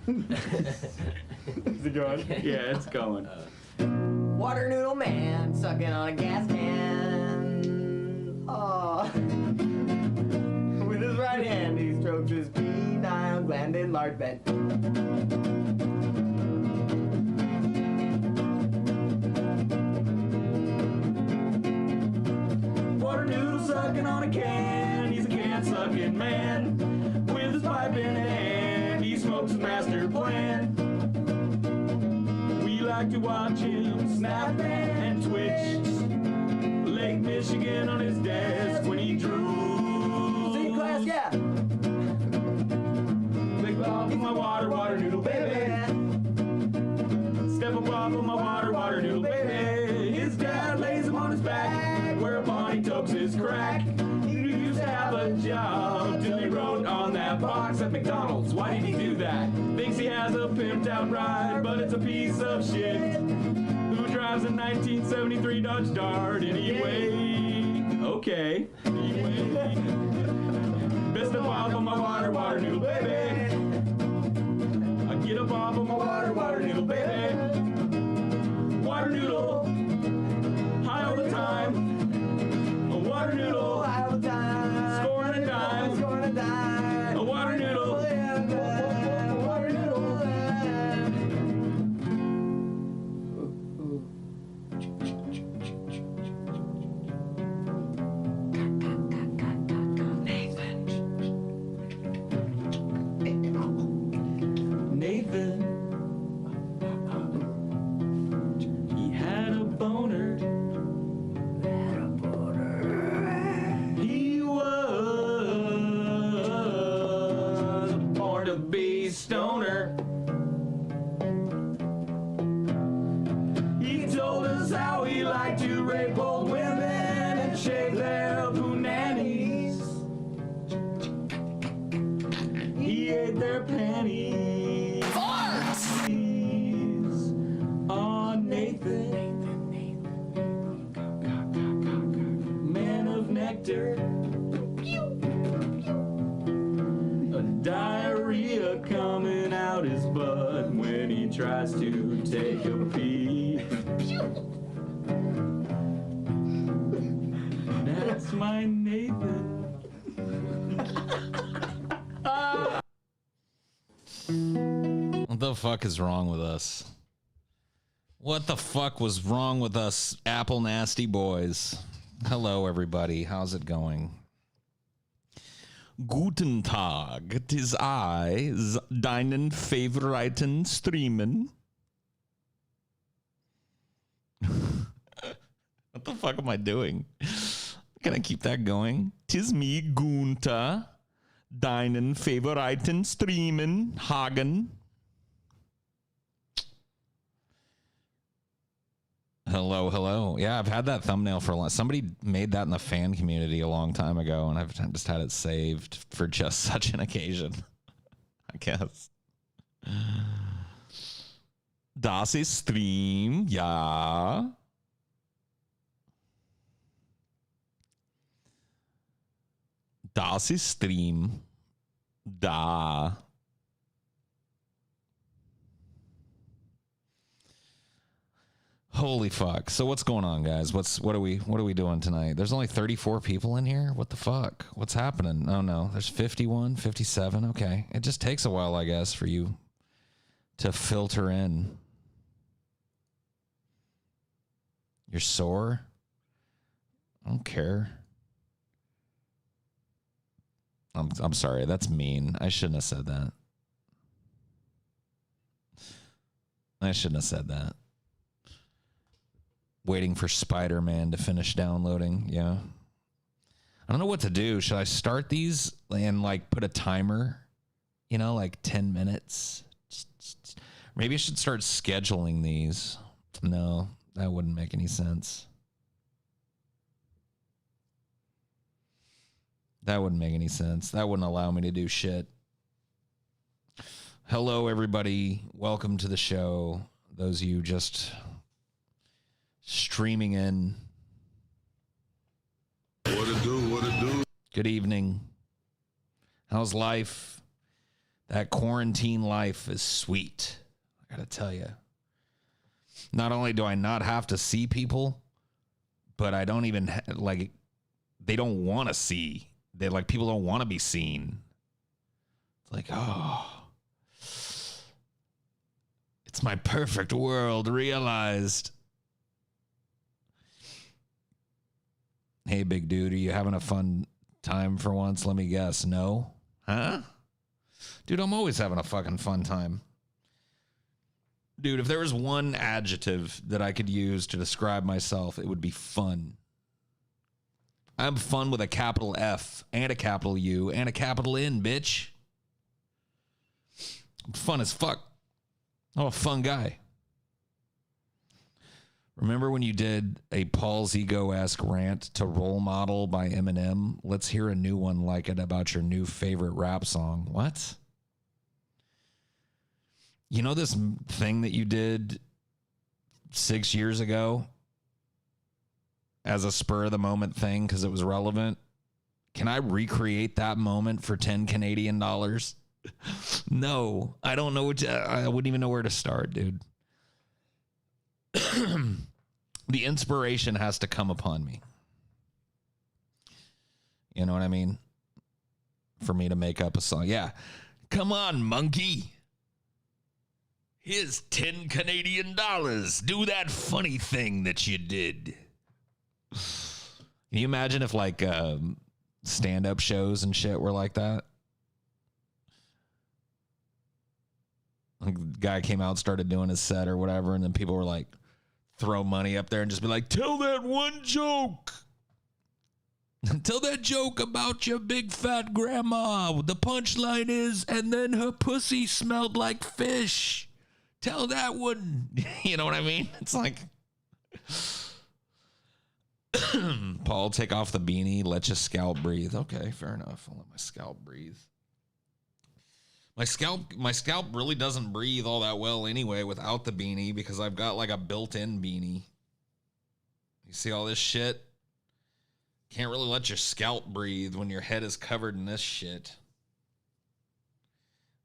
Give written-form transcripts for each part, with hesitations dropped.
Is it going? Yeah, it's going. Water noodle man sucking on a gas can. Oh. With his right hand, he strokes his penile gland enlargement. Water noodle sucking on a can. He's a can-sucking man. With his pipe in hand, he smokes his master plan. We like to watch him snap and twitch. Lake Michigan on his desk when he drools. Sing class, yeah. Big off of my water noodle baby. Step up off of my water noodle baby. His dad lays him on his back, whereupon he tokes his crack. He used to have a job till he wrote on that box at McDonald's. Why did he do that? Thinks he has a pimped out ride, but it's a piece of shit. Who drives a 1973 Dodge Dart anyway? Okay. Anyway. Best up off of my water noodle baby. I get up off of my water noodle baby. Water noodle, high all the time. A water noodle, High all the time. scoring a dime. Scoring a dime. A water noodle. Water noodle. Nathan, he had a boner. He was born to be stoner. He told us how he liked to rape old women and shake their punanies. He ate their panties. Farts! Oh, Nathan. Man of nectar. A diarrhea coming out his butt when he tries to take a pee. That's my Nathan. What the fuck is wrong with us? What the fuck was wrong with us, Apple Nasty Boys? Hello, everybody. How's it going? Guten Tag. 'Tis I, deinen favoriten Streamen. What the fuck am I doing? Can I keep that going? 'Tis me, Gunther, deinen favoriten Streamen, Hagen. Hello, hello. Yeah, I've had that thumbnail for a long. Somebody made that in the fan community a long time ago, and I've just had it saved for just such an occasion. I guess. Das ist Stream, ja. Das ist Stream. Da. Holy fuck. So what's going on, guys? What are we doing tonight? There's only 34 people in here? What the fuck? What's happening? Oh no, there's 51, 57. Okay. It just takes a while, I guess, for you to filter in. You're sore? I don't care. I'm sorry. That's mean. I shouldn't have said that. I shouldn't have said that. Waiting for Spider-Man to finish downloading. Yeah. I don't know what to do. Should I start these and like put a timer? You know, like 10 minutes? Maybe I should start scheduling these. No, that wouldn't make any sense. That wouldn't make any sense. That wouldn't allow me to do shit. Hello, everybody. Welcome to the show. Those of you just streaming in. What it do? What it do? Good evening. How's life? That quarantine life is sweet. I gotta tell you. Not only do I not have to see people, but I don't even like. They don't want to see. They like people don't want to be seen. It's like, oh, it's my perfect world realized. Hey, big dude, are you having a fun time for once? Let me guess. No? Huh? Dude, I'm always having a fucking fun time. Dude, if there was one adjective that I could use to describe myself, it would be fun. I'm fun with a capital F and a capital U and a capital N, bitch. I'm fun as fuck. I'm a fun guy. Remember when you did a Paul's Ego-esque rant to Role Model by Eminem? Let's hear a new one like it about your new favorite rap song. What? You know this thing that you did 6 years ago as a spur of the moment thing because it was relevant? Can I recreate that moment for 10 Canadian dollars? No, I don't know. I wouldn't even know where to start, dude. The inspiration has to come upon me. You know what I mean? For me to make up a song. Yeah. Come on, monkey. Here's 10 Canadian dollars. Do that funny thing that you did. Can you imagine if like stand-up shows and shit were like that? Like, the guy came out, started doing his set or whatever, and then people were like, throw money up there and just be like, tell that one joke. Tell that joke about your big fat grandma. The punchline is, and then her pussy smelled like fish. Tell that one. You know what I mean? It's like, Paul, take off the beanie. Let your scalp breathe. Okay, fair enough. I'll let my scalp breathe. My scalp really doesn't breathe all that well anyway without the beanie because I've got like a built-in beanie. You see all this shit? Can't really let your scalp breathe when your head is covered in this shit.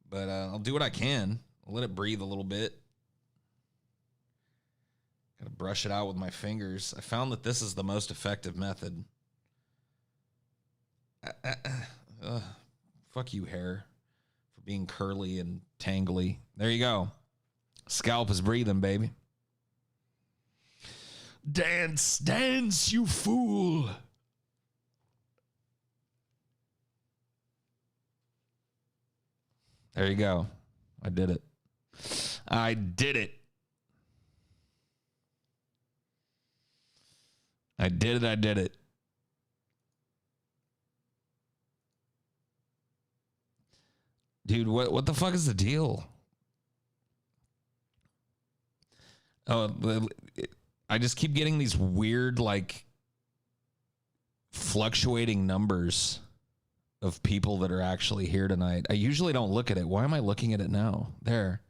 But I'll do what I can. I'll let it breathe a little bit. Gotta brush it out with my fingers. I found that this is the most effective method. Fuck you, hair. Being curly and tangly. There you go. Scalp is breathing, baby. Dance, dance, you fool. There you go. I did it. I did it. I did it. I did it. Dude, what the fuck is the deal? Oh, I just keep getting these weird, like, fluctuating numbers of people that are actually here tonight. I usually don't look at it. Why am I looking at it now? There.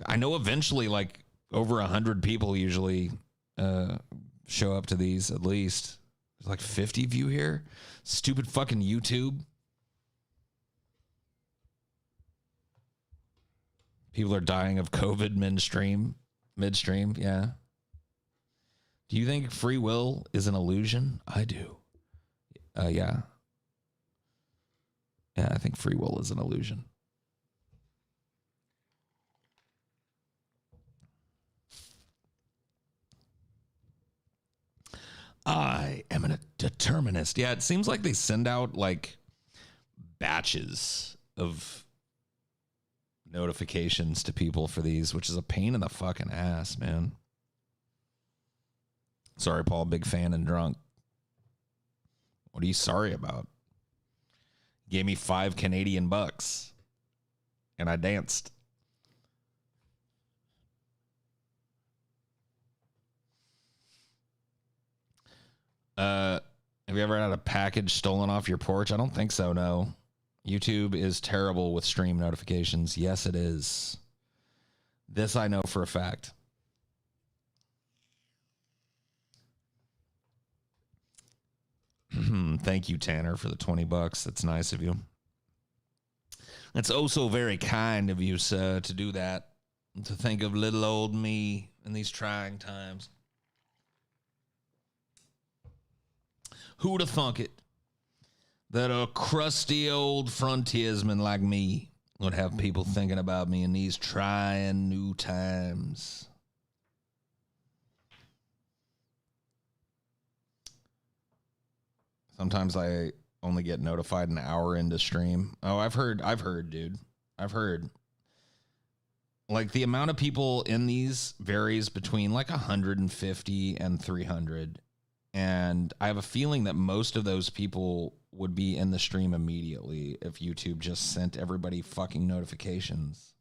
I know eventually, like, over 100 people usually show up to these, at least. There's like 50 of you here. Stupid fucking YouTube. People are dying of COVID midstream, yeah. Do you think free will is an illusion? I do. Yeah. Yeah, I think free will is an illusion. I am a determinist. Yeah, it seems like they send out like batches of notifications to people for these, which is a pain in the fucking ass, man. Sorry, Paul, big fan and drunk. What are you sorry about? Gave me 5 Canadian bucks and I danced. Have you ever had a package stolen off your porch? I don't think so, no. YouTube is terrible with stream notifications. Yes, it is. This I know for a fact. Thank you, Tanner, for the $20. That's nice of you. It's oh so very kind of you, sir, to do that. And to think of little old me in these trying times. Who'd have thunk it that a crusty old frontiersman like me would have people thinking about me in these trying new times? Sometimes I only get notified an hour into stream. Oh, I've heard, dude. I've heard. Like, the amount of people in these varies between like 150 and 300. And I have a feeling that most of those people would be in the stream immediately if YouTube just sent everybody fucking notifications.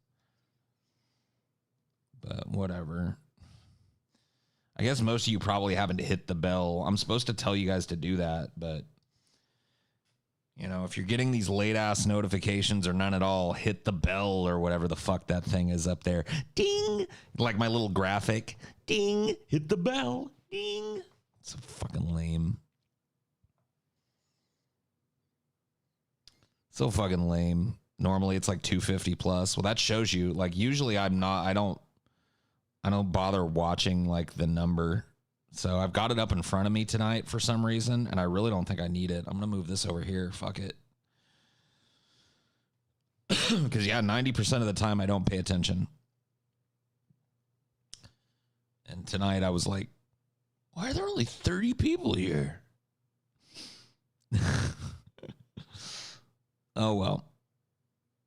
But whatever. I guess most of you probably haven't hit the bell. I'm supposed to tell you guys to do that, but you know, if you're getting these late ass notifications or none at all, hit the bell or whatever the fuck that thing is up there. Ding! Like my little graphic. Ding! Hit the bell. Ding! It's fucking lame. So fucking lame. Normally it's like 250 plus. Well, that shows you, like, usually I don't bother watching like the number. So I've got it up in front of me tonight for some reason, and I really don't think I need it. I'm going to move this over here. Fuck it. Because, yeah, 90% of the time I don't pay attention. And tonight I was like, why are there only 30 people here? Oh, well.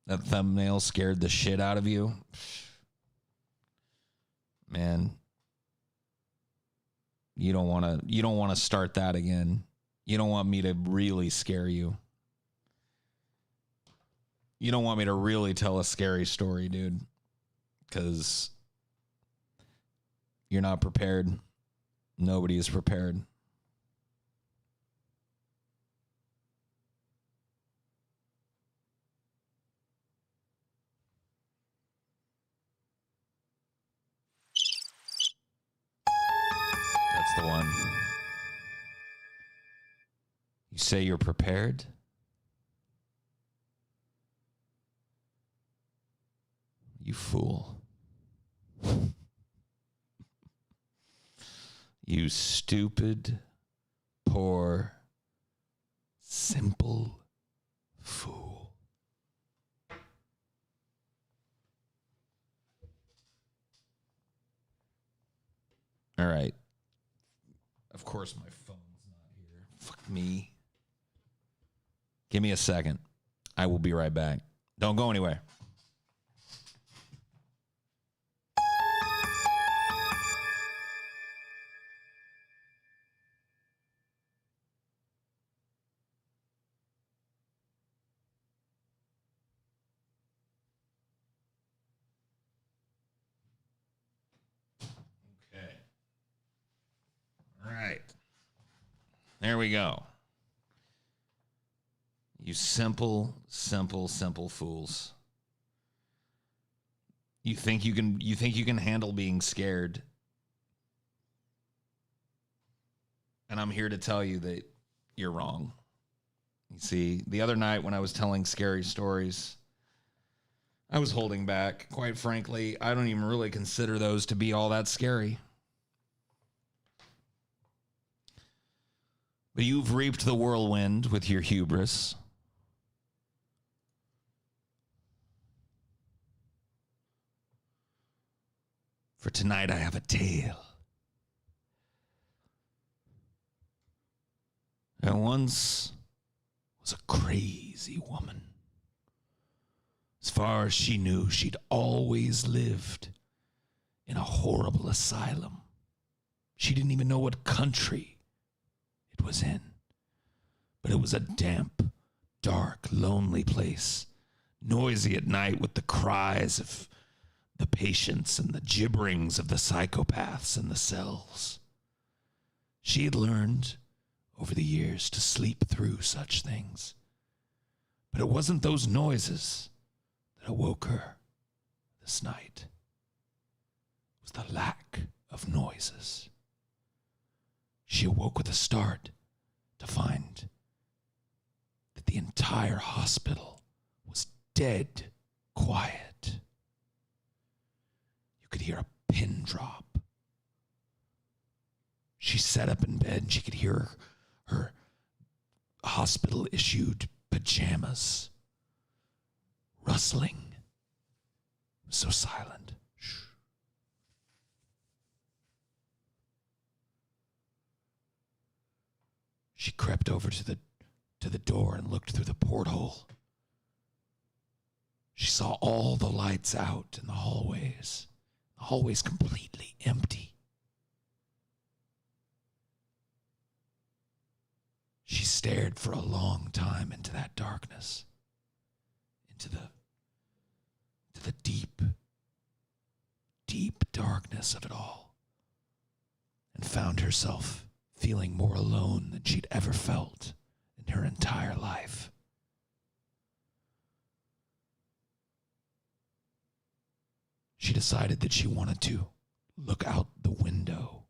That thumbnail scared the shit out of you. Man. You don't want to start that again. You don't want me to really scare you. You don't want me to really tell a scary story, dude. Because you're not prepared. Nobody is prepared. That's the one. You say you're prepared? You fool. You stupid, poor, simple fool. All right. Of course my phone's not here. Fuck me. Give me a second. I will be right back. Don't go anywhere. All right. There we go. You simple, simple, simple fools. You think you can handle being scared. And I'm here to tell you that you're wrong. You see, the other night when I was telling scary stories, I was holding back. Quite frankly, I don't even really consider those to be all that scary. But you've reaped the whirlwind with your hubris. For tonight I have a tale. There once was a crazy woman. As far as she knew, she'd always lived in a horrible asylum. She didn't even know what country it was in. But it was a damp, dark, lonely place, noisy at night with the cries of the patients and the gibberings of the psychopaths in the cells. She had learned over the years to sleep through such things. But it wasn't those noises that awoke her this night. It was the lack of noises. She awoke with a start to find that the entire hospital was dead quiet. You could hear a pin drop. She sat up in bed and she could hear her hospital-issued pajamas rustling. So silent. Shh. She crept over to the door and looked through the porthole. She saw all the lights out in the hallways completely empty. She stared for a long time into that darkness, into the deep, deep darkness of it all, and found herself feeling more alone than she'd ever felt in her entire life. She decided that she wanted to look out the window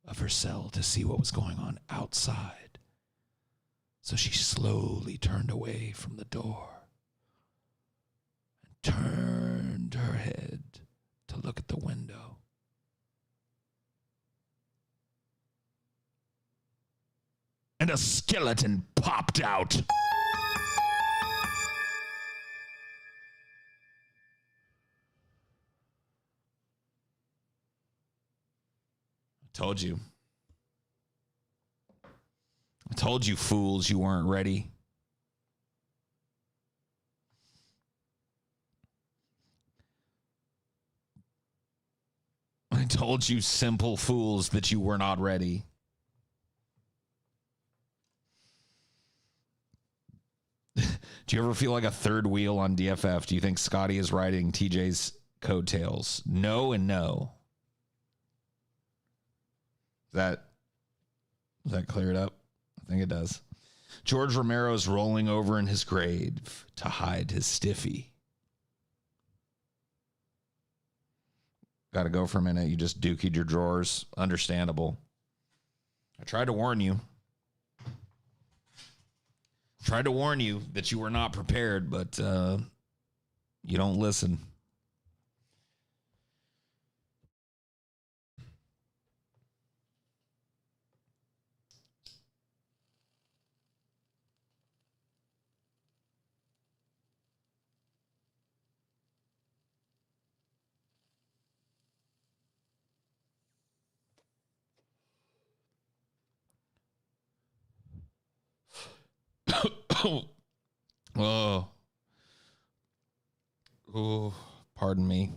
of her cell to see what was going on outside. So she slowly turned away from the door and turned her head to look at the window. And a skeleton popped out. Told you. I told you fools you weren't ready. I told you simple fools that you were not ready. Do you ever feel like a third wheel on DFF? Do you think Scotty is riding TJ's coattails? No and no. Does that clear it up? I think it does. George Romero's rolling over in his grave to hide his stiffy. Got to go for a minute. You just dookied your drawers. Understandable. I tried to warn you. Tried to warn you that you were not prepared, but you don't listen. Oh, pardon me.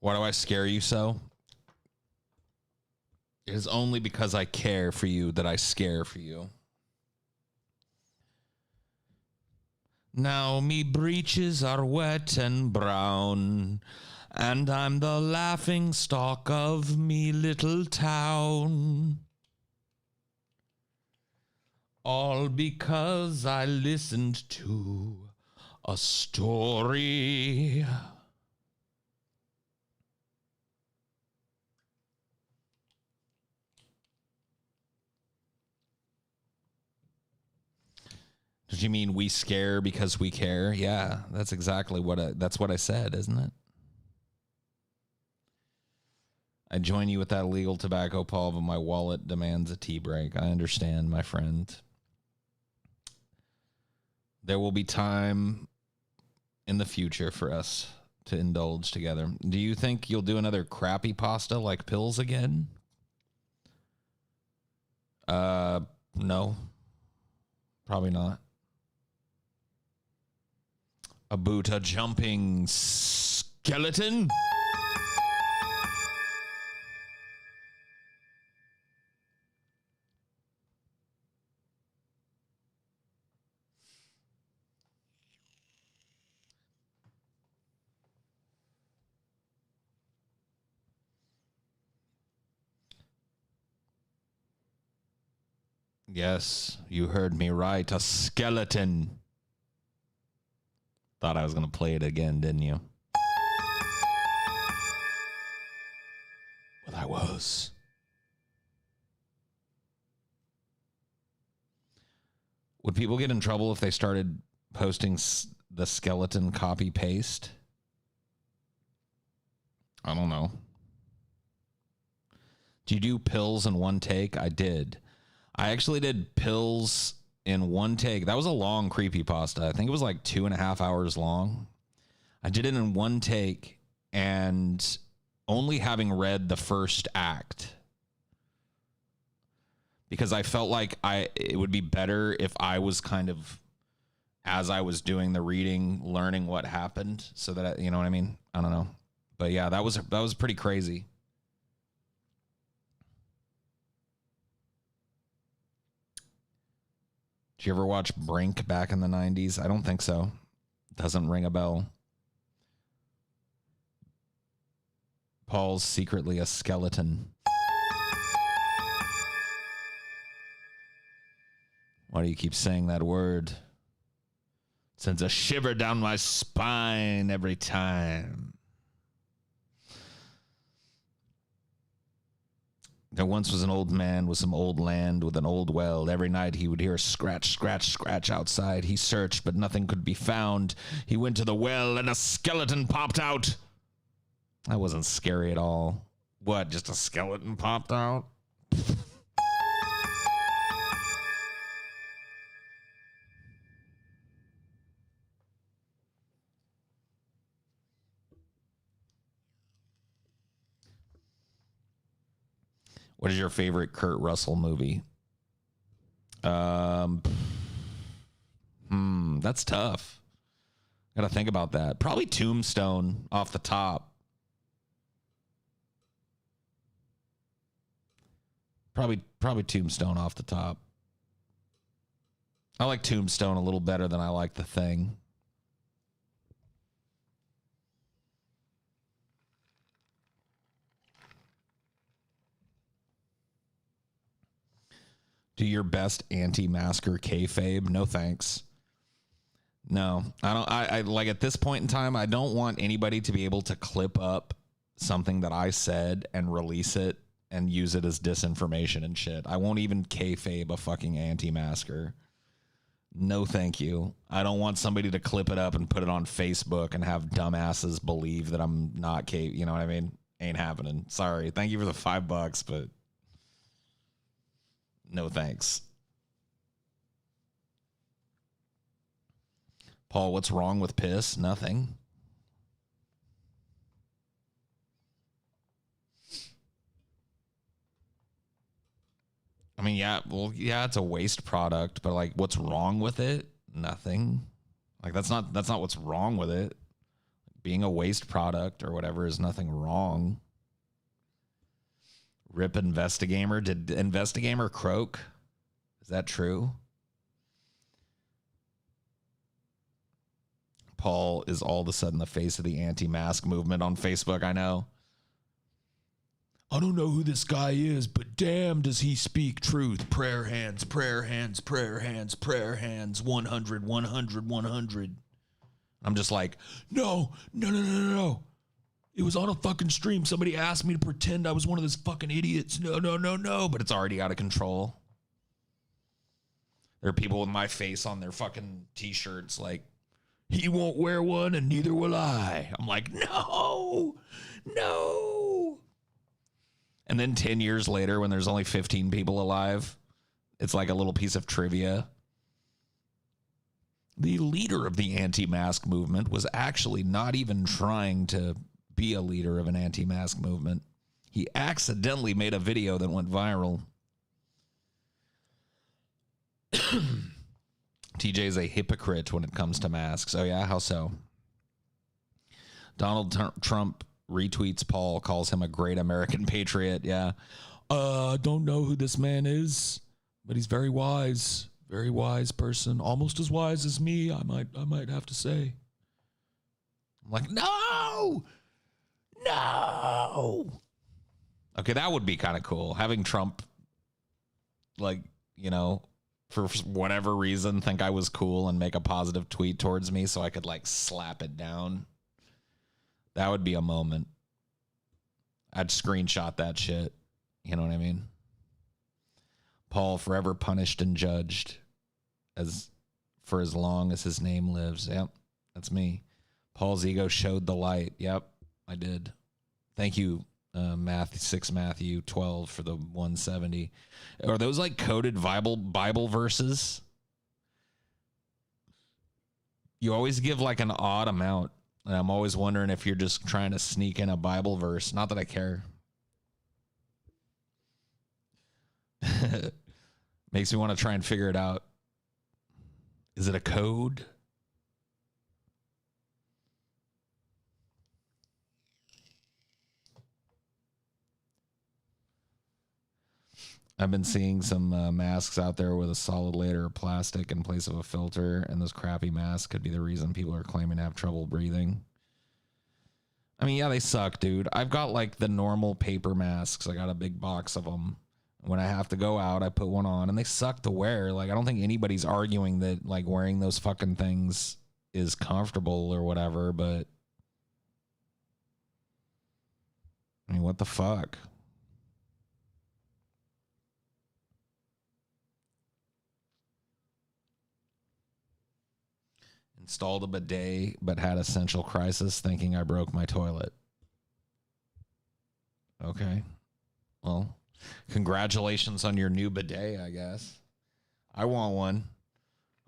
Why do I scare you so? It is only because I care for you that I scare for you. Now me breeches are wet and brown, and I'm the laughing stock of me little town. All because I listened to a story. Did you mean we scare because we care? Yeah, that's exactly that's what I said, isn't it? I join you with that illegal tobacco, Paul, but my wallet demands a tea break. I understand, my friend. There will be time in the future for us to indulge together. Do you think you'll do another crappy pasta like Pills again? No. Probably not. A Buddha jumping skeleton? Yes, you heard me right. A skeleton. Thought I was going to play it again, didn't you? Well, I was. Would people get in trouble if they started posting the skeleton copy paste? I don't know. Do you do pills in one take? I did. I actually did pills in one take. That was a long creepypasta. I think it was like 2.5 hours long. I did it in one take, and only having read the first act, because I felt like it would be better if I was kind of, as I was doing the reading, learning what happened, so that you know what I mean. I don't know, but yeah, that was pretty crazy. Did you ever watch Brink back in the 90s? I don't think so. Doesn't ring a bell. Paul's secretly a skeleton. Why do you keep saying that word? It sends a shiver down my spine every time. There once was an old man with some old land with an old well. Every night he would hear a scratch, scratch, scratch outside. He searched, but nothing could be found. He went to the well, and a skeleton popped out. That wasn't scary at all. What, just a skeleton popped out? What is your favorite Kurt Russell movie? That's tough. Gotta think about that. Probably Tombstone off the top. Probably Tombstone off the top. I like Tombstone a little better than I like The Thing. Do your best anti-masker kayfabe? No thanks. No, I don't. I like at this point in time, I don't want anybody to be able to clip up something that I said and release it and use it as disinformation and shit. I won't even kayfabe a fucking anti-masker. No, thank you. I don't want somebody to clip it up and put it on Facebook and have dumbasses believe that I'm not you know what I mean? Ain't happening. Sorry. Thank you for the $5, but no thanks. Paul, what's wrong with piss? Nothing. I mean, yeah, well, yeah, it's a waste product, but like, what's wrong with it? Nothing. Like, that's not what's wrong with it. Being a waste product or whatever is nothing wrong. Rip Investigamer. Did Investigamer croak? Is that true? Paul is all of a sudden the face of the anti-mask movement on Facebook. I know. I don't know who this guy is, but damn, does he speak truth. Prayer hands, prayer hands, prayer hands, prayer hands. 100, 100, 100. I'm just like, no. It was on a fucking stream. Somebody asked me to pretend I was one of those fucking idiots. No. But it's already out of control. There are people with my face on their fucking t-shirts like, he won't wear one and neither will I. I'm like, no. And then 10 years later, when there's only 15 people alive, it's like a little piece of trivia. The leader of the anti-mask movement was actually not even trying to be a leader of an anti-mask movement. He accidentally made a video that went viral. TJ's a hypocrite when it comes to masks. Oh, yeah? How so? Donald Trump retweets Paul, calls him a great American patriot. Yeah. Don't know who this man is, but he's very wise. Very wise person. Almost as wise as me, I might have to say. I'm like, no! Okay, that would be kind of cool. Having Trump, like, you know, for whatever reason, think I was cool and make a positive tweet towards me so I could, like, slap it down. That would be a moment. I'd screenshot that shit. You know what I mean? Paul, forever punished and judged as for as long as his name lives. Yep, that's me. Paul's ego showed the light. Yep, I did. Thank you, Matthew 12 for the 170. Are those like coded Bible verses? You always give like an odd amount, and I'm always wondering if you're just trying to sneak in a Bible verse. Not that I care. Makes me want to try and figure it out. Is it a code? I've been seeing some masks out there with a solid layer of plastic in place of a filter, and those crappy masks could be the reason people are claiming to have trouble breathing. I mean, yeah, they suck, dude. I've got like the normal paper masks. I got a big box of them. When I have to go out, I put one on, and they suck to wear. Like, I don't think anybody's arguing that like wearing those fucking things is comfortable or whatever, but I mean, what the fuck? Installed a bidet, but had essential crisis thinking I broke my toilet. Okay. Well, congratulations on your new bidet, I guess. I want one.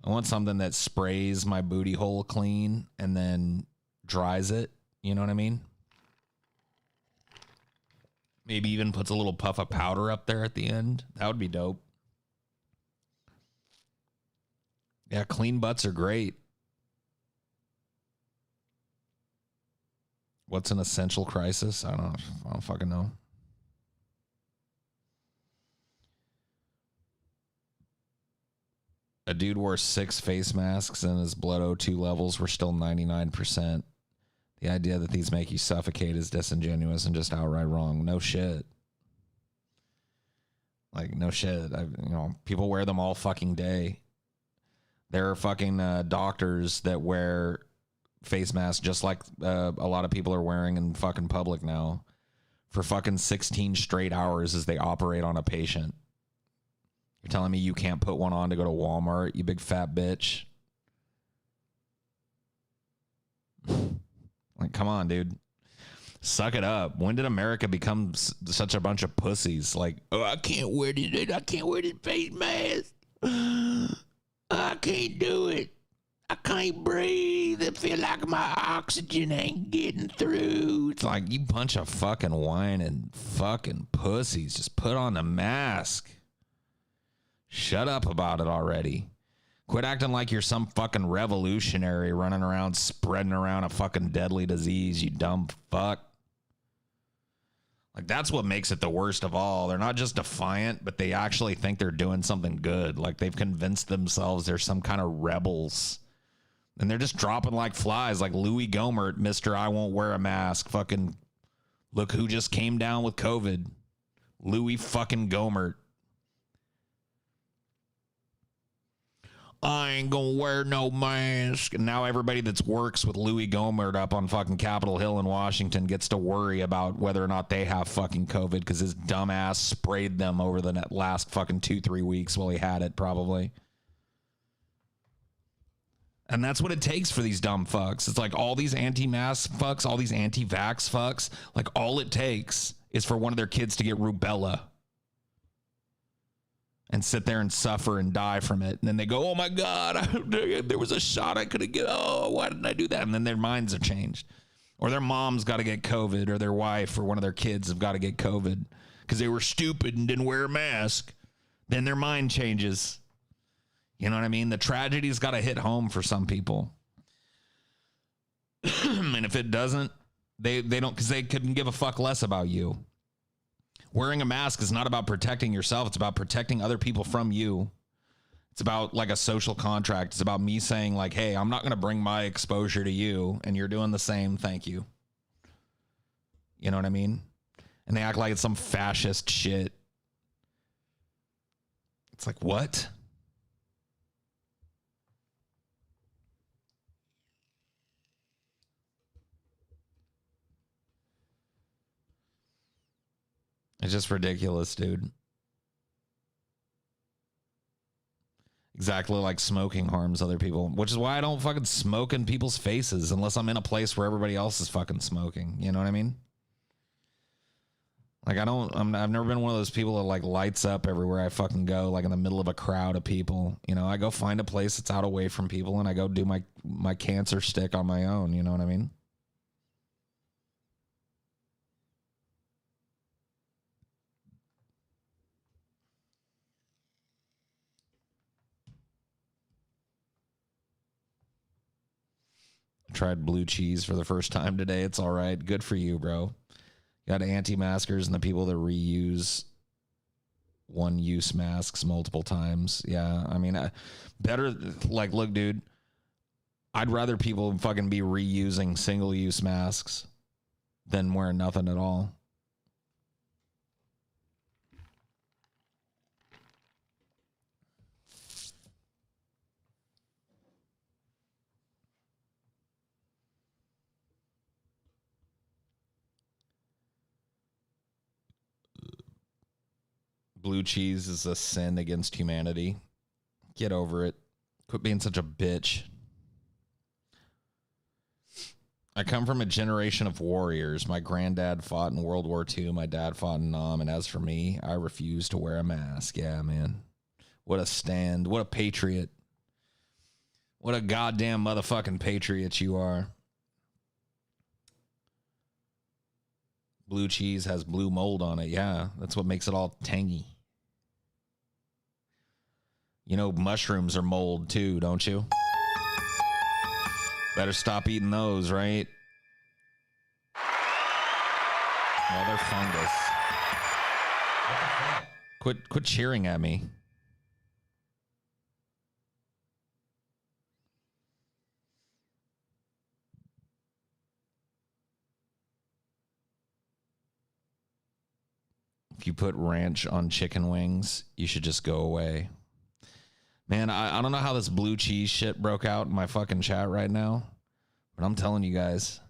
I want something that sprays my booty hole clean and then dries it. You know what I mean? Maybe even puts a little puff of powder up there at the end. That would be dope. Yeah, clean butts are great. What's an essential crisis? I don't fucking know. A dude wore 6 face masks and his blood O2 levels were still 99%. The idea that these make you suffocate is disingenuous and just outright wrong. No shit. Like, no shit. People wear them all fucking day. There are fucking doctors that wear face masks just like a lot of people are wearing in fucking public now for fucking 16 straight hours as they operate on a patient. You're telling me you can't put one on to go to Walmart, you big fat bitch? Like, come on, dude. Suck it up. When did America become such a bunch of pussies? Like, oh, I can't wear this face mask. I can't do it. I can't breathe. I feel like my oxygen ain't getting through. It's like, you bunch of fucking whining fucking pussies. Just put on the mask. Shut up about it already. Quit acting like you're some fucking revolutionary running around spreading around a fucking deadly disease, you dumb fuck. Like, that's what makes it the worst of all. They're not just defiant, but they actually think they're doing something good. Like, they've convinced themselves they're some kind of rebels. And they're just dropping like flies, like Louis Gohmert, Mr. I won't wear a mask. Fucking look who just came down with COVID. Louis fucking Gohmert. I ain't gonna wear no mask. And now everybody that works with Louis Gohmert up on fucking Capitol Hill in Washington gets to worry about whether or not they have fucking COVID because his dumbass sprayed them over the last fucking 2-3 weeks while he had it, probably. And that's what it takes for these dumb fucks. It's like all these anti-mask fucks, all these anti-vax fucks, like all it takes is for one of their kids to get rubella and sit there and suffer and die from it. And then they go, oh my God, there was a shot I could have get. Oh, why didn't I do that? And then their minds are changed. Or their mom's got to get COVID, or their wife or one of their kids have got to get COVID because they were stupid and didn't wear a mask. Then their mind changes. You know what I mean? The tragedy's got to hit home for some people. And if it doesn't, they don't, because they couldn't give a fuck less about you. Wearing a mask is not about protecting yourself. It's about protecting other people from you. It's about like a social contract. It's about me saying like, hey, I'm not going to bring my exposure to you, and you're doing the same. Thank you. You know what I mean? And they act like it's some fascist shit. It's like, what? It's just ridiculous, dude. Exactly like smoking harms other people, which is why I don't fucking smoke in people's faces unless I'm in a place where everybody else is fucking smoking. You know what I mean? Like I've never been one of those people that like lights up everywhere I fucking go, like in the middle of a crowd of people. You know, I go find a place that's out away from people and I go do my cancer stick on my own. You know what I mean? Tried blue cheese for the first time today. It's all right. Good for you, bro. Got anti-maskers and the people that reuse one-use masks multiple times. Yeah, I mean, better, like, look, dude, I'd rather people fucking be reusing single-use masks than wearing nothing at all. Blue cheese is a sin against humanity. Get over it. Quit being such a bitch. I come from a generation of warriors. My granddad fought in World War II. My dad fought in Nam. And as for me, I refuse to wear a mask. Yeah, man. What a stand. What a patriot. What a goddamn motherfucking patriot you are. Blue cheese has blue mold on it. Yeah, that's what makes it all tangy. You know, mushrooms are mold too, don't you? Better stop eating those, right? Well, they're fungus. Quit cheering at me. If you put ranch on chicken wings, you should just go away. Man, I don't know how this blue cheese shit broke out in my fucking chat right now, but I'm telling you guys.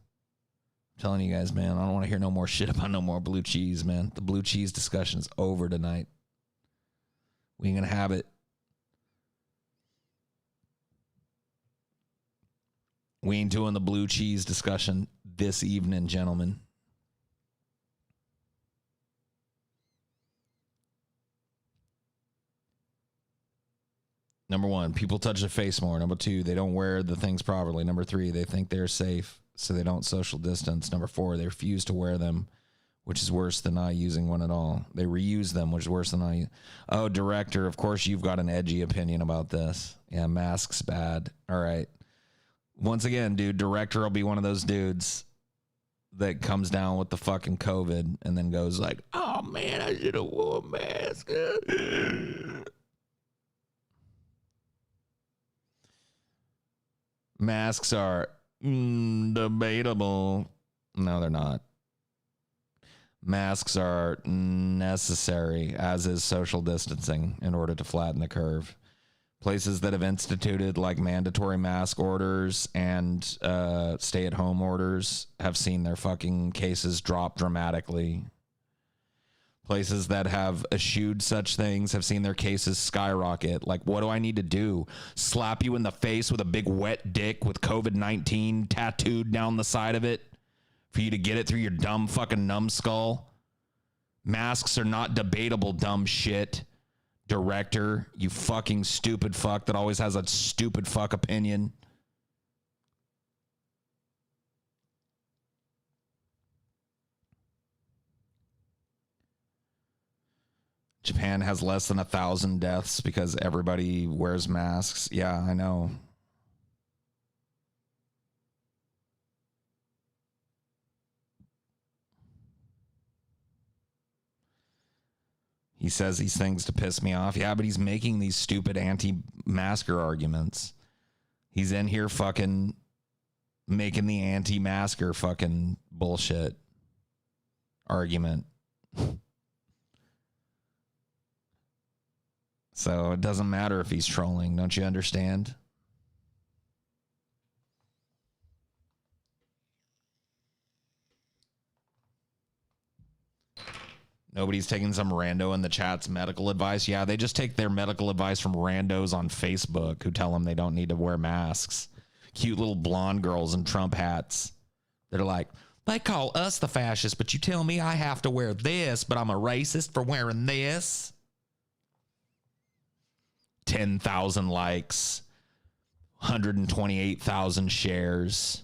Man, I don't want to hear no more shit about no more blue cheese, man. The blue cheese discussion's over tonight. We ain't gonna have it. We ain't doing the blue cheese discussion this evening, gentlemen. Number one, people touch their face more. Number two, they don't wear the things properly. Number three, they think they're safe, so they don't social distance. Number four, they refuse to wear them, which is worse than not using one at all. They reuse them, which is worse than not. Oh, director, of course you've got an edgy opinion about this. Yeah, masks bad. All right. Once again, dude, director will be one of those dudes that comes down with the fucking COVID and then goes like, oh man, I should have worn a mask. Masks are debatable. No, they're not. Masks are necessary, as is social distancing, in order to flatten the curve. Places that have instituted like mandatory mask orders and stay-at-home orders have seen their fucking cases drop dramatically. Places that have eschewed such things have seen their cases skyrocket. Like, what do I need to do? Slap you in the face with a big wet dick with COVID-19 tattooed down the side of it for you to get it through your dumb fucking numbskull? Masks are not debatable, dumb shit. Director, you fucking stupid fuck that always has a stupid fuck opinion. Japan has less than 1,000 deaths because everybody wears masks. Yeah, I know. He says these things to piss me off. Yeah, but he's making these stupid anti-masker arguments. He's in here fucking making the anti-masker fucking bullshit argument. So it doesn't matter if he's trolling. Don't you understand? Nobody's taking some rando in the chat's medical advice. Yeah, they just take their medical advice from randos on Facebook who tell them they don't need to wear masks. Cute little blonde girls in Trump hats. They're like, they call us the fascists, but you tell me I have to wear this, but I'm a racist for wearing this. 10,000 likes, 128,000 shares.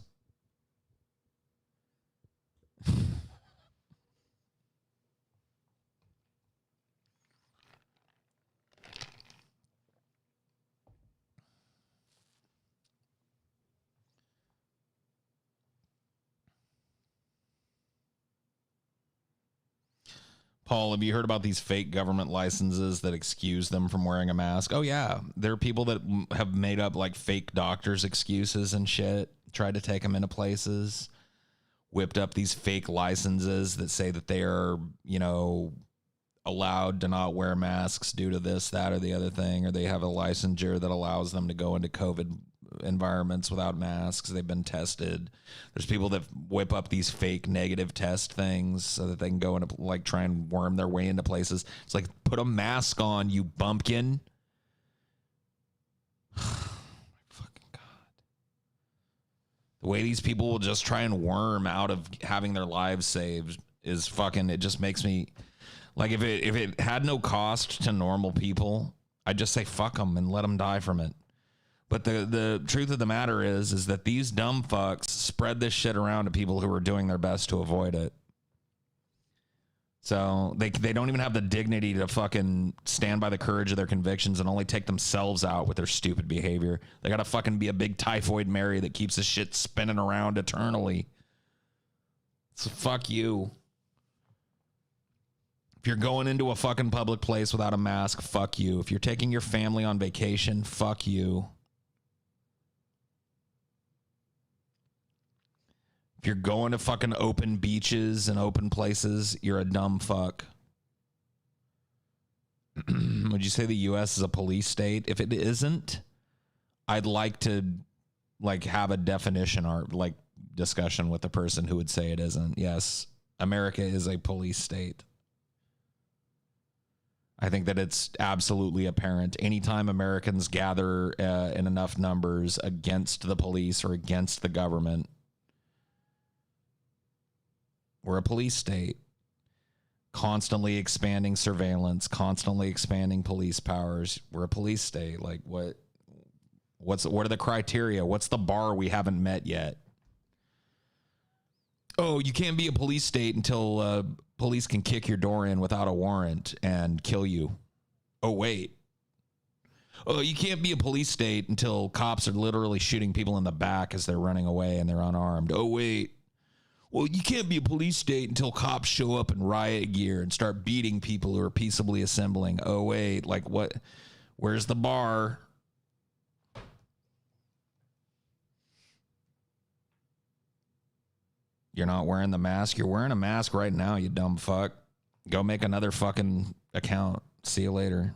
Paul, have you heard about these fake government licenses that excuse them from wearing a mask? Oh, yeah. There are people that have made up like fake doctors' excuses and shit, tried to take them into places, whipped up these fake licenses that say that they are, you know, allowed to not wear masks due to this, that, or the other thing, or they have a licensure that allows them to go into COVID environments without masks. They've been tested. There's people that whip up these fake negative test things so that they can go into like try and worm their way into places. It's like, put a mask on, you bumpkin. My fucking God. The way these people will just try and worm out of having their lives saved is fucking, it just makes me like, if it had no cost to normal people, I'd just say fuck them and let them die from it. But the truth of the matter is that these dumb fucks spread this shit around to people who are doing their best to avoid it. So they don't even have the dignity to fucking stand by the courage of their convictions and only take themselves out with their stupid behavior. They gotta fucking be a big typhoid Mary that keeps this shit spinning around eternally. So fuck you. If you're going into a fucking public place without a mask, fuck you. If you're taking your family on vacation, fuck you. If you're going to fucking open beaches and open places, you're a dumb fuck. Would you say the U.S. is a police state? If it isn't, I'd like to like have a definition or like discussion with the person who would say it isn't. Yes, America is a police state. I think that it's absolutely apparent. Anytime Americans gather in enough numbers against the police or against the government, we're a police state. Constantly expanding surveillance, constantly expanding police powers. We're a police state. Like what are the criteria? What's the bar we haven't met yet? Oh, you can't be a police state until police can kick your door in without a warrant and kill you. Oh, wait. Oh, you can't be a police state until cops are literally shooting people in the back as they're running away and they're unarmed. Oh, wait. Well, you can't be a police state until cops show up in riot gear and start beating people who are peaceably assembling. Oh, wait. Like what? Where's the bar? You're not wearing the mask. You're wearing a mask right now, you dumb fuck. Go make another fucking account. See you later.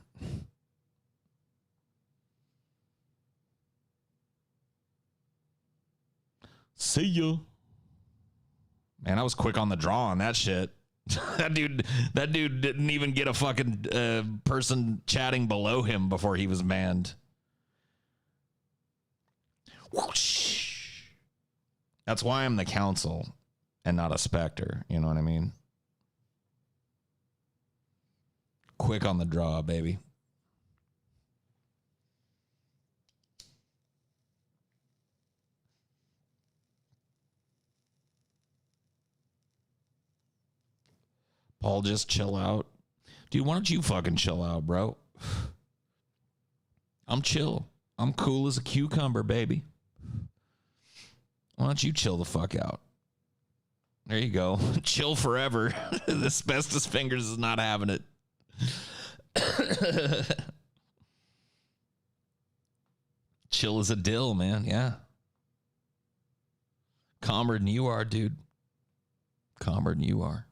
See ya. Man, I was quick on the draw on that shit. that dude didn't even get a fucking person chatting below him before he was banned. Whoosh. That's why I'm the council and not a specter. You know what I mean? Quick on the draw, baby. Paul, just chill out. Dude, why don't you fucking chill out, bro? I'm chill. I'm cool as a cucumber, baby. Why don't you chill the fuck out? There you go. Chill forever. The asbestos fingers is not having it. Chill as a dill, man. Yeah. Calmer than you are, dude. Calmer than you are.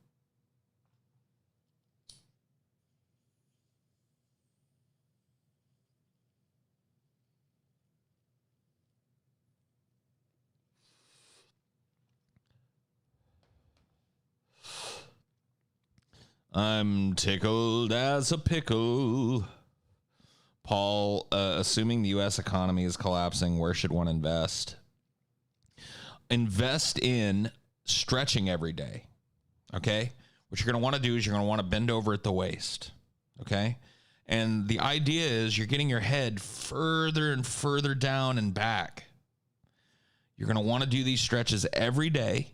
I'm tickled as a pickle. Paul, assuming the U.S. economy is collapsing, where should one invest? Invest in stretching every day, okay? What you're going to want to do is you're going to want to bend over at the waist, okay? And the idea is you're getting your head further and further down and back. You're going to want to do these stretches every day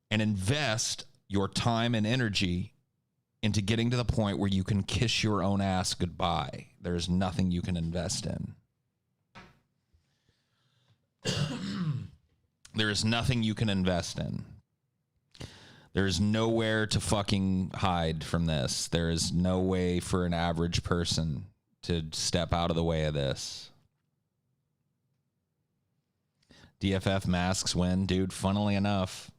and invest your time and energy into getting to the point where you can kiss your own ass goodbye. There's nothing you can invest in. There is nothing you can invest in. There's nowhere to fucking hide from this. There is no way for an average person to step out of the way of this. DFF masks win. Dude, funnily enough,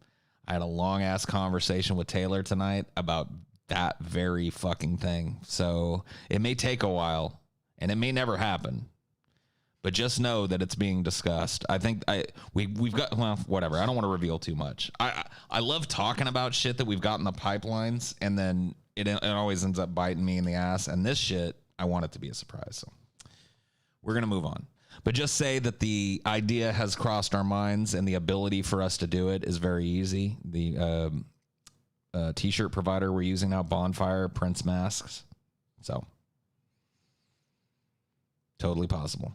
I had a long-ass conversation with Taylor tonight about that very fucking thing. So it may take a while, and it may never happen. But just know that it's being discussed. I think we've got, well, whatever. I don't want to reveal too much. I love talking about shit that we've got in the pipelines, and then it always ends up biting me in the ass. And this shit, I want it to be a surprise. So we're going to move on. But just say that the idea has crossed our minds, and the ability for us to do it is very easy. The T-shirt provider we're using now, Bonfire, prints masks. So totally possible.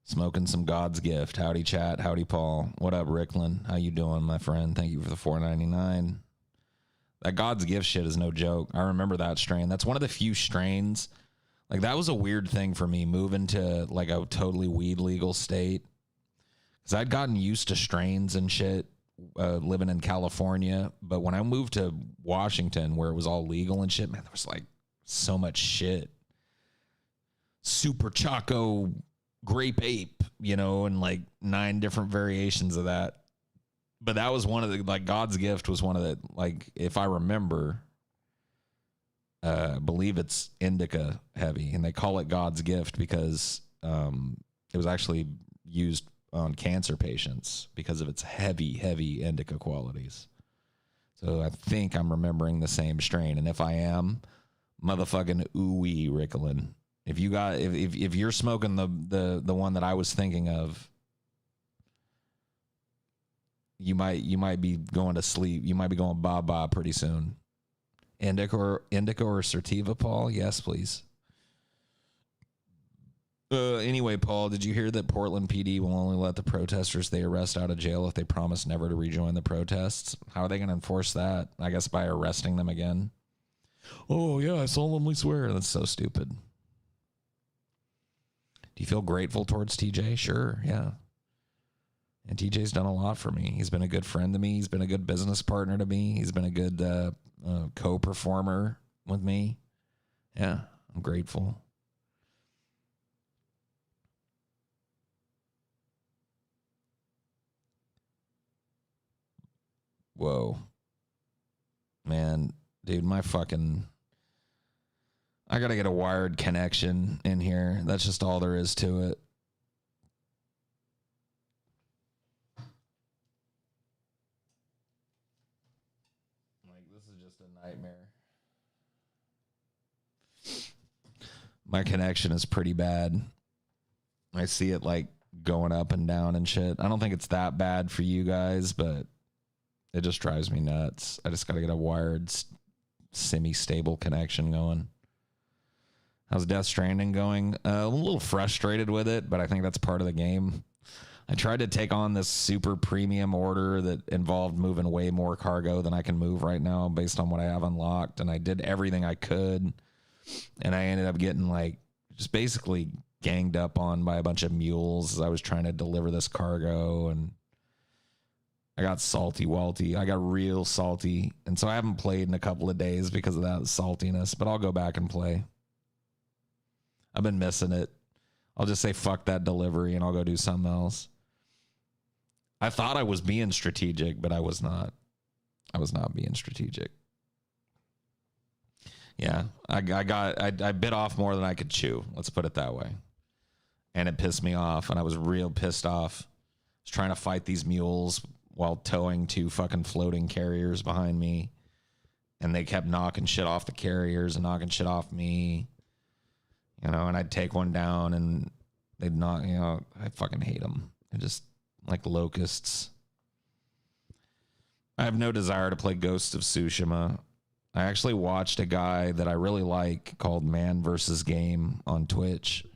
Smoking some God's gift. Howdy, chat. Howdy, Paul. What up, Ricklin? How you doing, my friend? Thank you for the $4.99. That God's gift shit is no joke. I remember that strain. That's one of the few strains. Like, that was a weird thing for me, moving to, like, a totally weed legal state. Because I'd gotten used to strains and shit living in California. But when I moved to Washington, where it was all legal and shit, man, there was, like, so much shit. Super Choco grape ape, you know, and like 9 different variations of that. But that was one of the, like, God's gift was one of the, like, if I remember, I believe it's indica heavy, and they call it God's gift because it was actually used on cancer patients because of its heavy indica qualities. So I think I'm remembering the same strain, and if I am, motherfucking ooey Ricklin. If you got, if you're smoking the one that I was thinking of, you might be going to sleep. You might be going bye pretty soon. Indica or sativa, Paul? Yes, please. Anyway, Paul, did you hear that Portland PD will only let the protesters they arrest out of jail if they promise never to rejoin the protests? How are they going to enforce that? I guess by arresting them again. Oh yeah, I solemnly swear. That's so stupid. Do you feel grateful towards TJ? Sure, yeah. And TJ's done a lot for me. He's been a good friend to me. He's been a good business partner to me. He's been a good co-performer with me. Yeah, I'm grateful. Whoa. Man, dude, I got to get a wired connection in here. That's just all there is to it. Like, this is just a nightmare. My connection is pretty bad. I see it, like, going up and down and shit. I don't think it's that bad for you guys, but it just drives me nuts. I just got to get a wired, semi-stable connection going. How's Death Stranding going? A little frustrated with it, but I think that's part of the game. I tried to take on this super premium order that involved moving way more cargo than I can move right now based on what I have unlocked, and I did everything I could, and I ended up getting, like, just basically ganged up on by a bunch of mules as I was trying to deliver this cargo, and I got salty-walty. I got real salty, and so I haven't played in a couple of days because of that saltiness, but I'll go back and play. I've been missing it. I'll just say fuck that delivery and I'll go do something else. I thought I was being strategic, but I was not. I was not being strategic. Yeah, I bit off more than I could chew. Let's put it that way. And it pissed me off, and I was real pissed off. I was trying to fight these mules while towing 2 fucking floating carriers behind me. And they kept knocking shit off the carriers and knocking shit off me. You know, and I'd take one down and they'd knock, you know, I fucking hate them. They're just like locusts. I have no desire to play Ghost of Tsushima. I actually watched a guy that I really like called Man vs. Game on Twitch.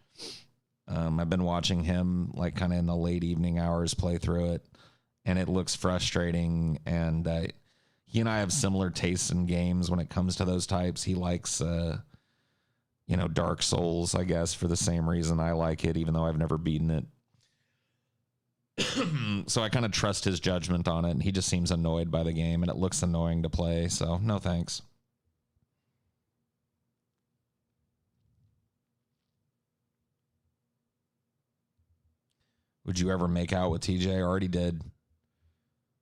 I've been watching him like kind of in the late evening hours play through it, and it looks frustrating. And he and I have similar tastes in games when it comes to those types. He likes, you know, Dark Souls, I guess, for the same reason I like it, even though I've never beaten it. So I kind of trust his judgment on it, and he just seems annoyed by the game, and it looks annoying to play, so no thanks. Would you ever make out with TJ? I already did.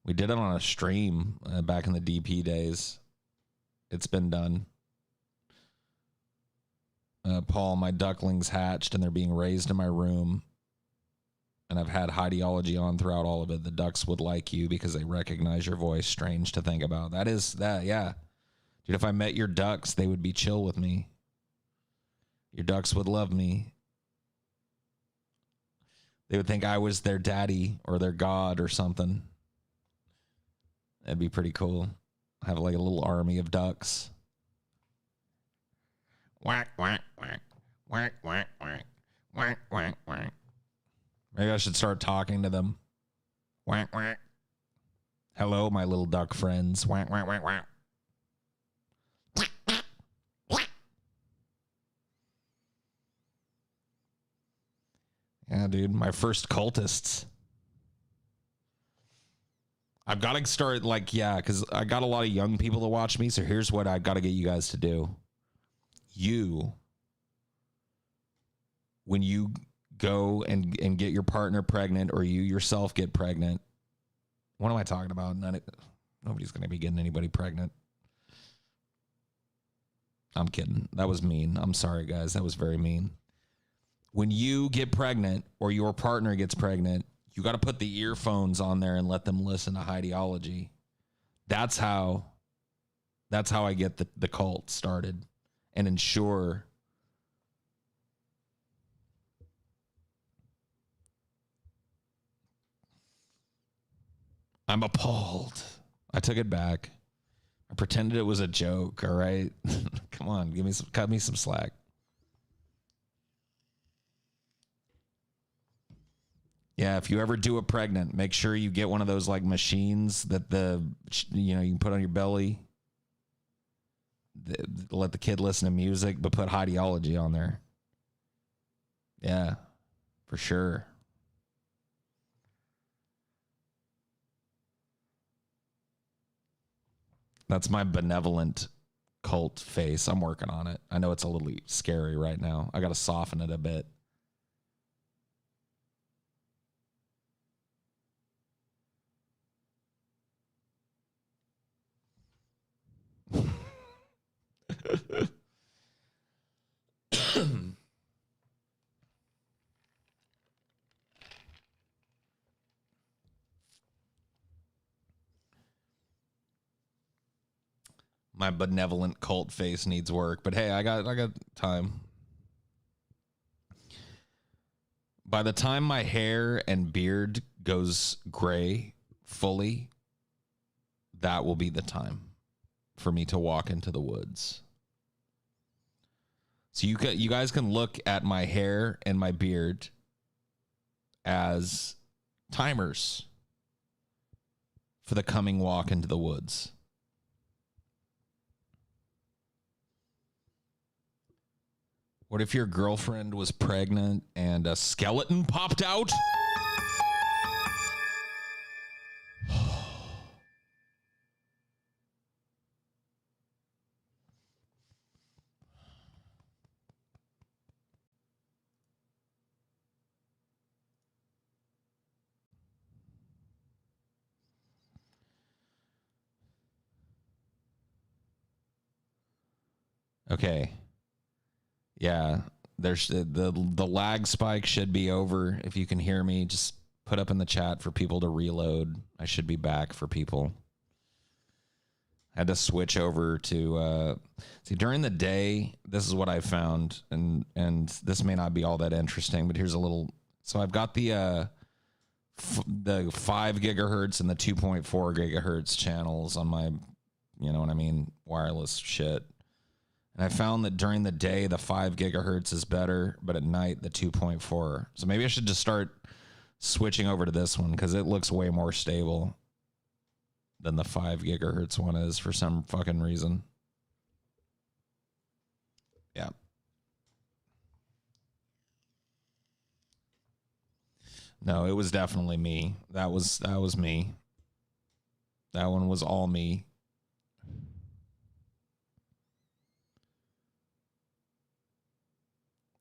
We did it on a stream back in the DP days. It's been done. Paul, my ducklings hatched, and they're being raised in my room. And I've had Highdeology on throughout all of it. The ducks would like you because they recognize your voice. Strange to think about. That is that, yeah. Dude, if I met your ducks, they would be chill with me. Your ducks would love me. They would think I was their daddy or their god or something. That'd be pretty cool. Have like a little army of ducks. Whack, whack, whack. Whack, whack, whack. Whack, whack, whack. Maybe I should start talking to them. Whack, whack. Hello, my little duck friends. Whack, whack, whack, whack. Yeah, dude, my first cultists. I've got to start, like, yeah, because I got a lot of young people to watch me, so here's what I got to get you guys to do. When you go and get your partner pregnant, or you yourself get pregnant, what am I talking about? Nobody's going to be getting anybody pregnant. I'm kidding. That was mean. I'm sorry, guys. That was very mean. When you get pregnant or your partner gets pregnant, you got to put the earphones on there and let them listen to Highdeology. That's how I get the cult started and ensure I'm appalled. I took it back. I pretended it was a joke, all right? Come on, cut me some slack. Yeah, if you ever do a pregnant, make sure you get one of those like machines that you can put on your belly. Let the kid listen to music, but put Highdeology on there. Yeah, for sure. That's my benevolent cult face. I'm working on it. I know it's a little scary right now. I got to soften it a bit. My benevolent cult face needs work, but hey, I got time. By the time my hair and beard goes gray fully, that will be the time for me to walk into the woods. So you guys can look at my hair and my beard as timers for the coming walk into the woods. What if your girlfriend was pregnant and a skeleton popped out? Okay. Yeah, there's the lag spike should be over. If you can hear me, just put up in the chat for people to reload. I should be back for people. Had to switch over to see during the day. This is what I found, and this may not be all that interesting, but here's a little. So I've got the 5 gigahertz and the 2.4 gigahertz channels on my, you know what I mean, wireless shit. And I found that during the day the 5 gigahertz is better, but at night the 2.4. So maybe I should just start switching over to this one because it looks way more stable than the 5 gigahertz one is for some fucking reason. Yeah. No, it was definitely me. That was me. That one was all me.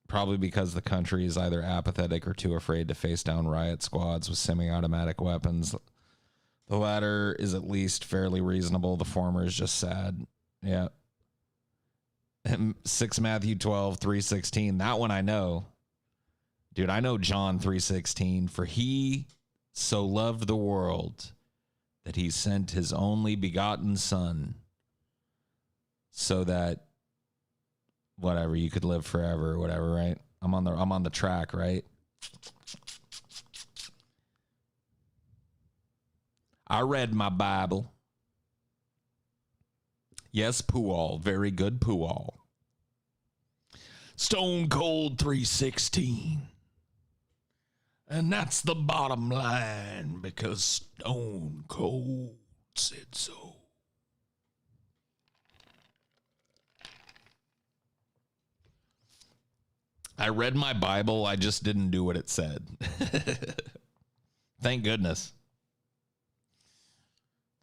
Probably because the country is either apathetic or too afraid to face down riot squads with semi-automatic weapons. The latter is at least fairly reasonable. The former is just sad. Yeah. 6 Matthew 12, 3:16. That one I know. Dude, I know John 3:16. For he so loved the world that he sent his only begotten son so that whatever, you could live forever or whatever, right? I'm on the track, right? I read my Bible. Yes, Poo-all. Very good, Poo-all. Stone Cold 3:16. And that's the bottom line because Stone Cold said so. I read my Bible. I just didn't do what it said. Thank goodness.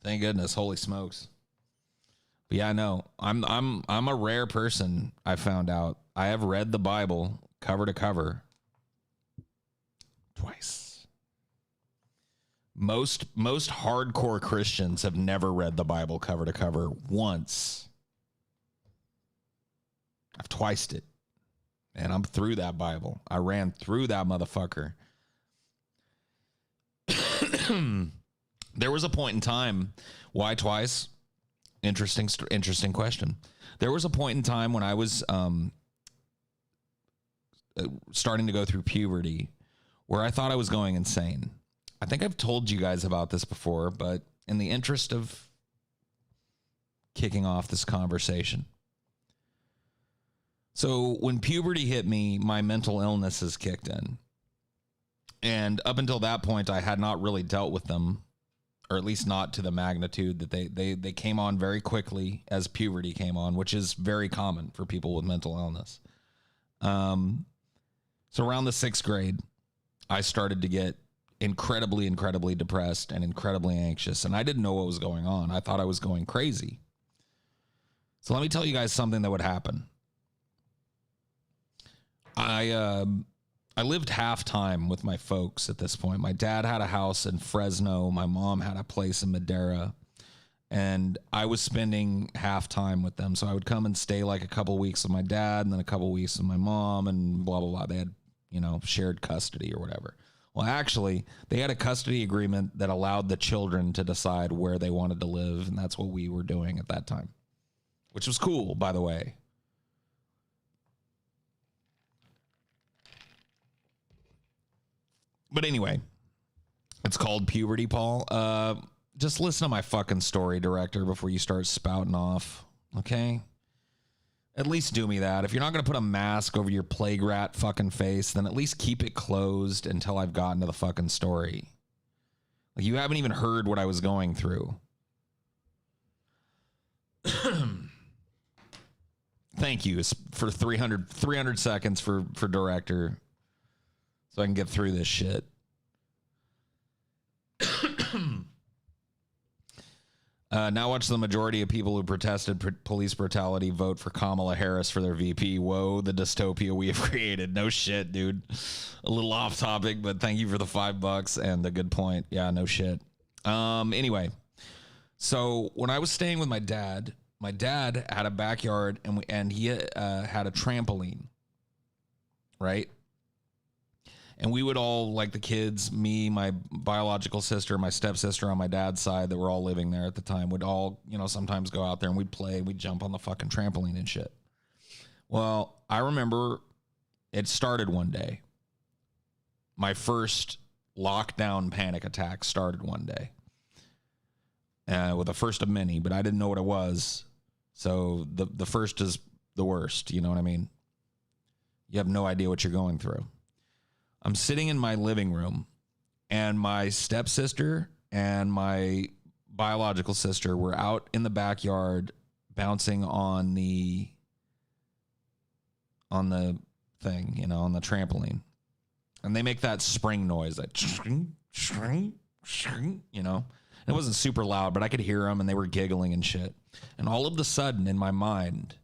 Thank goodness. Holy smokes. But yeah, no, I'm a rare person. I found out I have read the Bible cover to cover twice. Most hardcore Christians have never read the Bible cover to cover once. I've twiced it. And I'm through that Bible. I ran through that motherfucker. There was a point in time. Why twice? Interesting question. There was a point in time when I was starting to go through puberty where I thought I was going insane. I think I've told you guys about this before, but in the interest of kicking off this conversation. So when puberty hit me, my mental illnesses kicked in. And up until that point, I had not really dealt with them, or at least not to the magnitude that they came on very quickly as puberty came on, which is very common for people with mental illness. So around the 6th grade, I started to get incredibly, incredibly depressed and incredibly anxious. And I didn't know what was going on. I thought I was going crazy. So let me tell you guys something that would happen. I lived half time with my folks at this point. My dad had a house in Fresno. My mom had a place in Madera. And I was spending half time with them. So I would come and stay like a couple weeks with my dad and then a couple weeks with my mom and blah, blah, blah. They had, shared custody or whatever. Well, actually, they had a custody agreement that allowed the children to decide where they wanted to live. And that's what we were doing at that time, which was cool, by the way. But anyway, it's called puberty, Paul. Just listen to my fucking story, director, before you start spouting off, okay? At least do me that. If you're not going to put a mask over your plague rat fucking face, then at least keep it closed until I've gotten to the fucking story. Like, you haven't even heard what I was going through. Thank you for 300 seconds for director. So I can get through this shit. Now watch the majority of people who protested police brutality vote for Kamala Harris for their VP. Whoa, the dystopia we have created. No shit, dude. A little off topic, but thank you for the $5 and the good point. Yeah, no shit. Anyway, so when I was staying with my dad had a backyard and he had a trampoline, right? And we would all, like the kids, me, my biological sister, my stepsister on my dad's side that were all living there at the time, would all, you know, sometimes go out there and we'd play. We'd jump on the fucking trampoline and shit. Well, I remember it started one day. My first lockdown panic attack started one day. With the first of many, but I didn't know what it was. So the first is the worst, you know what I mean? You have no idea what you're going through. I'm sitting in my living room, and my stepsister and my biological sister were out in the backyard bouncing on the thing, you know, on the trampoline. And they make that spring noise, that shring, shring, shring, you know. It wasn't super loud, but I could hear them, and they were giggling and shit. And all of a sudden, in my mind,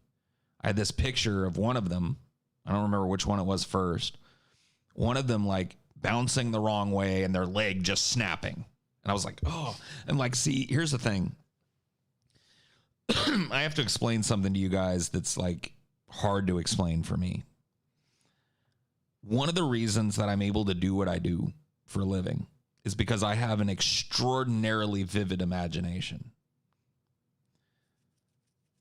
I had this picture of one of them. I don't remember which one it was first. One of them, like, bouncing the wrong way and their leg just snapping. And I was like, oh. And, like, see, here's the thing. I have to explain something to you guys that's, like, hard to explain for me. One of the reasons that I'm able to do what I do for a living is because I have an extraordinarily vivid imagination.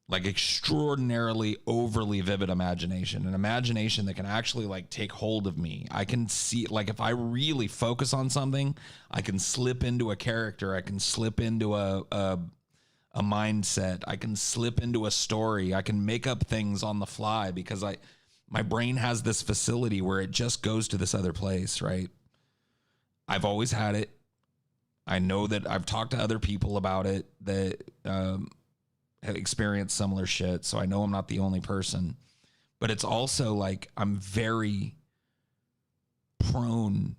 Like extraordinarily overly vivid imagination. An imagination that can actually like take hold of me. I can see, like if I really focus on something, I can slip into a character. I can slip into a mindset. I can slip into a story. I can make up things on the fly because my brain has this facility where it just goes to this other place, right? I've always had it. I know that I've talked to other people about it that have experienced similar shit, so I know I'm not the only person. But it's also like I'm very prone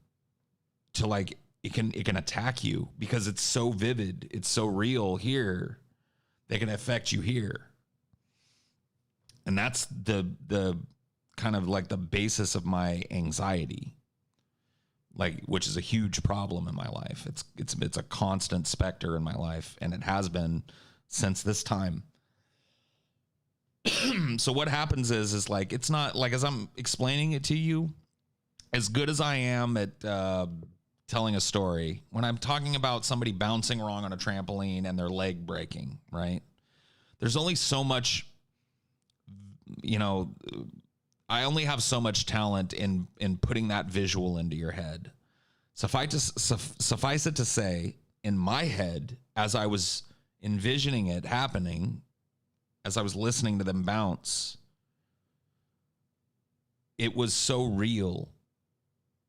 to like it can attack you because it's so vivid, it's so real here. They can affect you here. And that's the kind of like the basis of my anxiety. Like, which is a huge problem in my life. It's a constant specter in my life, and it has been since this time. So what happens is like, it's not like, as I'm explaining it to you, as good as I am at telling a story, when I'm talking about somebody bouncing wrong on a trampoline and their leg breaking, right? There's only so much, you know, I only have so much talent in putting that visual into your head. Suffice it to say, in my head, as I was envisioning it happening, as I was listening to them bounce, it was so real.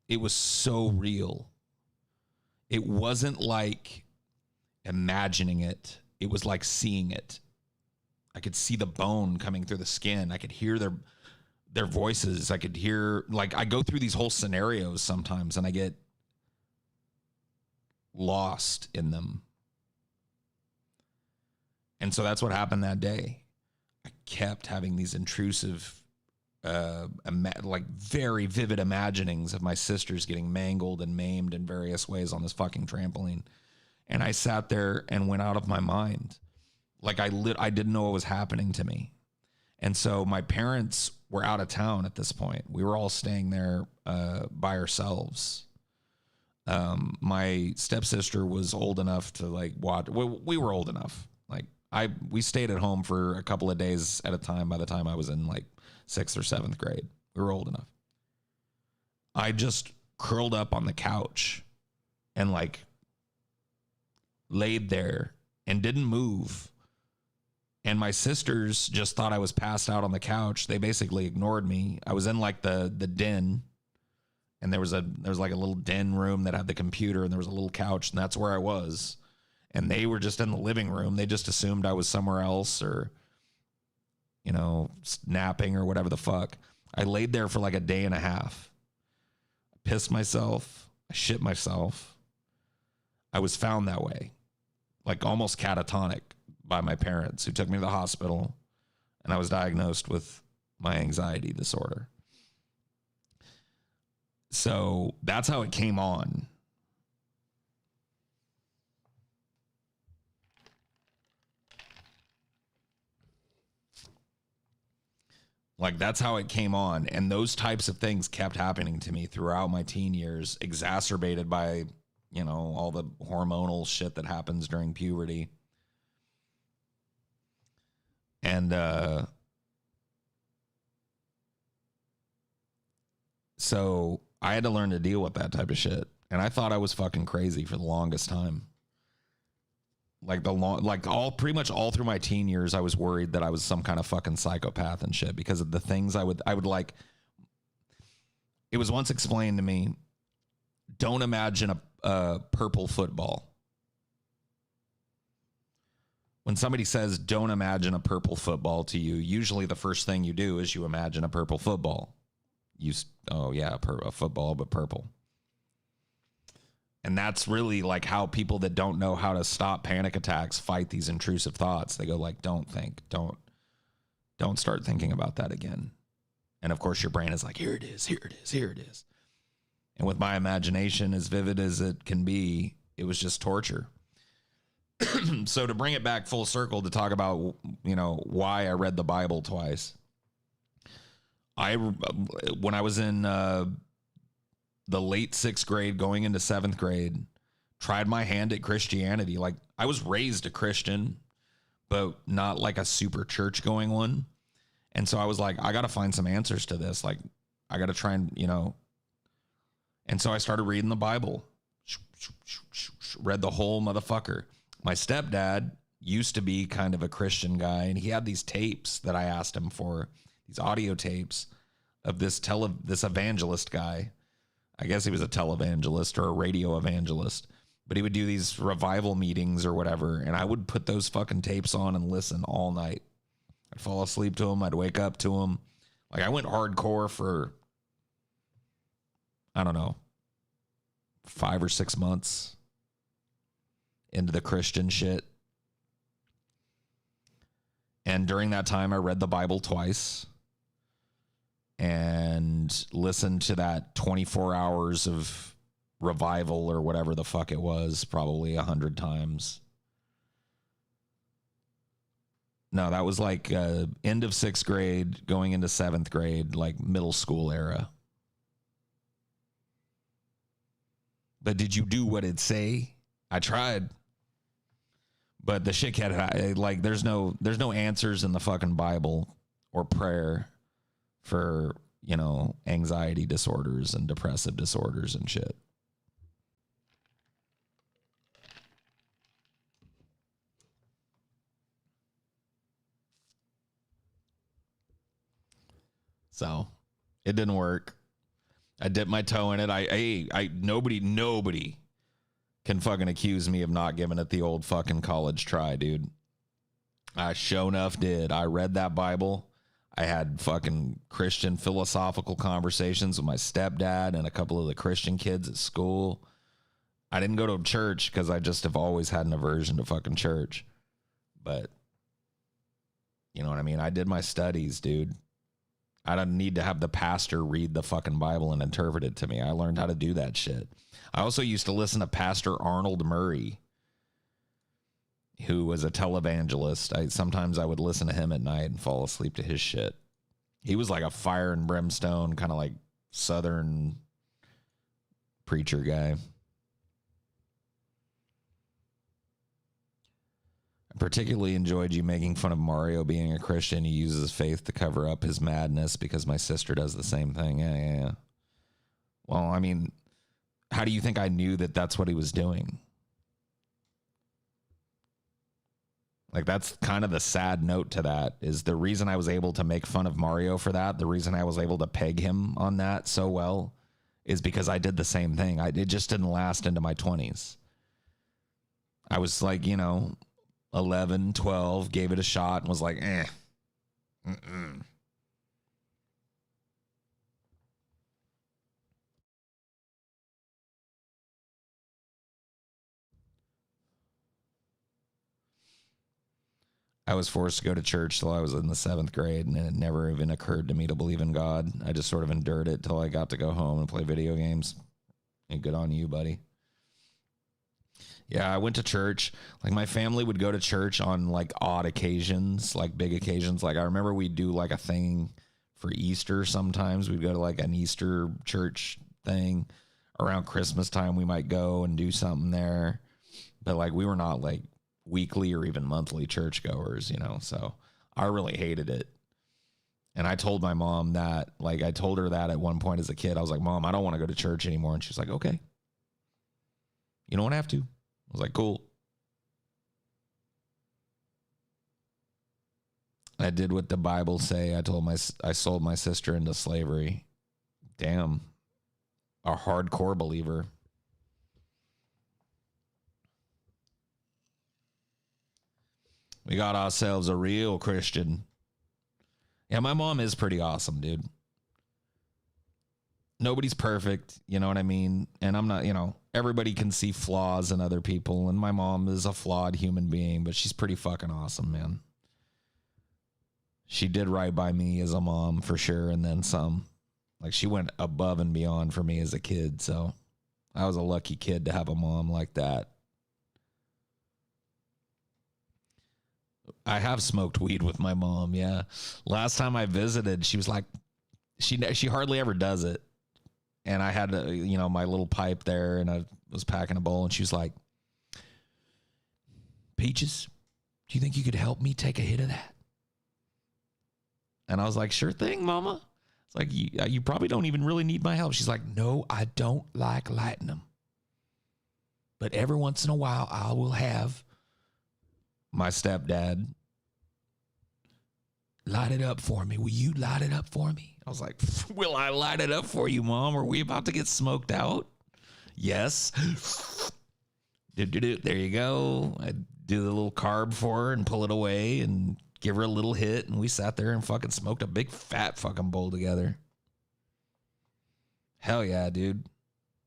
It was so real. It wasn't like imagining it. It was like seeing it. I could see the bone coming through the skin. I could hear their voices. I could hear, like, I go through these whole scenarios sometimes and I get lost in them. And so that's what happened that day. I kept having these intrusive, like very vivid imaginings of my sisters getting mangled and maimed in various ways on this fucking trampoline. And I sat there and went out of my mind. Like I didn't know what was happening to me. And so my parents were out of town at this point. We were all staying there by ourselves. My stepsister was old enough to like watch. We were old enough. Like we stayed at home for a couple of days at a time. By the time I was in like 6th or 7th grade, we were old enough. I just curled up on the couch and like laid there and didn't move. And my sisters just thought I was passed out on the couch. They basically ignored me. I was in like the den, and there was like a little den room that had the computer, and there was a little couch, and that's where I was. And they were just in the living room. They just assumed I was somewhere else, or, you know, napping or whatever the fuck. I laid there for like a day and a half. I pissed myself. I shit myself. I was found that way, like almost catatonic, by my parents, who took me to the hospital, and I was diagnosed with my anxiety disorder. So that's how it came on. Like, that's how it came on. And those types of things kept happening to me throughout my teen years, exacerbated by, you know, all the hormonal shit that happens during puberty. And so I had to learn to deal with that type of shit. And I thought I was fucking crazy for the longest time. Like pretty much all through my teen years, I was worried that I was some kind of fucking psychopath and shit because of the things I would like. It was once explained to me, don't imagine a purple football. When somebody says, don't imagine a purple football to you, usually the first thing you do is you imagine a purple football. A football, but purple. And that's really like how people that don't know how to stop panic attacks fight these intrusive thoughts. They go like, don't start thinking about that again. And of course your brain is like, here it is. And with my imagination as vivid as it can be, it was just torture. So to bring it back full circle to talk about, you know, why I read the Bible twice. When I was in the late 6th grade going into 7th grade, tried my hand at Christianity. Like, I was raised a Christian, but not like a super church going one. And so I was like, I got to find some answers to this. Like, I got to try and, you know. And so I started reading the Bible. Read the whole motherfucker. My stepdad used to be kind of a Christian guy, and he had these tapes that I asked him for, these audio tapes of this evangelist guy. I guess he was a televangelist or a radio evangelist, but he would do these revival meetings or whatever, and I would put those fucking tapes on and listen all night. I'd fall asleep to them. I'd wake up to them. Like, I went hardcore for, I don't know, 5 or 6 months into the Christian shit. And during that time, I read the Bible twice and listened to that 24 hours of revival or whatever the fuck it was, probably 100 times. No, that was like end of 6th grade, going into 7th grade, like middle school era. But did you do what it say? I tried. But the shit had, like, there's no answers in the fucking Bible or prayer for, you know, anxiety disorders and depressive disorders and shit. So it didn't work. I dipped my toe in it. Nobody can fucking accuse me of not giving it the old fucking college try, dude. I sure enough did. I read that Bible. I had fucking Christian philosophical conversations with my stepdad and a couple of the Christian kids at school. I didn't go to church because I just have always had an aversion to fucking church. But, you know what I mean? I did my studies, dude. I don't need to have the pastor read the fucking Bible and interpret it to me. I learned how to do that shit. I also used to listen to Pastor Arnold Murray, who was a televangelist. Sometimes I would listen to him at night and fall asleep to his shit. He was like a fire and brimstone, kind of like Southern preacher guy. I particularly enjoyed you making fun of Mario being a Christian. He uses faith to cover up his madness because my sister does the same thing. Yeah. Well, I mean, how do you think I knew that that's what he was doing? Like, that's kind of the sad note to that, is the reason I was able to make fun of Mario for that, the reason I was able to peg him on that so well, is because I did the same thing. It just didn't last into my 20s. I was like, 11, 12, gave it a shot and was like, Mm-mm. I was forced to go to church till I was in the 7th grade, and it never even occurred to me to believe in God. I just sort of endured it till I got to go home and play video games. And good on you, buddy. Yeah, I went to church. Like, my family would go to church on, like, odd occasions, like big occasions. Like, I remember we'd do, like, a thing for Easter. Sometimes we'd go to like an Easter church thing. Around Christmas time, we might go and do something there. But like we were not like weekly or even monthly churchgoers, you know. So I really hated it. And I told my mom that, like I told her that at one point as a kid. I was like, Mom, I don't want to go to church anymore. And she's like, okay. You don't have to. I was like, cool. I did what the Bible say. I sold my sister into slavery. Damn. A hardcore believer. We got ourselves a real Christian. Yeah, my mom is pretty awesome, dude. Nobody's perfect, you know what I mean? And I'm not, you know, everybody can see flaws in other people, and my mom is a flawed human being, but she's pretty fucking awesome, man. She did right by me as a mom for sure, and then some. Like, she went above and beyond for me as a kid, so I was a lucky kid to have a mom like that. I have smoked weed with my mom, yeah. Last time I visited, she was like, she hardly ever does it. And I had, you know, my little pipe there, and I was packing a bowl, and she was like, Peaches, do you think you could help me take a hit of that? And I was like, sure thing, Mama. It's like, you probably don't even really need my help. She's like, no, I don't like lighting them. But every once in a while, I will have my stepdad light it up for me. Will you light it up for me? I was like, will I light it up for you, Mom? Are we about to get smoked out? Yes. There you go. I do the little carb for her and pull it away and give her a little hit. And we sat there and fucking smoked a big fat fucking bowl together. Hell yeah, dude.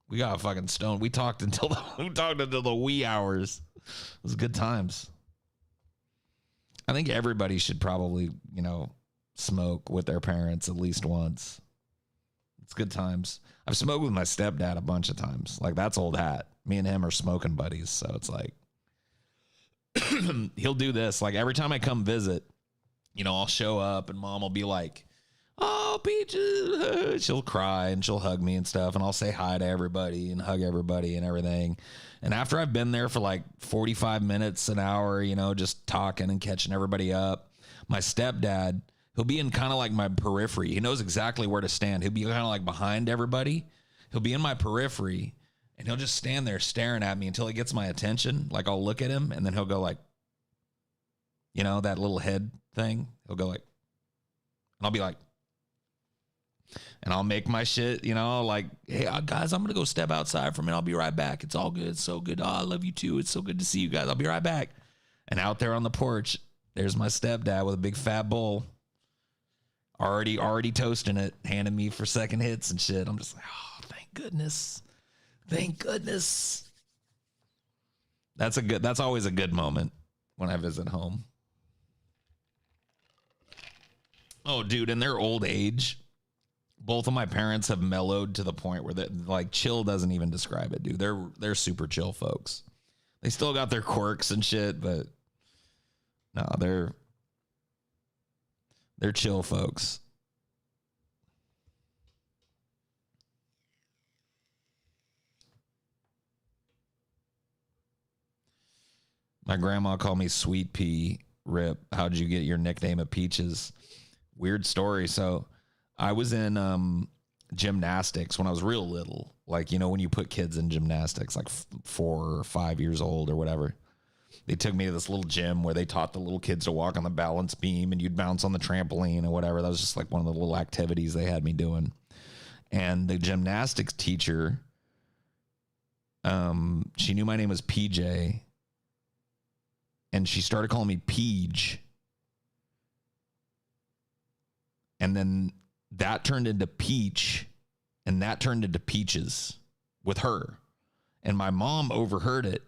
We got fucking stoned. We talked until the wee hours. It was good times. I think everybody should probably, you know, smoke with their parents at least once. It's good times. I've smoked with my stepdad a bunch of times. Like, that's old hat. Me and him are smoking buddies. So it's like, he'll do this. Like, every time I come visit, you know, I'll show up and Mom will be like, oh, Peaches. She'll cry and she'll hug me and stuff. And I'll say hi to everybody and hug everybody and everything. And after I've been there for like 45 minutes, an hour, you know, just talking and catching everybody up, my stepdad, he'll be in kind of like my periphery. He knows exactly where to stand. He'll be kind of like behind everybody. He'll be in my periphery, and he'll just stand there staring at me until he gets my attention. Like, I'll look at him, and then he'll go like, you know, that little head thing. He'll go like, and I'll be like, and I'll make my shit, you know, like, hey, guys, I'm going to go step outside for a minute. I'll be right back. It's all good. It's so good. Oh, I love you too. It's so good to see you guys. I'll be right back. And out there on the porch, there's my stepdad with a big fat bowl. Already toasting it, handing me for second hits and shit. I'm just like, oh, thank goodness. Thank goodness. That's always a good moment when I visit home. Oh, dude, in their old age, both of my parents have mellowed to the point where like chill doesn't even describe it, dude. They're super chill folks. They still got their quirks and shit, but no, they're chill folks. My grandma called me Sweet Pea. Rip. How'd you get your nickname of Peaches? Weird story. So I was in gymnastics when I was real little. Like, you know, when you put kids in gymnastics, like 4 or 5 years old or whatever. They took me to this little gym where they taught the little kids to walk on the balance beam and you'd bounce on the trampoline or whatever. That was just like one of the little activities they had me doing. And the gymnastics teacher, she knew my name was PJ. And she started calling me Peach. And then that turned into Peach. And that turned into Peaches with her. And my mom overheard it.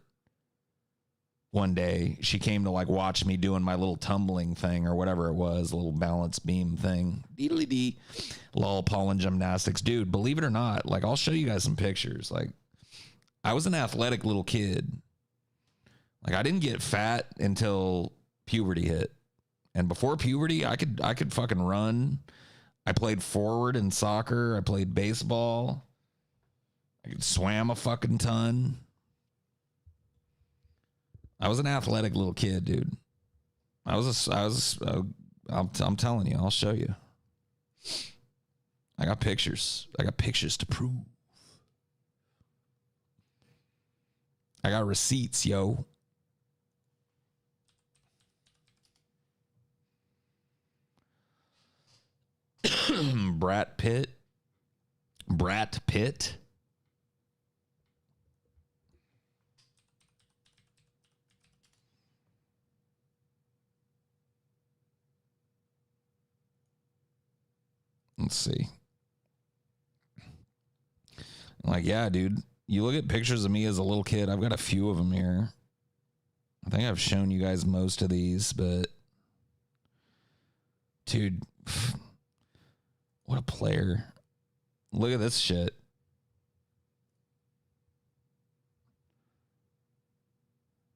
One day, she came to like watch me doing my little tumbling thing or whatever it was, a little balance beam thing. Deedly-dee. Lol, pollen gymnastics. Dude, believe it or not, like I'll show you guys some pictures. Like I was an athletic little kid. Like I didn't get fat until puberty hit. And before puberty, I could fucking run. I played forward in soccer. I played baseball. I swam a fucking ton. I was an athletic little kid, dude. I'm telling you, I'll show you. I got pictures. I got pictures to prove. I got receipts, yo. Brat Pitt. Let's see. Like, yeah, dude. You look at pictures of me as a little kid. I've got a few of them here. I think I've shown you guys most of these, but dude, what a player. Look at this shit.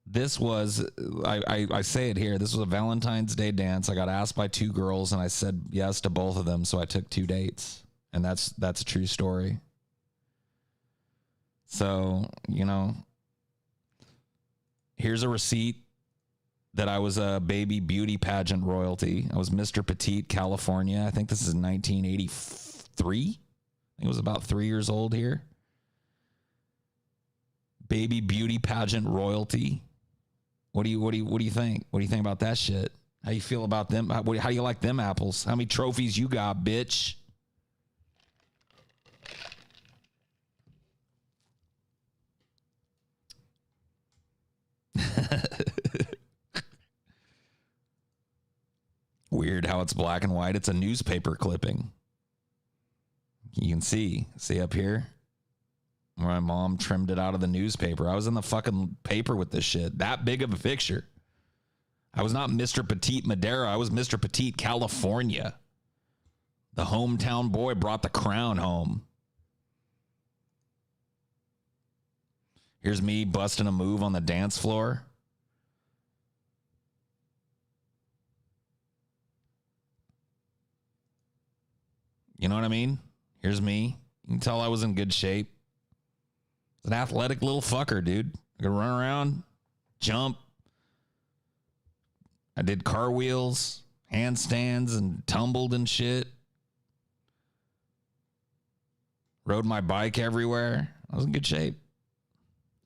This was, I say it here, this was a Valentine's Day dance. I got asked by 2 girls and I said yes to both of them, so I took 2 dates. And that's a true story. So, you know, here's a receipt that I was a baby beauty pageant royalty. I was Mr. Petite, California. I think this is 1983. I think it was about 3 years old here. Baby beauty pageant royalty. What do you think? What do you think about that shit? How you feel about them? How do you like them apples? How many trophies you got, bitch? Weird how it's black and white. It's a newspaper clipping. You can see up here where my mom trimmed it out of the newspaper. I was in the fucking paper with this shit. That big of a picture. I was not Mr. Petite Madera. I was Mr. Petite California. The hometown boy brought the crown home. Here's me busting a move on the dance floor. You know what I mean? Here's me. You can tell I was in good shape. An athletic little fucker, dude. I could run around, jump. I did car wheels, handstands, and tumbled and shit. Rode my bike everywhere. I was in good shape.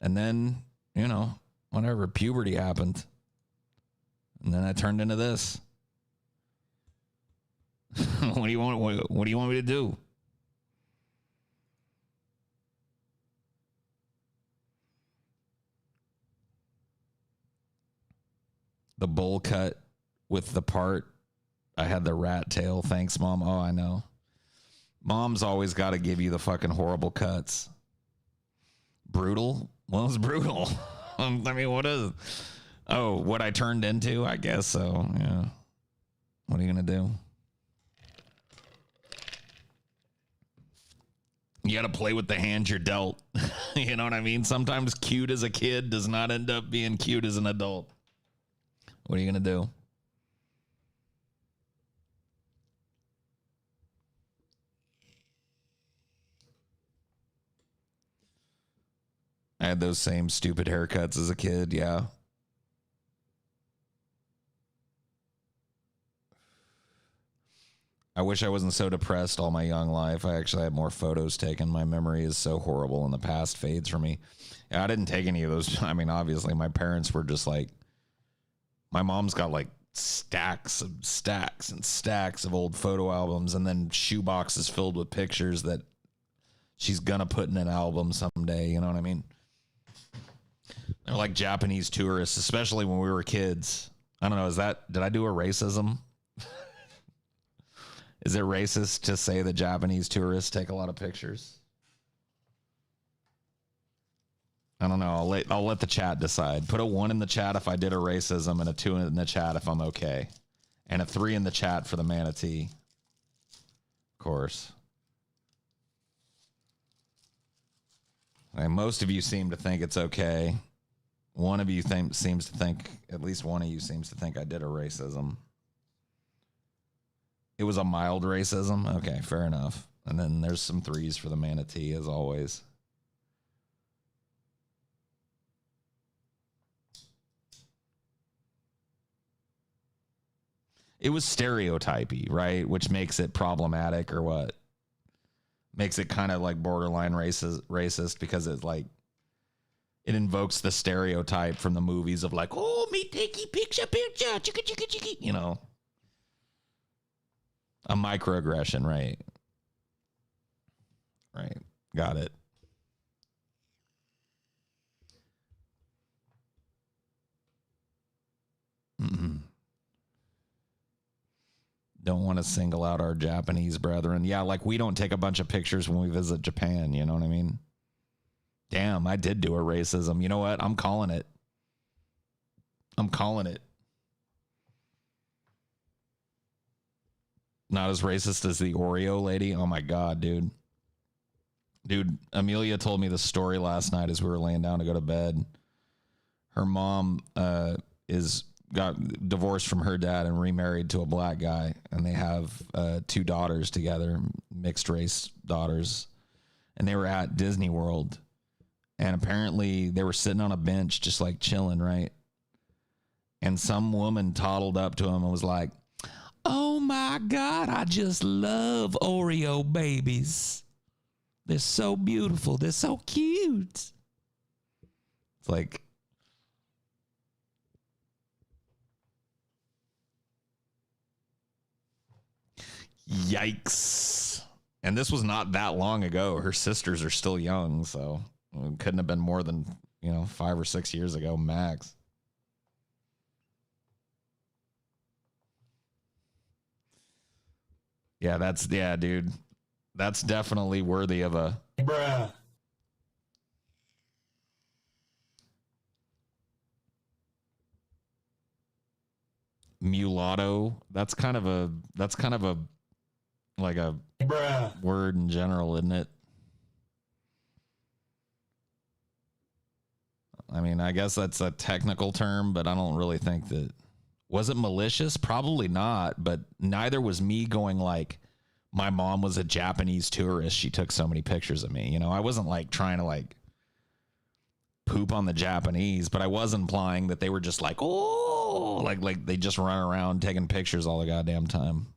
And then, you know, whenever puberty happened. And then I turned into this. What do you want me to do? The bowl cut with the part. I had the rat tail. Thanks, Mom. Oh, I know. Mom's always got to give you the fucking horrible cuts. Brutal? Well, it's brutal. I mean, what is it? Oh, what I turned into? I guess so, yeah. What are you going to do? You got to play with the hand you're dealt. You know what I mean? Sometimes cute as a kid does not end up being cute as an adult. What are you going to do? I had those same stupid haircuts as a kid, yeah. I wish I wasn't so depressed all my young life. I actually had more photos taken. My memory is so horrible and the past fades for me. Yeah, I didn't take any of those. I mean, obviously, my parents were just like, my mom's got like stacks and stacks of old photo albums and then shoe boxes filled with pictures that she's gonna put in an album someday. You know what I mean? They're like Japanese tourists, especially when we were kids. I don't know. Did I do a racism? Is it racist to say that Japanese tourists take a lot of pictures? I don't know. I'll let the chat decide. Put a 1 in the chat if I did a racism and a 2 in the chat if I'm okay. And a 3 in the chat for the manatee. Of course. And most of you seem to think it's okay. One of you seems to think, at least one of you seems to think I did a racism. It was a mild racism. Okay, fair enough. And then there's some 3s for the manatee, as always. It was stereotypy, right? Which makes it problematic, or what? Makes it kind of like borderline racist because it like it invokes the stereotype from the movies of like, oh, me takey picture, chicka chicka chicka, you know, a microaggression, right? Right, got it. Don't want to single out our Japanese brethren. Yeah, like we don't take a bunch of pictures when we visit Japan, you know what I mean? Damn, I did do a racism. You know what? I'm calling it. I'm calling it. Not as racist as the Oreo lady. Oh my God, dude. Dude, Amelia told me the story last night as we were laying down to go to bed. Her mom got divorced from her dad and remarried to a black guy, and they have 2 daughters together, mixed race daughters, and they were at Disney World, and apparently they were sitting on a bench just like chilling, right? And some woman toddled up to him and was like, oh my God, I just love Oreo babies. They're so beautiful. They're so cute. It's like, yikes. And this was not that long ago. Her sisters are still young, so it couldn't have been more than, 5 or 6 years ago, max. Yeah, dude. That's definitely worthy of a bruh. Mulatto. That's kind of a like a bruh word in general, isn't it? I mean, I guess that's a technical term, but I don't really think that. Was it malicious? Probably not, but neither was me going like, my mom was a Japanese tourist. She took so many pictures of me. I wasn't like trying to like poop on the Japanese, but I was implying that they were just like, oh, like they just run around taking pictures all the goddamn time.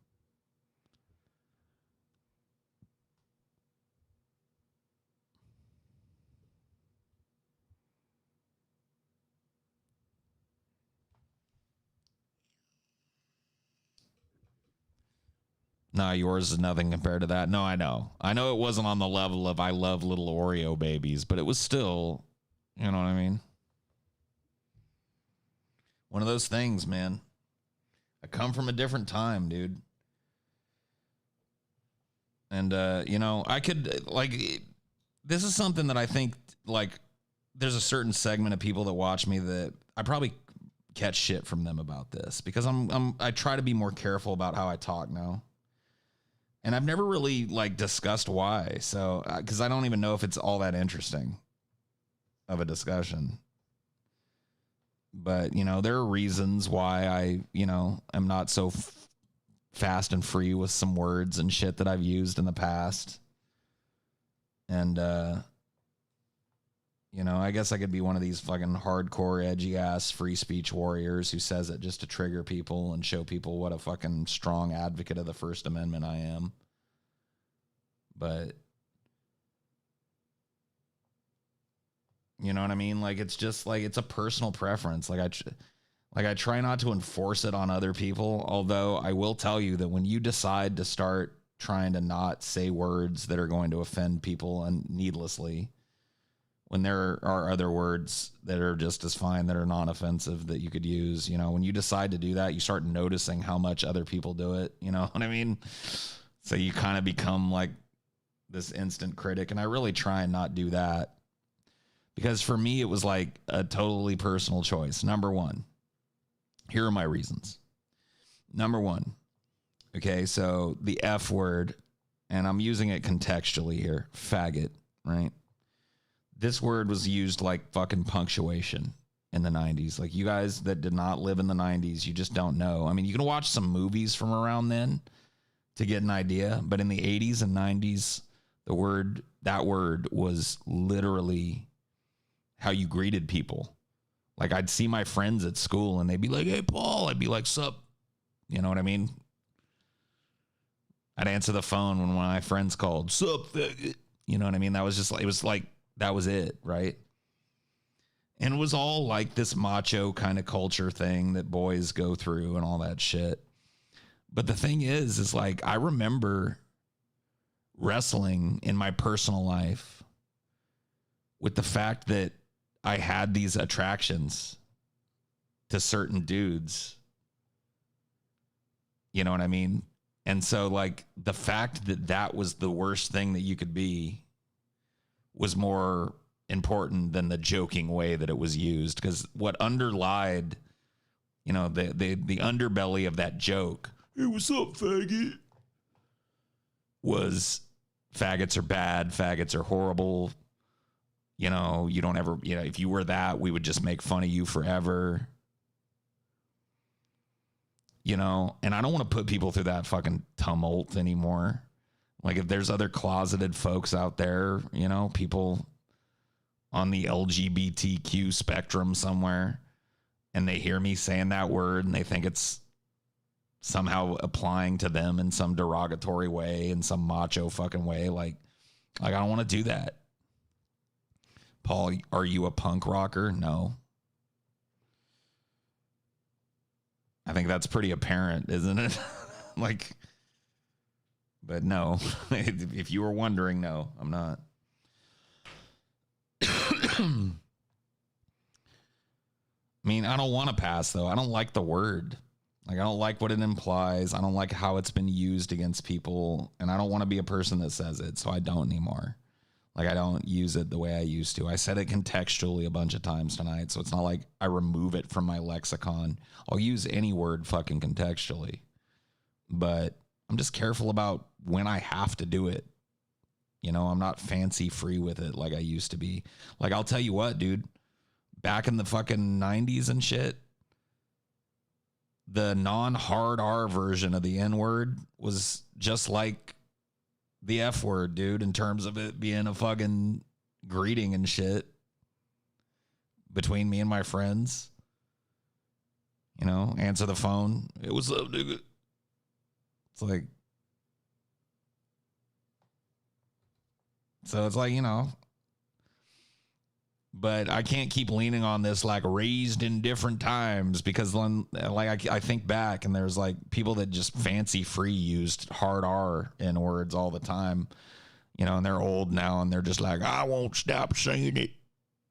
Nah, yours is nothing compared to that. No, I know. I know it wasn't on the level of I love little Oreo babies, but it was still, you know what I mean? One of those things, man. I come from a different time, dude. And, I could, like, this is something that I think, like, there's a certain segment of people that watch me that I probably catch shit from them about this because I try to be more careful about how I talk now. And I've never really like discussed why. So, because I don't even know if it's all that interesting of a discussion. But, there are reasons why I, am not so fast and free with some words and shit that I've used in the past. And, I guess I could be one of these fucking hardcore, edgy ass free speech warriors who says it just to trigger people and show people what a fucking strong advocate of the First Amendment I am. But, you know what I mean? Like, it's just like, it's a personal preference. Like I try not to enforce it on other people. Although I will tell you that when you decide to start trying to not say words that are going to offend people and needlessly, when there are other words that are just as fine, that are non-offensive, that you could use, when you decide to do that, you start noticing how much other people do it. You know what I mean? So you kind of become like this instant critic. And I really try and not do that because for me, it was like a totally personal choice. Number one, here are my reasons. Number one. Okay. So the F word, and I'm using it contextually here, faggot, right? This word was used like fucking punctuation in the 90s. Like, you guys that did not live in the 90s, you just don't know. I mean, you can watch some movies from around then, to get an idea. But in the 80s and 90s, that word was literally how you greeted people. Like, I'd see my friends at school and they'd be like, "Hey, Paul." I'd be like, "Sup?" You know what I mean? I'd answer the phone when one of my friends called, "Sup, faggot?" You know what I mean? That was just like, it was like, that was it, right? And it was all like this macho kind of culture thing that boys go through and all that shit. But the thing is like, I remember wrestling in my personal life with the fact that I had these attractions to certain dudes. You know what I mean? And so, like, the fact that that was the worst thing that you could be was more important than the joking way that it was used. Because what underlied, you know, the underbelly of that joke, "Hey, what's up, faggot?" was faggots are bad, faggots are horrible. You know, you don't ever, you know, if you were that, we would just make fun of you forever. You know, and I don't want to put people through that fucking tumult anymore. Like, if there's other closeted folks out there, you know, people on the LGBTQ spectrum somewhere, and they hear me saying that word and they think it's somehow applying to them in some derogatory way, in some macho fucking way, like I don't want to do that. Paul, are you a punk rocker? No. I think that's pretty apparent, isn't it? Like, but no. If you were wondering, no, I'm not. I mean, I don't want to pass, though. I don't like the word. Like, I don't like what it implies. I don't like how it's been used against people. And I don't want to be a person that says it, so I don't anymore. Like, I don't use it the way I used to. I said it contextually a bunch of times tonight, so it's not like I remove it from my lexicon. I'll use any word fucking contextually. But I'm just careful about when I have to do it. You know, I'm not fancy free with it like I used to be. Like, I'll tell you what, dude. Back in the fucking 90s and shit, the non-hard R version of the N-word was just like the F word, dude, in terms of it being a fucking greeting and shit between me and my friends. You know, answer the phone. "Hey, what's up, nigga?" It's like, so it's like, you know, but I can't keep leaning on this, like, raised in different times, because then, like, I think back and there's like people that just fancy free used hard R in words all the time, you know, and they're old now and they're just like, "I won't stop saying it.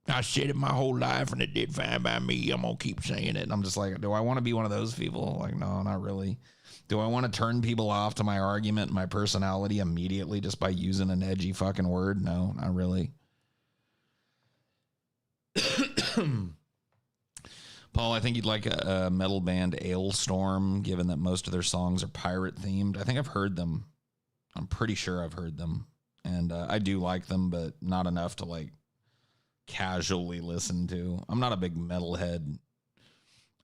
I said it my whole life and it did fine by me. I'm going to keep saying it." And I'm just like, do I want to be one of those people? Like, no, not really. Do I want to turn people off to my argument and my personality immediately just by using an edgy fucking word? No, not really. Paul, I think you'd like a metal band, Ailstorm, given that most of their songs are pirate themed. I think I've heard them. I'm pretty sure I've heard them. And I do like them, but not enough to, like, casually listen to. I'm not a big metalhead.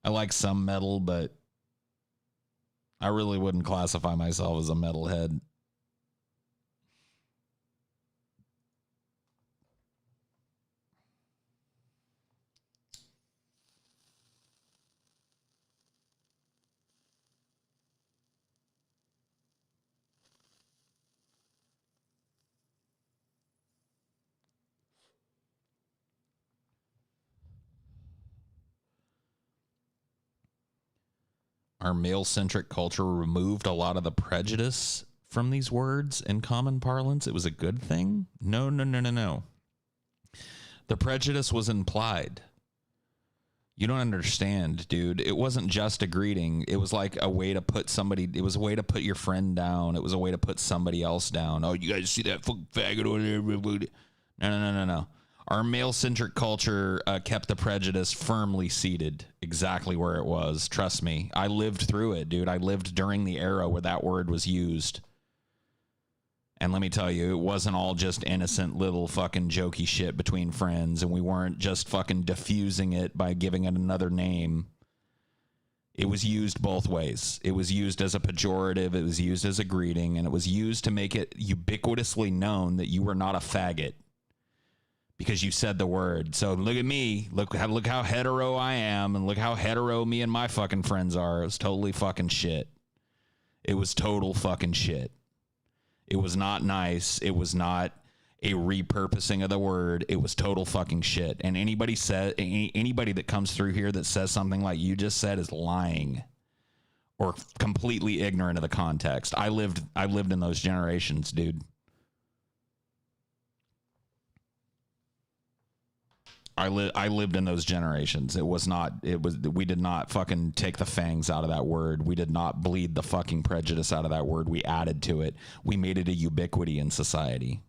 I like some metal, but I really wouldn't classify myself as a metalhead. Our male-centric culture removed a lot of the prejudice from these words in common parlance. It was a good thing? No. The prejudice was implied. You don't understand, dude. It wasn't just a greeting. It was like a way to put somebody, it was a way to put your friend down. It was a way to put somebody else down. "Oh, you guys see that fucking faggot over there?" No. Our male-centric culture kept the prejudice firmly seated exactly where it was. Trust me. I lived through it, dude. I lived during the era where that word was used. And let me tell you, it wasn't all just innocent little fucking jokey shit between friends, and we weren't just fucking diffusing it by giving it another name. It was used both ways. It was used as a pejorative, it was used as a greeting, and it was used to make it ubiquitously known that you were not a faggot because you said the word. So look at me. Look how hetero I am, and look how hetero me and my fucking friends are. It was totally fucking shit. It was total fucking shit. It was not nice. It was not a repurposing of the word. It was total fucking shit. And anybody that comes through here that says something like you just said is lying or completely ignorant of the context. I lived in those generations, dude. I lived in those generations. We did not fucking take the fangs out of that word. We did not bleed the fucking prejudice out of that word. We added to it. We made it a ubiquity in society.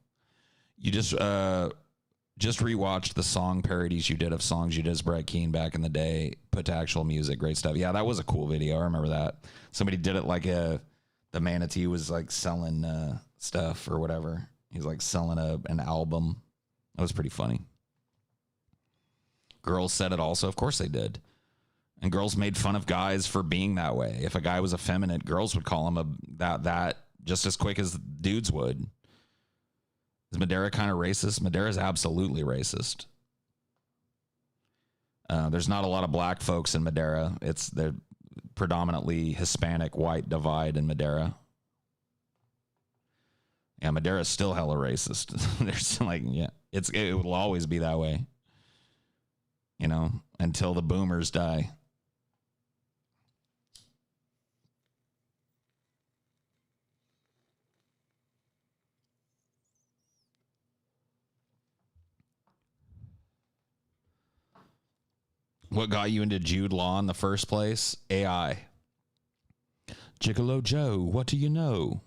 You just rewatched the song parodies you did of songs you did as Brett Keane back in the day, put to actual music. Great stuff. Yeah, that was a cool video. I remember that. Somebody did it like the manatee was like selling stuff or whatever. He was like selling an album. That was pretty funny. Girls said it also. Of course they did. And girls made fun of guys for being that way. If a guy was effeminate, girls would call him that just as quick as dudes would. Is Madera kind of racist? Madera's absolutely racist. There's not a lot of black folks in Madera. They're predominantly Hispanic white divide in Madera. Yeah, Madera's still hella racist. There's like, yeah, it will always be that way. You know, until the boomers die. What got you into Jude Law in the first place? AI. Gigolo Joe, what do you know?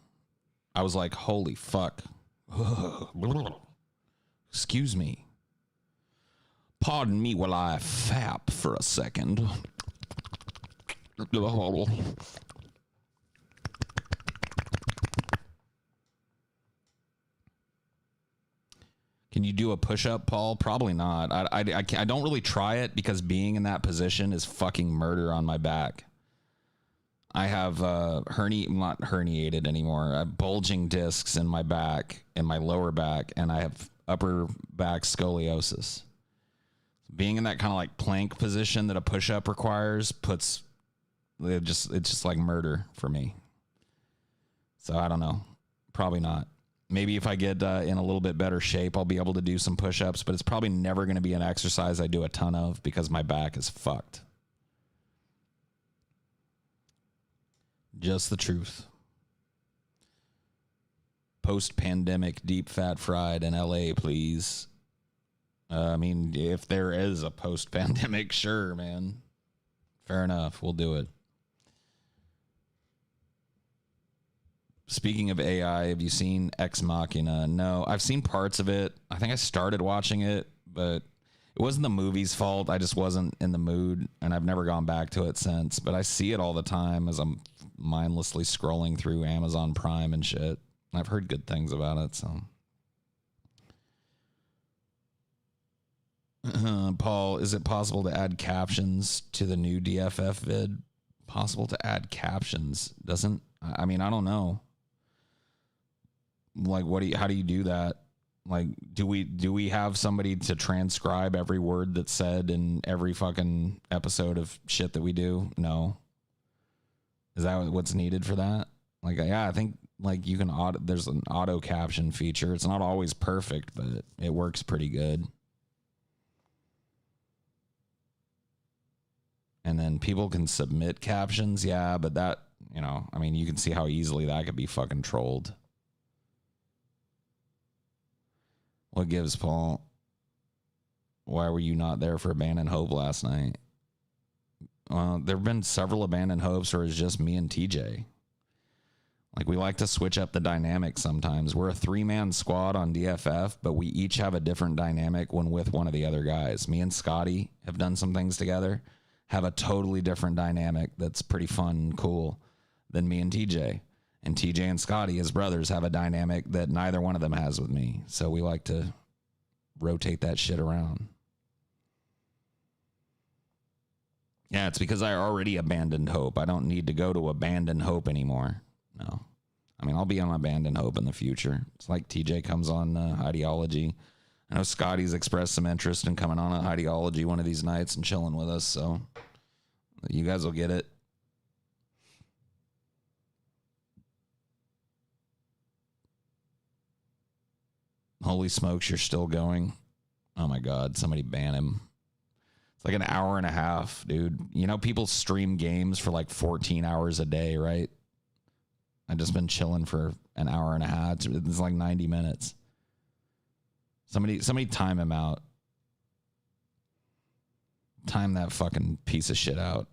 I was like, holy fuck. Excuse me. Pardon me while I fap for a second. Can you do a push-up, Paul? Probably not. I don't really try it because being in that position is fucking murder on my back. I have not herniated anymore. I have bulging discs in my back, in my lower back, and I have upper back scoliosis. Being in that kind of like plank position that a push-up requires it's just like murder for me. So I don't know. Probably not. Maybe if I get in a little bit better shape, I'll be able to do some push-ups, but it's probably never going to be an exercise I do a ton of because my back is fucked. Just the truth. Post-pandemic deep fat fried in LA, please. I mean, if there is a post-pandemic, sure, man. Fair enough. We'll do it. Speaking of AI, have you seen Ex Machina? No, I've seen parts of it. I think I started watching it, but it wasn't the movie's fault. I just wasn't in the mood, and I've never gone back to it since. But I see it all the time as I'm mindlessly scrolling through Amazon Prime and shit. I've heard good things about it, so... Paul, is it possible to add captions to the new DFF vid? Possible to add captions? I mean, I don't know. Like, how do you do that? Like, do we have somebody to transcribe every word that's said in every fucking episode of shit that we do? No. Is that what's needed for that? Like, yeah, I think like you can there's an auto caption feature. It's not always perfect, but it works pretty good. And then people can submit captions. Yeah, but that, you know, I mean, you can see how easily that could be fucking trolled. What gives, Paul? Why were you not there for Abandoned Hope last night? There have been several Abandoned Hopes where it's just me and TJ. Like, we like to switch up the dynamic sometimes. We're a 3-man squad on DFF, but we each have a different dynamic when with one of the other guys. Me and Scotty have done some things together. Have a totally different dynamic that's pretty fun and cool than me and TJ. And TJ and Scotty, as brothers, have a dynamic that neither one of them has with me. So we like to rotate that shit around. Yeah, it's because I already abandoned hope. I don't need to go to abandon hope anymore. No. I mean, I'll be on abandoned hope in the future. It's like TJ comes on Highdeology. I know Scotty's expressed some interest in coming on a Highdeology one of these nights and chilling with us, so you guys will get it. Holy smokes, you're still going. Oh my God, somebody ban him. It's like an hour and a half, dude. You know, people stream games for like 14 hours a day, right? I've just been chilling for an hour and a half. It's like 90 minutes. Somebody time him out. Time that fucking piece of shit out.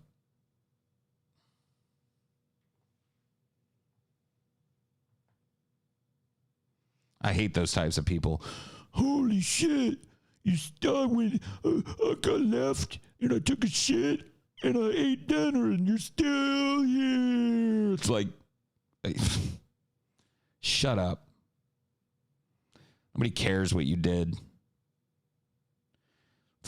I hate those types of people. Holy shit. You stuck when I got left and I took a shit and I ate dinner and you're still here. It's like, shut up. Nobody cares what you did.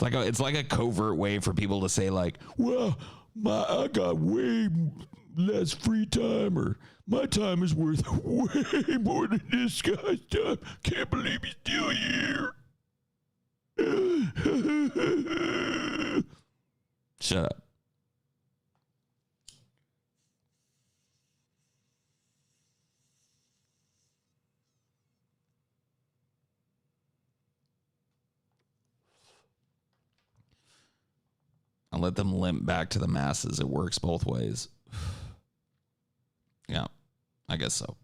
It's like a covert way for people to say like, well, I got way less free time, or my time is worth way more than this guy's time. Can't believe he's still here. Shut up. I'll let them limp back to the masses. It works both ways. Yeah, I guess so.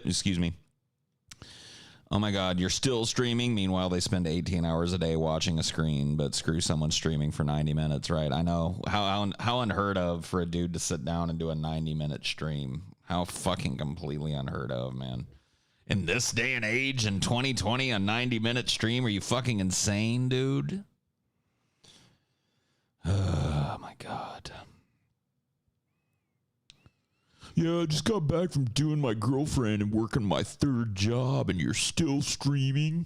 Excuse me. Oh my God, you're still streaming. Meanwhile, they spend 18 hours a day watching a screen, but screw someone streaming for 90 minutes, right? I know. How unheard of for a dude to sit down and do a 90-minute stream. How fucking completely unheard of, man. In this day and age, in 2020, a 90-minute stream? Are you fucking insane, dude? Oh, my God. Yeah, I just got back from doing my girlfriend and working my third job, and you're still streaming?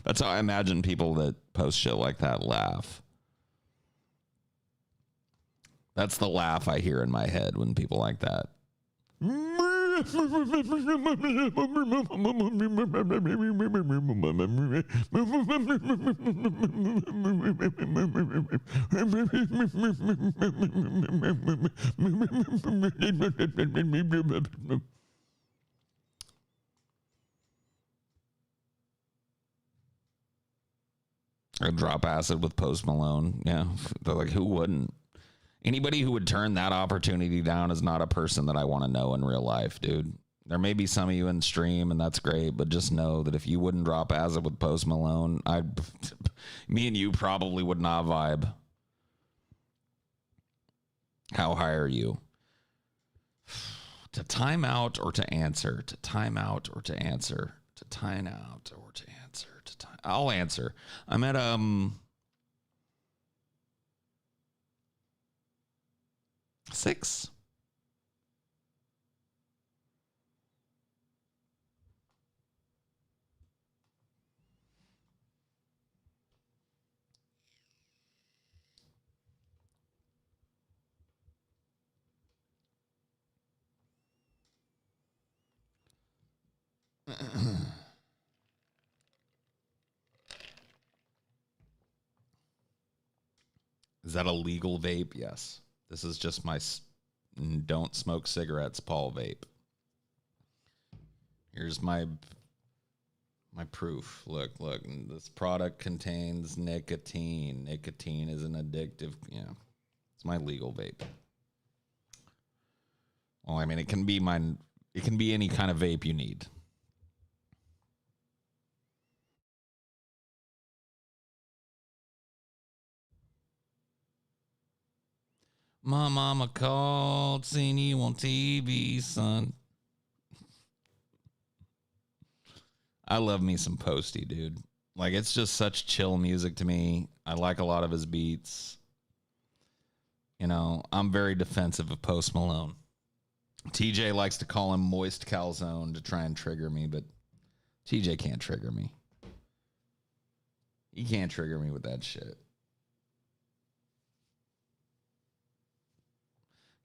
That's how I imagine people that post shit like that laugh. That's the laugh I hear in my head when people like that. Or drop acid with Post Malone. Yeah, they're like, who wouldn't? Anybody who would turn that opportunity down is not a person that I want to know in real life, dude. There may be some of you in stream, and that's great, but just know that if you wouldn't drop acid with Post Malone, me and you probably would not vibe. How high are you? To time out or to answer? To time out or to answer? To time out or to answer? To time. I'll answer. I'm at 6. Is that a legal vape? Yes. This is just my don't smoke cigarettes Paul vape. Here's my proof. Look. This product contains nicotine. Nicotine is an addictive. Yeah. It's my legal vape. Well, I mean, it can be any kind of vape you need. My mama called, seen you on TV, son. I love me some Posty, dude. Like, it's just such chill music to me. I like a lot of his beats. You know, I'm very defensive of Post Malone. TJ likes to call him Moist Calzone to try and trigger me, but TJ can't trigger me. He can't trigger me with that shit.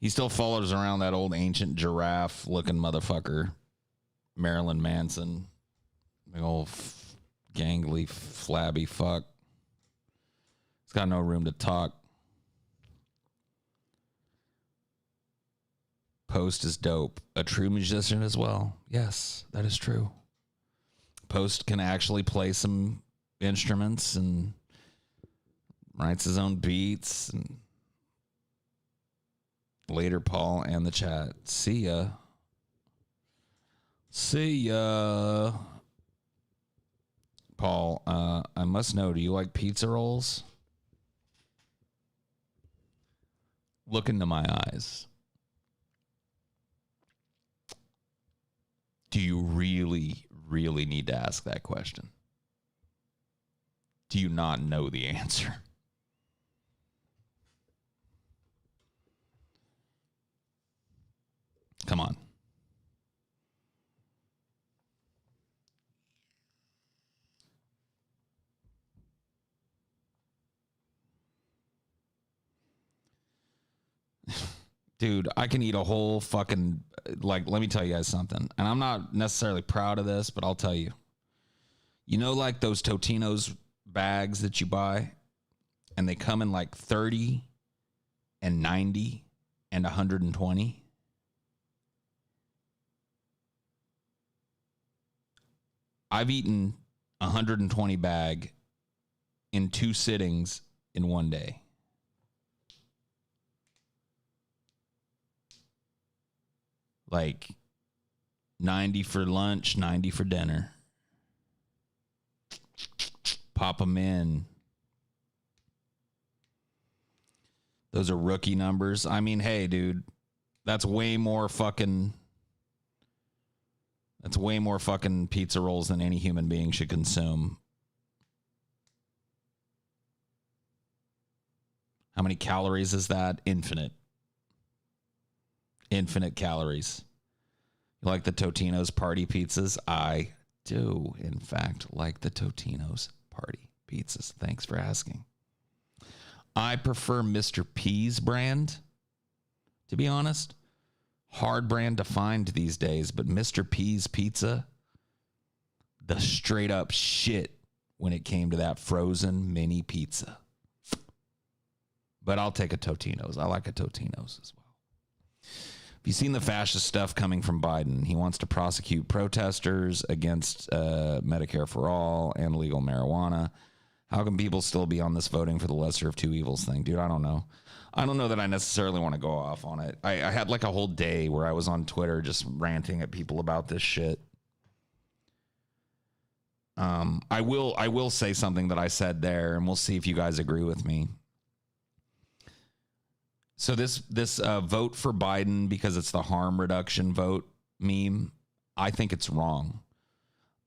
He still follows around that old ancient giraffe looking motherfucker, Marilyn Manson. Big old gangly, flabby fuck. He's got no room to talk. Post is dope. A true musician as well. Yes, that is true. Post can actually play some instruments and writes his own beats. And later, Paul and the chat. See ya. See ya. Paul, I must know, do you like pizza rolls? Look into my eyes. Do you really, really need to ask that question? Do you not know the answer? Come on. Dude, I can eat a whole fucking, like, let me tell you guys something. And I'm not necessarily proud of this, but I'll tell you. You know, like those Totino's bags that you buy, and they come in like 30 and 90 and 120? I've eaten 120 bag in 2 sittings in one day. Like 90 for lunch, 90 for dinner. Pop them in. Those are rookie numbers. I mean, hey, dude, that's way more fucking pizza rolls than any human being should consume. How many calories is that? Infinite. Infinite calories. You like the Totino's party pizzas? I do, in fact, like the Totino's party pizzas. Thanks for asking. I prefer Mr. P's brand, to be honest. Hard brand to find these days, but Mr. P's pizza, the straight up shit when it came to that frozen mini pizza. But I'll take a Totino's. I like a Totino's as well. Have you seen the fascist stuff coming from Biden? He wants to prosecute protesters against Medicare for all and legal marijuana. How can people still be on this voting for the lesser of two evils thing? Dude, I don't know. I don't know that I necessarily want to go off on it. I had like a whole day where I was on Twitter just ranting at people about this shit. I will say something that I said there, and we'll see if you guys agree with me. So this vote for Biden because it's the harm reduction vote meme, I think it's wrong.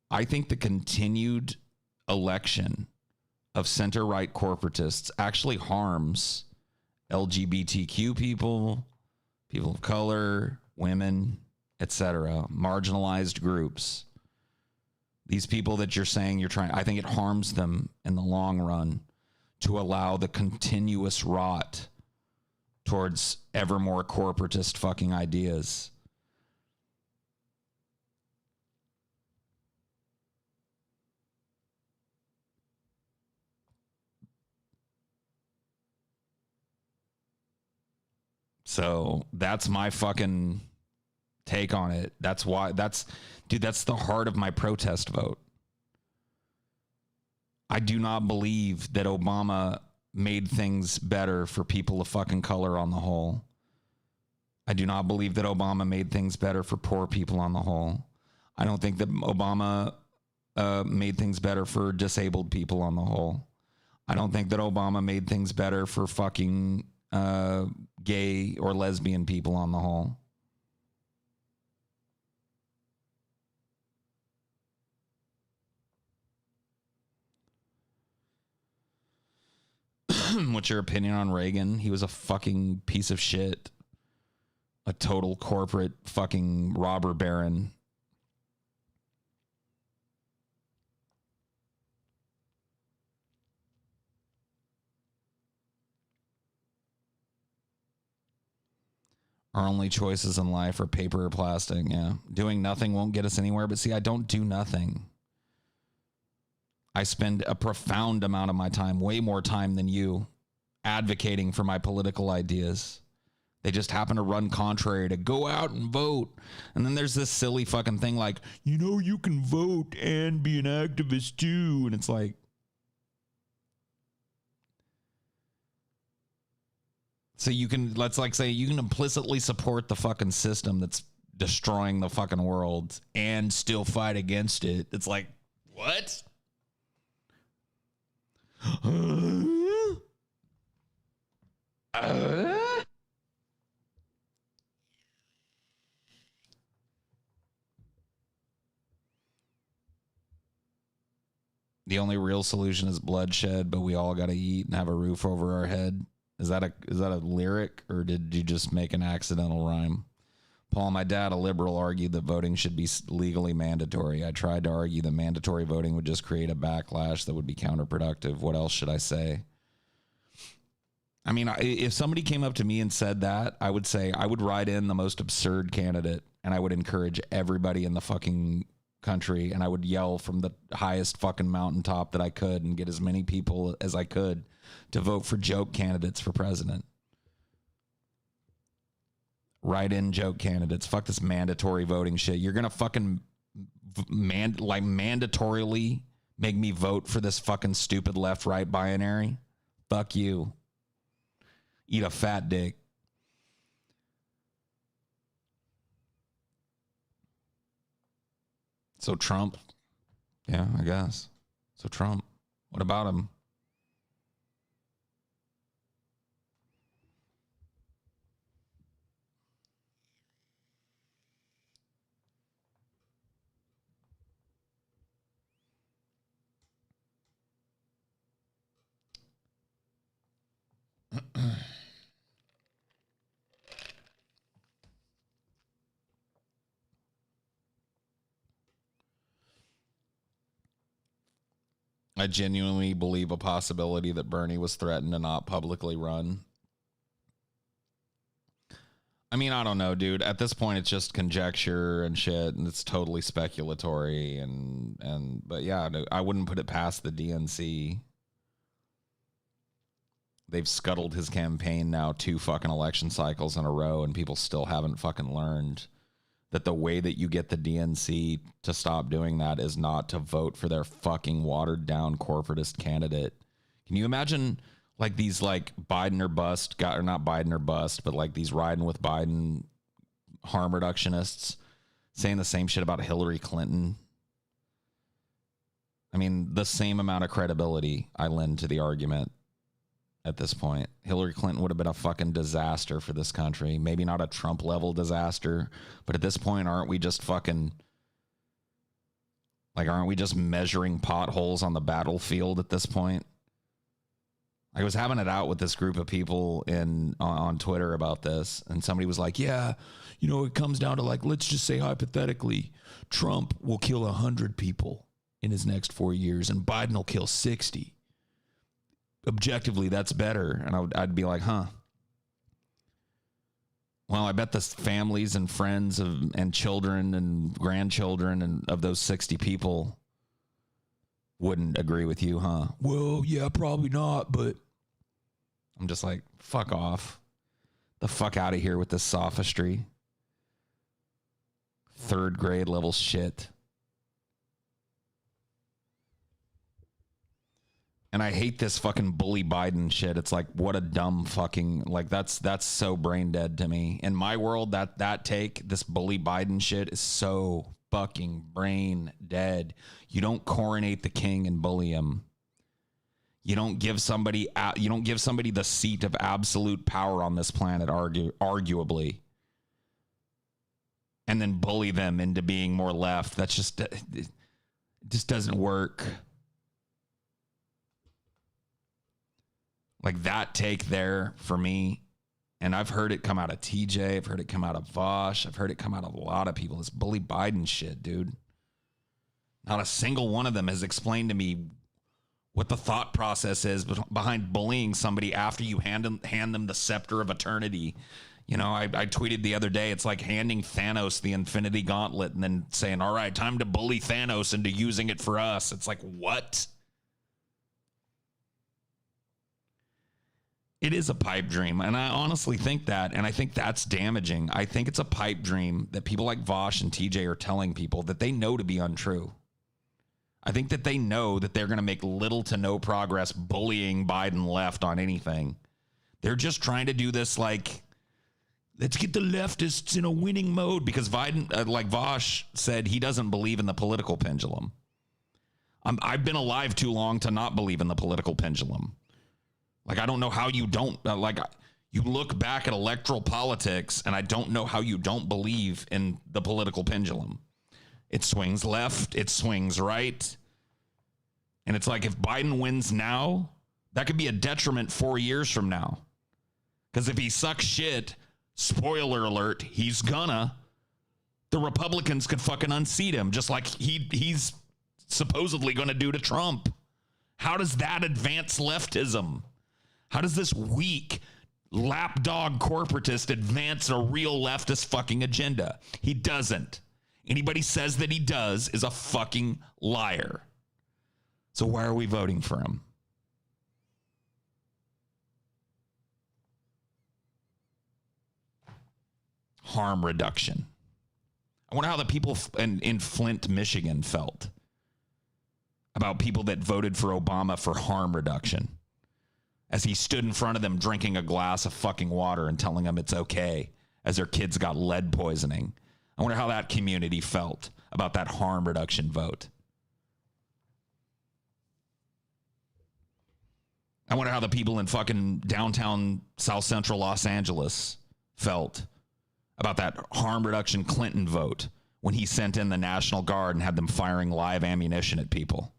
I think the continued election of center-right corporatists actually harms LGBTQ people, people of color, women, etc., marginalized groups. These people that you're saying you're trying, I think it harms them in the long run to allow the continuous rot towards ever more corporatist fucking ideas. So that's my fucking take on it. That's why, that's the heart of my protest vote. I do not believe that Obama made things better for people of fucking color on the whole. I do not believe that Obama made things better for poor people on the whole. I don't think that Obama made things better for disabled people on the whole. I don't think that Obama made things better for fucking gay or lesbian people on the whole. What's your opinion on Reagan? He was a fucking piece of shit. A total corporate fucking robber baron. Our only choices in life are paper or plastic. Yeah. Doing nothing won't get us anywhere. But see, I don't do nothing. I spend a profound amount of my time, way more time than you, advocating for my political ideas. They just happen to run contrary to go out and vote. And then there's this silly fucking thing like, you know, you can vote and be an activist too. And it's like, so you can, let's like say you can implicitly support the fucking system that's destroying the fucking world and still fight against it. It's like, what? The only real solution is bloodshed, but we all got to eat and have a roof over our head. Is that a lyric, or did you just make an accidental rhyme? Paul, my dad, a liberal, argued that voting should be legally mandatory. I tried to argue that mandatory voting would just create a backlash that would be counterproductive. What else should I say? I mean, if somebody came up to me and said that, I would say I would write in the most absurd candidate, and I would encourage everybody in the fucking country, and I would yell from the highest fucking mountaintop that I could and get as many people as I could to vote for joke candidates for president. Write in joke candidates. Fuck this mandatory voting shit. You're gonna fucking mandatorily make me vote for this fucking stupid left-right binary? Fuck you. Eat a fat dick. So Trump, yeah, I guess. So Trump, what about him? I genuinely believe a possibility that Bernie was threatened to not publicly run. I mean, I don't know, dude. At this point, it's just conjecture and shit, and it's totally speculatory. But yeah, I wouldn't put it past the DNC. They've scuttled his campaign now 2 fucking election cycles in a row, and people still haven't fucking learned that the way that you get the DNC to stop doing that is not to vote for their fucking watered down corporatist candidate. Can you imagine like these like Biden or bust, or not Biden or bust, but like these riding with Biden harm reductionists saying the same shit about Hillary Clinton? I mean, the same amount of credibility I lend to the argument at this point. Hillary Clinton would have been a fucking disaster for this country. Maybe not a Trump level disaster, but at this point, aren't we just fucking, like, aren't we just measuring potholes on the battlefield at this point? I was having it out with this group of people on Twitter about this, and somebody was like, yeah, you know, it comes down to like, let's just say hypothetically, Trump will kill 100 people in his next 4 years, and Biden will kill 60. Objectively, that's better. And I'd be like, huh. Well, I bet the families and friends and children and grandchildren of those 60 people wouldn't agree with you, huh? Well, yeah, probably not, but I'm just like, fuck off. The fuck out of here with this sophistry. 3rd grade level shit. And I hate this fucking bully Biden shit. It's like, what a dumb fucking, like, that's so brain dead to me. In my world, this bully Biden shit is so fucking brain dead. You don't coronate the king and bully him. You don't give somebody the seat of absolute power on this planet, arguably, and then bully them into being more left. That's just, it just doesn't work. Like that take there for me, and I've heard it come out of TJ, I've heard it come out of Vosh, I've heard it come out of a lot of people. This bully Biden shit, dude. Not a single one of them has explained to me what the thought process is behind bullying somebody after you hand them the scepter of eternity. You know, I tweeted the other day, it's like handing Thanos the Infinity Gauntlet and then saying, all right, time to bully Thanos into using it for us. It's like, what? It is a pipe dream, and I honestly think that, and I think that's damaging. I think it's a pipe dream that people like Vosh and TJ are telling people that they know to be untrue. I think that they know that they're going to make little to no progress bullying Biden left on anything. They're just trying to do this like, let's get the leftists in a winning mode, because Biden, like Vosh said, he doesn't believe in the political pendulum. I've been alive too long to not believe in the political pendulum. Like, I don't know how you don't, you look back at electoral politics, and I don't know how you don't believe in the political pendulum. It swings left, it swings right. And it's like, if Biden wins now, that could be a detriment 4 years from now. Because if he sucks shit, spoiler alert, he's gonna, the Republicans could fucking unseat him, just like he's supposedly going to do to Trump. How does that advance leftism? How does this weak lapdog corporatist advance a real leftist fucking agenda? He doesn't. Anybody says that he does is a fucking liar. So why are we voting for him? Harm reduction. I wonder how the people in Flint, Michigan felt about people that voted for Obama for harm reduction, as he stood in front of them drinking a glass of fucking water and telling them it's okay as their kids got lead poisoning. I wonder how that community felt about that harm reduction vote. I wonder how the people in fucking downtown South Central Los Angeles felt about that harm reduction Clinton vote when he sent in the National Guard and had them firing live ammunition at people.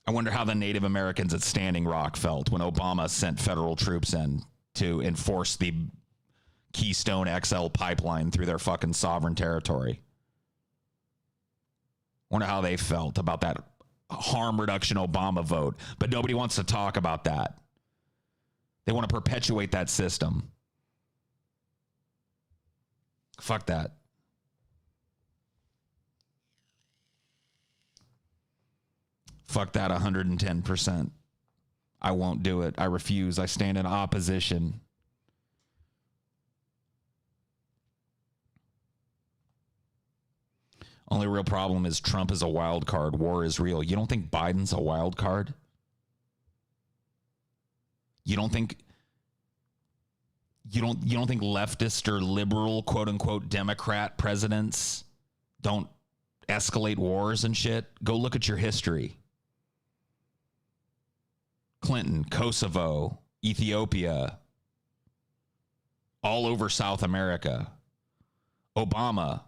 I wonder how the Native Americans at Standing Rock felt when Obama sent federal troops in to enforce the Keystone XL pipeline through their fucking sovereign territory. I wonder how they felt about that harm reduction Obama vote, but nobody wants to talk about that. They want to perpetuate that system. Fuck that. Fuck that 110%. I won't do it. I refuse. I stand in opposition. Only real problem is Trump is a wild card. War is real. You don't think Biden's a wild card? You don't think leftist or liberal, quote unquote, Democrat presidents don't escalate wars and shit? Go look at your history. Clinton, Kosovo, Ethiopia, all over South America. Obama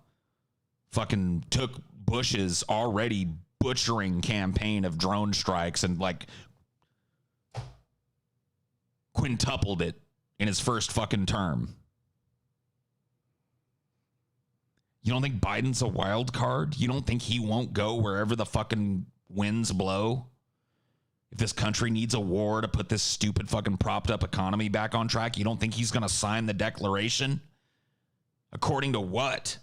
fucking took Bush's already butchering campaign of drone strikes and like quintupled it in his first fucking term. You don't think Biden's a wild card? You don't think he won't go wherever the fucking winds blow? If this country needs a war to put this stupid fucking propped up economy back on track, you don't think he's going to sign the Declaration? According to what?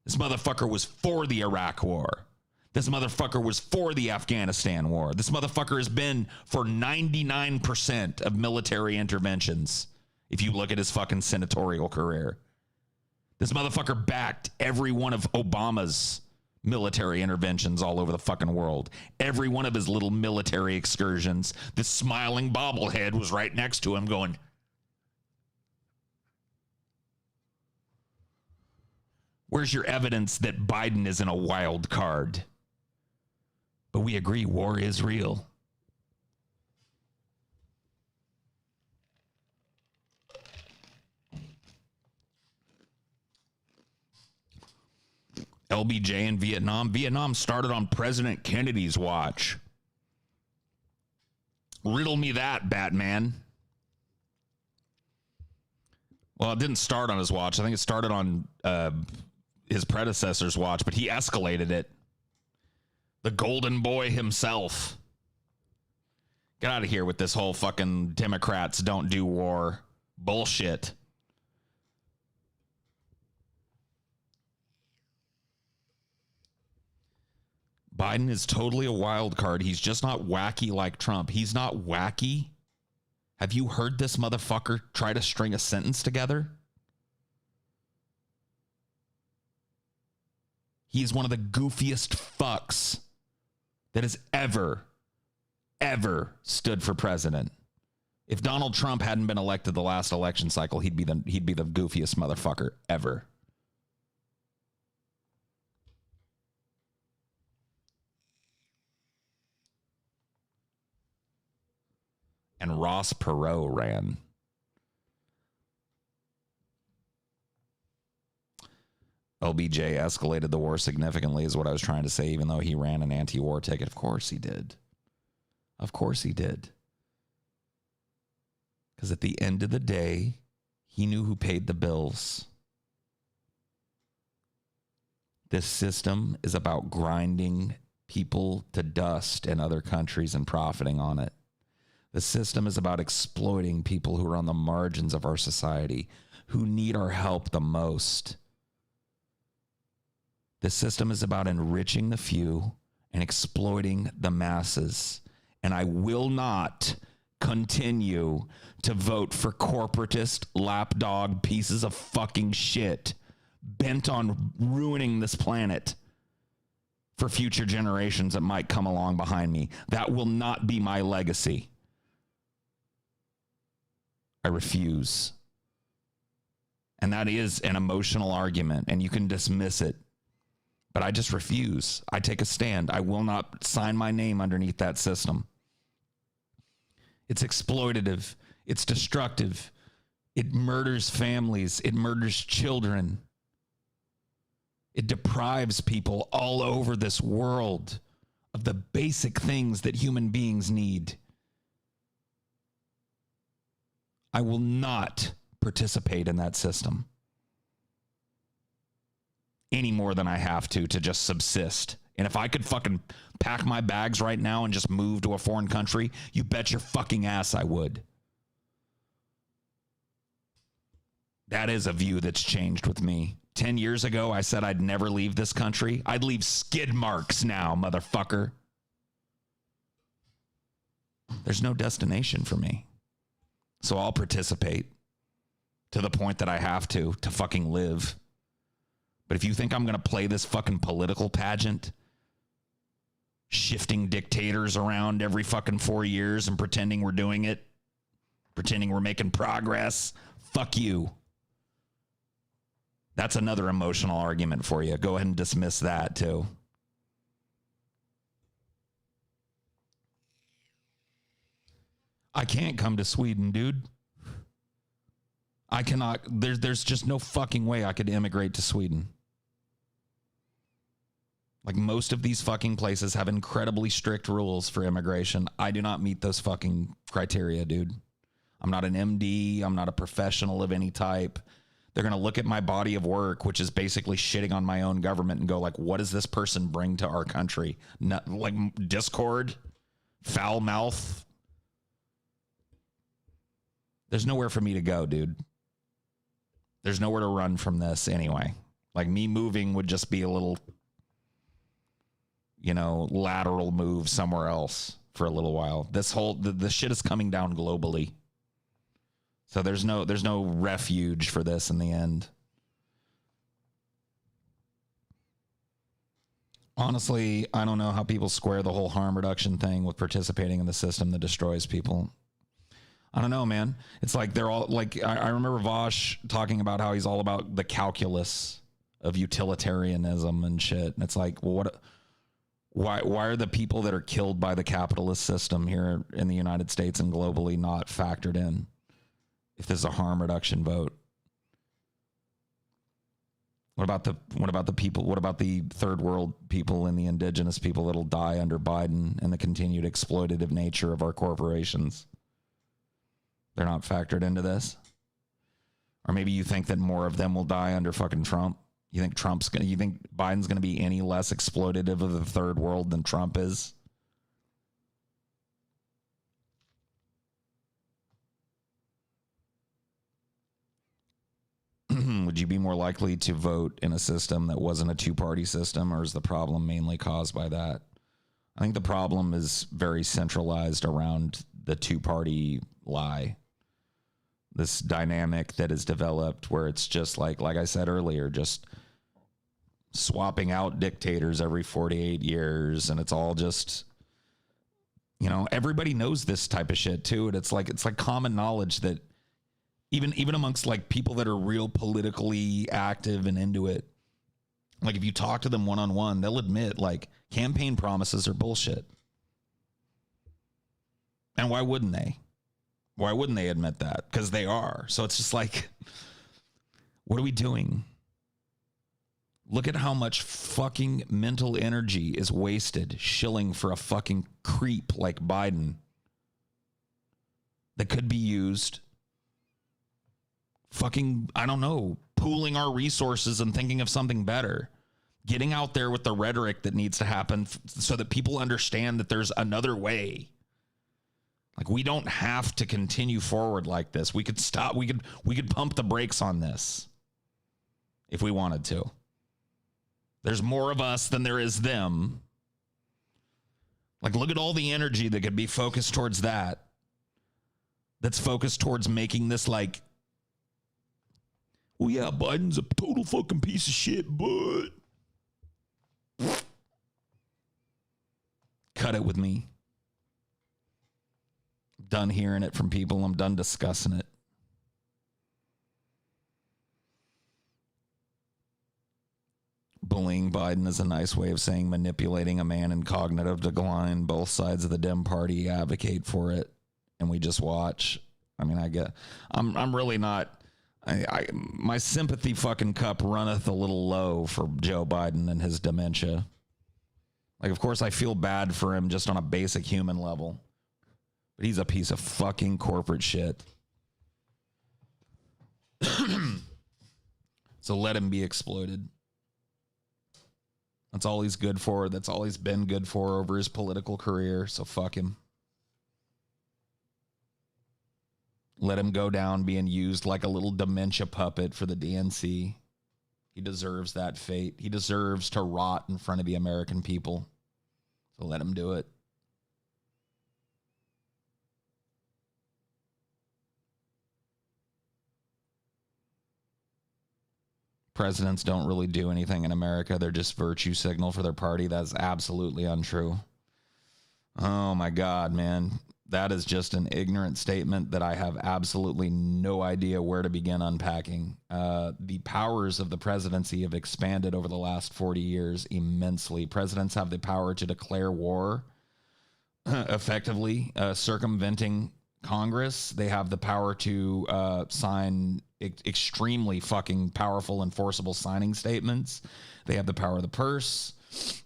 This motherfucker was for the Iraq War. This motherfucker was for the Afghanistan War. This motherfucker has been for 99% of military interventions, if you look at his fucking senatorial career. This motherfucker backed every one of Obama's military interventions all over the fucking world. Every one of his little military excursions. The smiling bobblehead was right next to him going, where's your evidence that Biden isn't a wild card? But we agree, war is real. LBJ in Vietnam. Vietnam started on President Kennedy's watch. Riddle me that, Batman. Well, it didn't start on his watch. I think it started on his predecessor's watch, but he escalated it. The golden boy himself. Get out of here with this whole fucking Democrats don't do war bullshit. Biden is totally a wild card. He's just not wacky like Trump. He's not wacky. Have you heard this motherfucker try to string a sentence together? He's one of the goofiest fucks that has ever stood for president. If Donald Trump hadn't been elected the last election cycle, he'd be the goofiest motherfucker ever. And Ross Perot ran. LBJ escalated the war significantly is what I was trying to say, even though he ran an anti-war ticket. Of course he did. Of course he did. Because at the end of the day, he knew who paid the bills. This system is about grinding people to dust in other countries and profiting on it. The system is about exploiting people who are on the margins of our society, who need our help the most. The system is about enriching the few and exploiting the masses. And I will not continue to vote for corporatist lapdog pieces of fucking shit bent on ruining this planet for future generations that might come along behind me. That will not be my legacy. I refuse. And that is an emotional argument, and you can dismiss it. But I just refuse. I take a stand. I will not sign my name underneath that system. It's exploitative. It's destructive. It murders families. It murders children. It deprives people all over this world of the basic things that human beings need. I will not participate in that system any more than I have to just subsist. And if I could fucking pack my bags right now and just move to a foreign country, you bet your fucking ass I would. That is a view that's changed with me. 10 years ago, I said I'd never leave this country. I'd leave skid marks now, motherfucker. There's no destination for me. So I'll participate to the point that I have to fucking live. But if you think I'm going to play this fucking political pageant, shifting dictators around every fucking 4 years and pretending we're doing it, pretending we're making progress, fuck you. That's another emotional argument for you. Go ahead and dismiss that too. I can't come to Sweden, dude. I cannot. There's just no fucking way I could immigrate to Sweden. Like, most of these fucking places have incredibly strict rules for immigration. I do not meet those fucking criteria, dude. I'm not an MD. I'm not a professional of any type. They're going to look at my body of work, which is basically shitting on my own government, and go like, what does this person bring to our country? Not, like, discord, foul mouth. There's nowhere for me to go, dude. There's nowhere to run from this anyway. Like, me moving would just be a little, lateral move somewhere else for a little while. This whole, the shit is coming down globally. So there's no refuge for this in the end. Honestly, I don't know how people square the whole harm reduction thing with participating in the system that destroys people. I don't know, man. It's like they're all like, I remember Vosh talking about how he's all about the calculus of utilitarianism and shit. And it's like, well, why are the people that are killed by the capitalist system here in the United States and globally not factored in if there's a harm reduction vote? What about the people? What about the third world people and the indigenous people that'll die under Biden and the continued exploitative nature of our corporations? They're not factored into this. Or maybe you think that more of them will die under fucking Trump. You think Biden's gonna be any less exploitative of the third world than Trump is? Would you be more likely to vote in a system that wasn't a two-party system, or is the problem mainly caused by that? I think the problem is very centralized around the two-party lie. This dynamic that is developed where it's just like I said earlier, just swapping out dictators every 48 years, and it's all just, everybody knows this type of shit too. And it's like common knowledge that even amongst like people that are real politically active and into it, like if you talk to them one-on-one, they'll admit like campaign promises are bullshit. And why wouldn't they? Why wouldn't they admit that? Because they are. So it's just like, what are we doing? Look at how much fucking mental energy is wasted shilling for a fucking creep like Biden that could be used fucking, I don't know, pooling our resources and thinking of something better. Getting out there with the rhetoric that needs to happen so that people understand that there's another way. Like, we don't have to continue forward like this. We could stop. We could pump the brakes on this if we wanted to. There's more of us than there is them. Like, look at all the energy that could be focused towards that. That's focused towards making this like, oh yeah, Biden's a total fucking piece of shit, but cut it with me. I'm done hearing it from people. I'm done discussing it. Bullying Biden is a nice way of saying manipulating a man in cognitive decline. Both sides of the Dem Party advocate for it, and we just watch. I mean, I'm really not. My sympathy fucking cup runneth a little low for Joe Biden and his dementia. Like, of course, I feel bad for him just on a basic human level, but he's a piece of fucking corporate shit. So let him be exploited. That's all he's good for. That's all he's been good for over his political career. So fuck him. Let him go down being used like a little dementia puppet for the DNC. He deserves that fate. He deserves to rot in front of the American people. So let him do it. Presidents don't really do anything in America. They're just virtue signal for their party. That's absolutely untrue. Oh my God, man. That is just an ignorant statement that I have absolutely no idea where to begin unpacking. The powers of the presidency have expanded over the last 40 years immensely. Presidents have the power to declare war, effectively circumventing Congress. They have the power to sign extremely fucking powerful, enforceable signing statements. They have the power of the purse.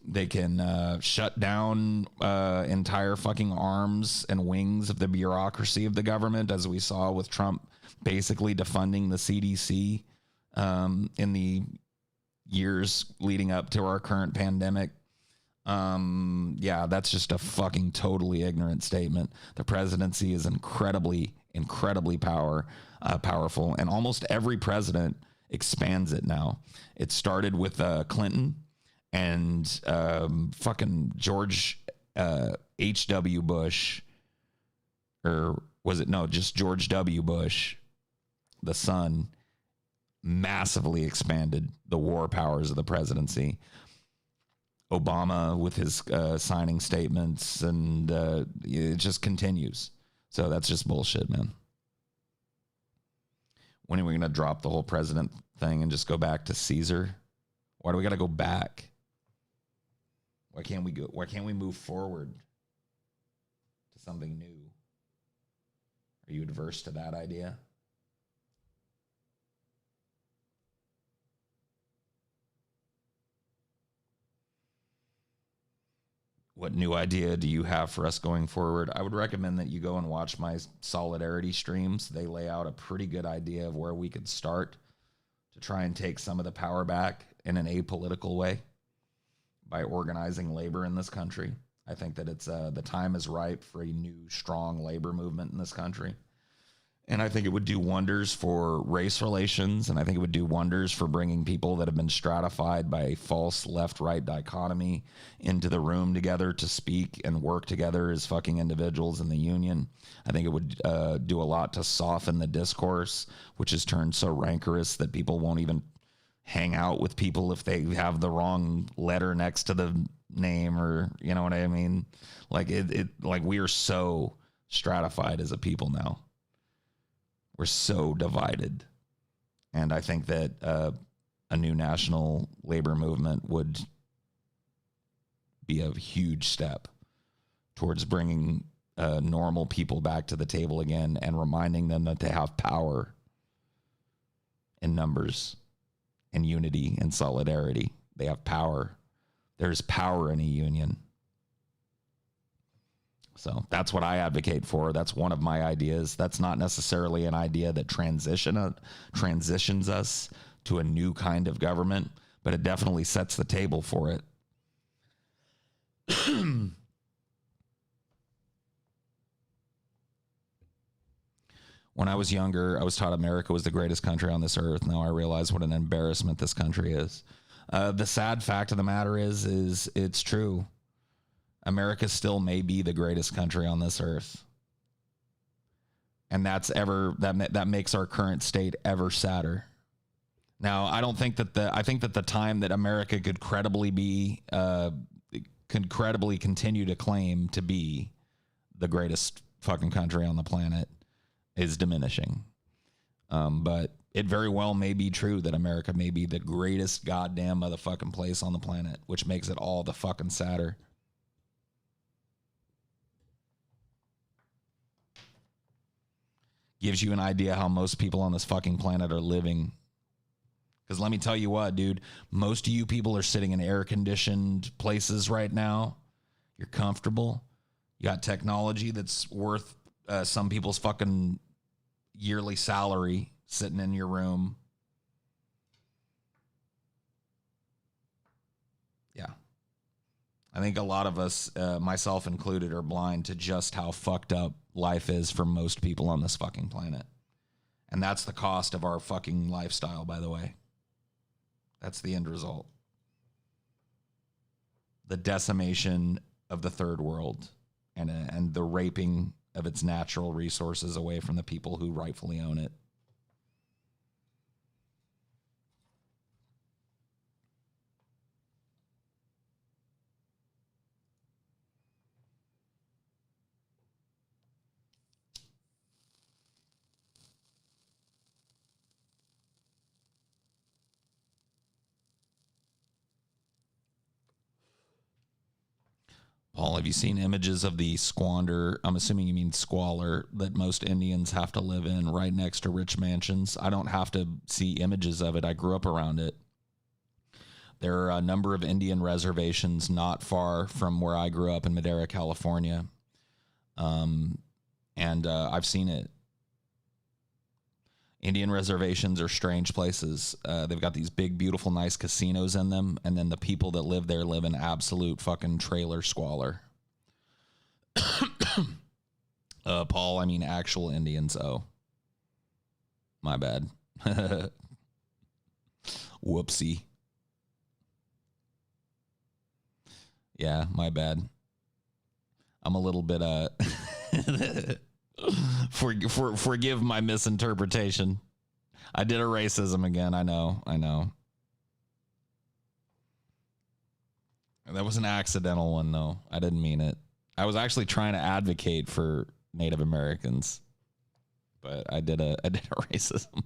They can shut down entire fucking arms and wings of the bureaucracy of the government, as we saw with Trump basically defunding the CDC in the years leading up to our current pandemic. Yeah, that's just a fucking totally ignorant statement. The presidency is incredibly powerful, and almost every president expands it now. It started with Clinton and fucking George H.W. Bush, or was it? No, just George W. Bush, the son, massively expanded the war powers of the presidency. Obama with his signing statements, and it just continues. So that's just bullshit, man. When are we going to drop the whole president thing and just go back to Caesar? Why do we got to go back? Why can't we move forward to something new? Are you adverse to that idea? what new idea do you have for us going forward? I would recommend that you go and watch my solidarity streams. They lay out a pretty good idea of where we could start to try and take some of the power back in an apolitical way by organizing labor in this country. I think that it's the time is ripe for a new, strong labor movement in this country. And I think it would do wonders for race relations, and I think it would do wonders for bringing people that have been stratified by a false left-right dichotomy into the room together to speak and work together as fucking individuals in the union. I think it would do a lot to soften the discourse, which has turned so rancorous that people won't even hang out with people if they have the wrong letter next to the name, or you know what I mean? Like like we are so stratified as a people now. We're so divided. And I think that a new national labor movement would be a huge step towards bringing normal people back to the table again and reminding them that they have power in numbers and unity and solidarity. They have power. There's power in a union. So that's what I advocate for. That's one of my ideas. That's not necessarily an idea that transitions us to a new kind of government, but it definitely sets the table for it. When I was younger, I was taught America was the greatest country on this earth. Now I realize what an embarrassment this country is. The sad fact of the matter is it's true. America still may be the greatest country on this earth. And that makes our current state ever sadder. Now, I think that the time that America could credibly continue to claim to be the greatest fucking country on the planet is diminishing. But it very well may be true that America may be the greatest goddamn motherfucking place on the planet, which makes it all the fucking sadder. Gives you an idea how most people on this fucking planet are living. Because let me tell you what, dude, most of you people are sitting in air-conditioned places right now. You're comfortable. You got technology that's worth some people's fucking yearly salary sitting in your room. Yeah. I think a lot of us, myself included, are blind to just how fucked up life is for most people on this fucking planet. And that's the cost of our fucking lifestyle, by the way. That's the end result. The decimation of the third world and the raping of its natural resources away from the people who rightfully own it. Paul, have you seen images of the squander? I'm assuming you mean squalor that most Indians have to live in right next to rich mansions. I don't have to see images of it. I grew up around it. There are a number of Indian reservations not far from where I grew up in Madera, California. I've seen it. Indian reservations are strange places. They've got these big, beautiful, nice casinos in them, and then the people that live there live in absolute fucking trailer squalor. Paul, I mean actual Indians. Oh, my bad. Whoopsie. Yeah, my bad. I'm a little bit forgive my misinterpretation. I did a racism again. I know. That was an accidental one, though. I didn't mean it. I was actually trying to advocate for Native Americans, but I did a racism.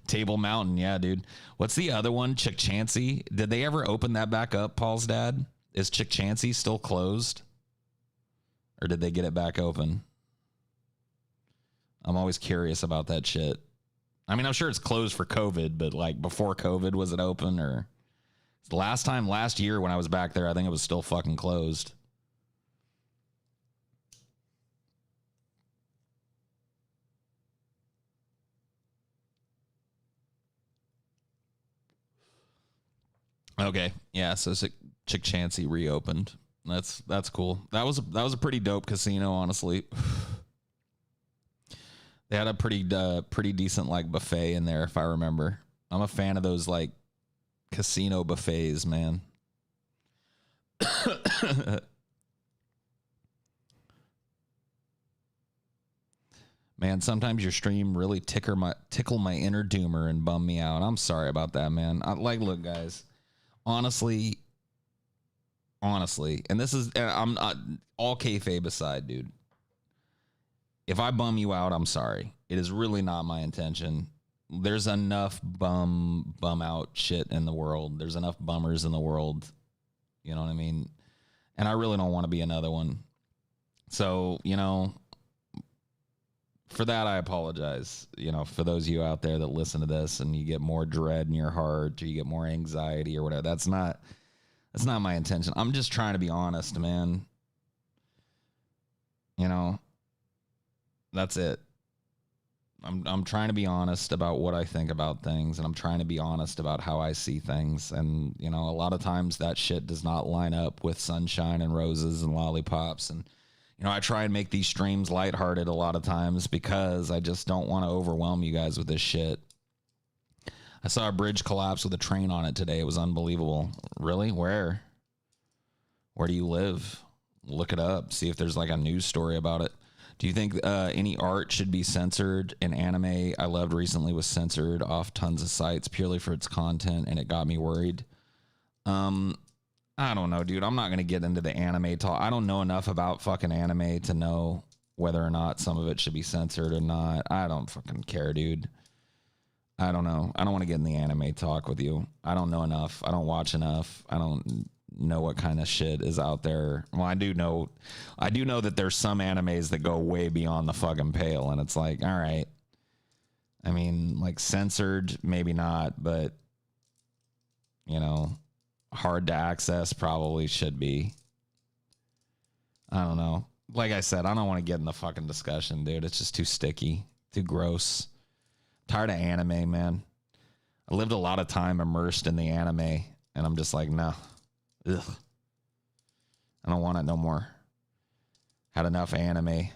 Table Mountain, yeah, dude. What's the other one? Chickchansey. Did they ever open that back up, Paul's dad? Is Chickchansey still closed? Or did they get it back open? I'm always curious about that shit. I mean, I'm sure it's closed for COVID, but like before COVID, was it open? Or last year when I was back there, I think it was still fucking closed. Okay, yeah. So Chick Chansey reopened. That's cool. That was a pretty dope casino, honestly. They had a pretty decent like buffet in there, if I remember. I'm a fan of those like casino buffets, man. Man, sometimes your stream really tickle my inner doomer and bum me out. I'm sorry about that, man. Look, guys. Honestly, and this is I'm all kayfabe aside, dude. If I bum you out, I'm sorry. It is really not my intention. There's enough bum out shit in the world. There's enough bummers in the world. You know what I mean? And I really don't want to be another one. So, for that, I apologize. For those of you out there that listen to this and you get more dread in your heart or you get more anxiety or whatever, that's not my intention. I'm just trying to be honest, man. That's it. I'm trying to be honest about what I think about things, and I'm trying to be honest about how I see things. And, a lot of times that shit does not line up with sunshine and roses and lollipops. And, I try and make these streams lighthearted a lot of times because I just don't want to overwhelm you guys with this shit. I saw a bridge collapse with a train on it today. It was unbelievable. Really? Where? Where do you live? Look it up. See if there's like a news story about it. Do you think any art should be censored? An anime I loved recently was censored off tons of sites purely for its content, and it got me worried. I don't know, dude. I'm not going to get into the anime talk. I don't know enough about fucking anime to know whether or not some of it should be censored or not. I don't fucking care, dude. I don't know. I don't want to get in the anime talk with you. I don't know enough. I don't watch enough. I don't know what kind of shit is out there. Well, I do know that there's some animes that go way beyond the fucking pale, and it's like, all right. I mean, like censored, maybe not, but hard to access probably should be. I don't know. Like I said, I don't want to get in the fucking discussion, dude. It's just too sticky, too gross. Tired of anime, man. I lived a lot of time immersed in the anime, and I'm just like, no. Ugh. I don't want it no more. Had enough anime.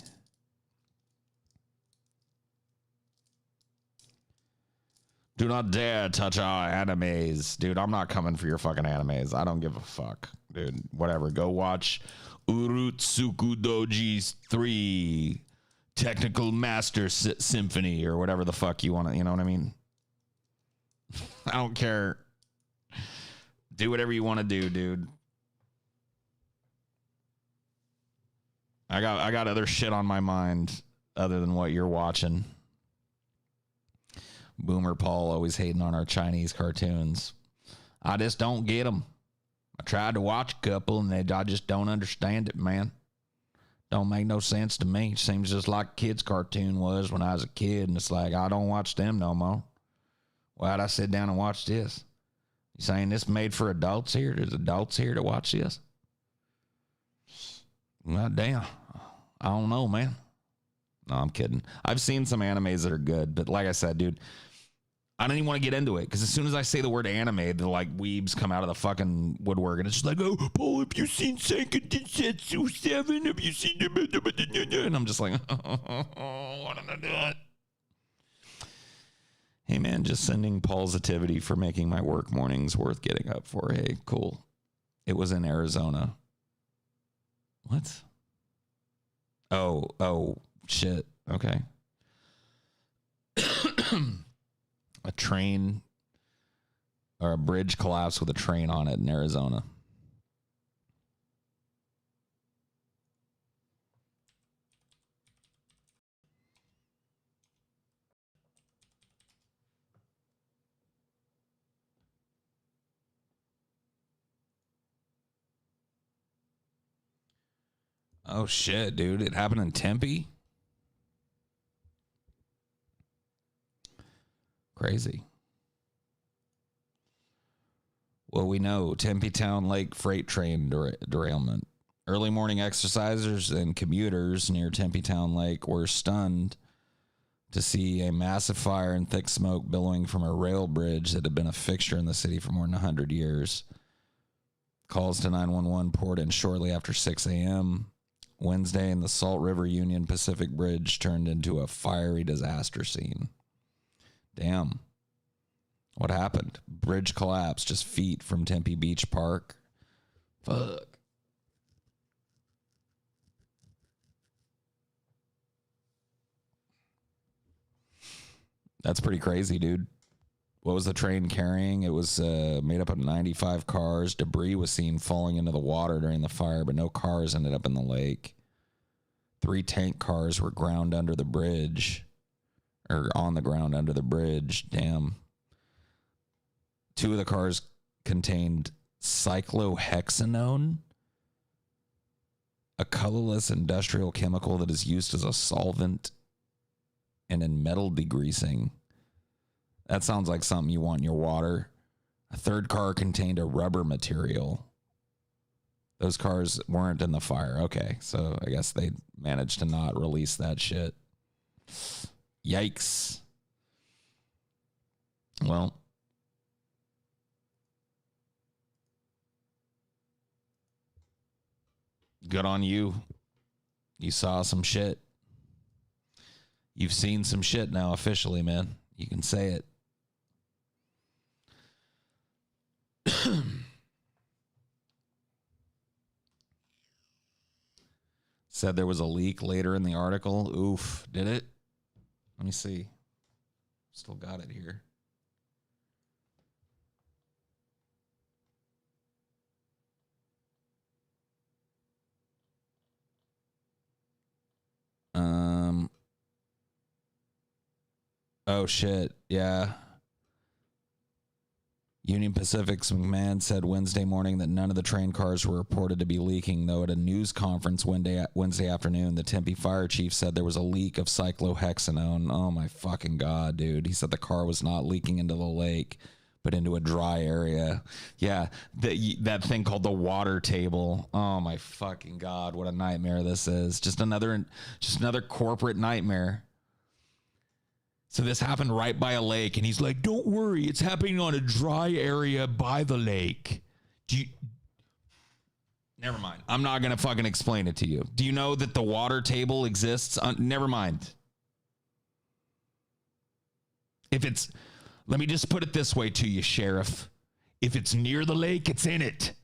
Do not dare touch our animes. Dude, I'm not coming for your fucking animes. I don't give a fuck. Dude, whatever. Go watch Urutsuku Doji 3 Technical Master Symphony or whatever the fuck you want to, you know what I mean? I don't care. Do whatever you want to do, dude. I got other shit on my mind other than what you're watching. Boomer Paul always hating on our Chinese cartoons. I just don't get them. I tried to watch a couple and I just don't understand it, man. Don't make no sense to me. Seems just like a kid's cartoon was when I was a kid, and it's like, I don't watch them no more. Why'd I sit down and watch this? You saying this made for adults here? There's adults here to watch this? God damn. I don't know, man. No, I'm kidding. I've seen some animes that are good, but like I said, dude, I don't even want to get into it because as soon as I say the word anime, the like weebs come out of the fucking woodwork and it's just like, oh, Paul, have you seen Second Densetsu 7? Have you seen the... And I'm just like, why did I do it? Hey, man, just sending positivity for making my work mornings worth getting up for. Hey, cool. It was in Arizona. What? Oh, shit. Okay. A train or a bridge collapsed with a train on it in Arizona. Oh, shit, dude. It happened in Tempe? Crazy. Well, we know Tempe Town Lake freight train derailment. Early morning exercisers and commuters near Tempe Town Lake were stunned to see a massive fire and thick smoke billowing from a rail bridge that had been a fixture in the city for more than 100 years. Calls to 911 poured in shortly after 6 a.m. Wednesday, and the Salt River Union Pacific Bridge turned into a fiery disaster scene. Damn. What happened? Bridge collapsed just feet from Tempe Beach Park. Fuck. That's pretty crazy, dude. What was the train carrying? It was made up of 95 cars. Debris was seen falling into the water during the fire, but no cars ended up in the lake. 3 tank cars were ground under the bridge, or on the ground under the bridge. Damn. 2 of the cars contained cyclohexanone, a colorless industrial chemical that is used as a solvent and in metal degreasing. That sounds like something you want in your water. A 3rd car contained a rubber material. Those cars weren't in the fire. Okay, so I guess they managed to not release that shit. Yikes. Well, good on you. You saw some shit. You've seen some shit now officially, man. You can say it. Said there was a leak later in the article. Oof, did it? Let me see. Still got it here. Oh shit, yeah. Union Pacific's McMahon said Wednesday morning that none of the train cars were reported to be leaking, though at a news conference Wednesday afternoon, the Tempe fire chief said there was a leak of cyclohexanone. Oh my fucking God, dude. He said the car was not leaking into the lake, but into a dry area. Yeah, that thing called the water table. Oh my fucking God, what a nightmare this is. Just another corporate nightmare. So this happened right by a lake, and he's like, don't worry, it's happening on a dry area by the lake. Never mind. I'm not going to fucking explain it to you. Do you know that the water table exists? Never mind. Let me just put it this way to you, Sheriff. If it's near the lake, it's in it.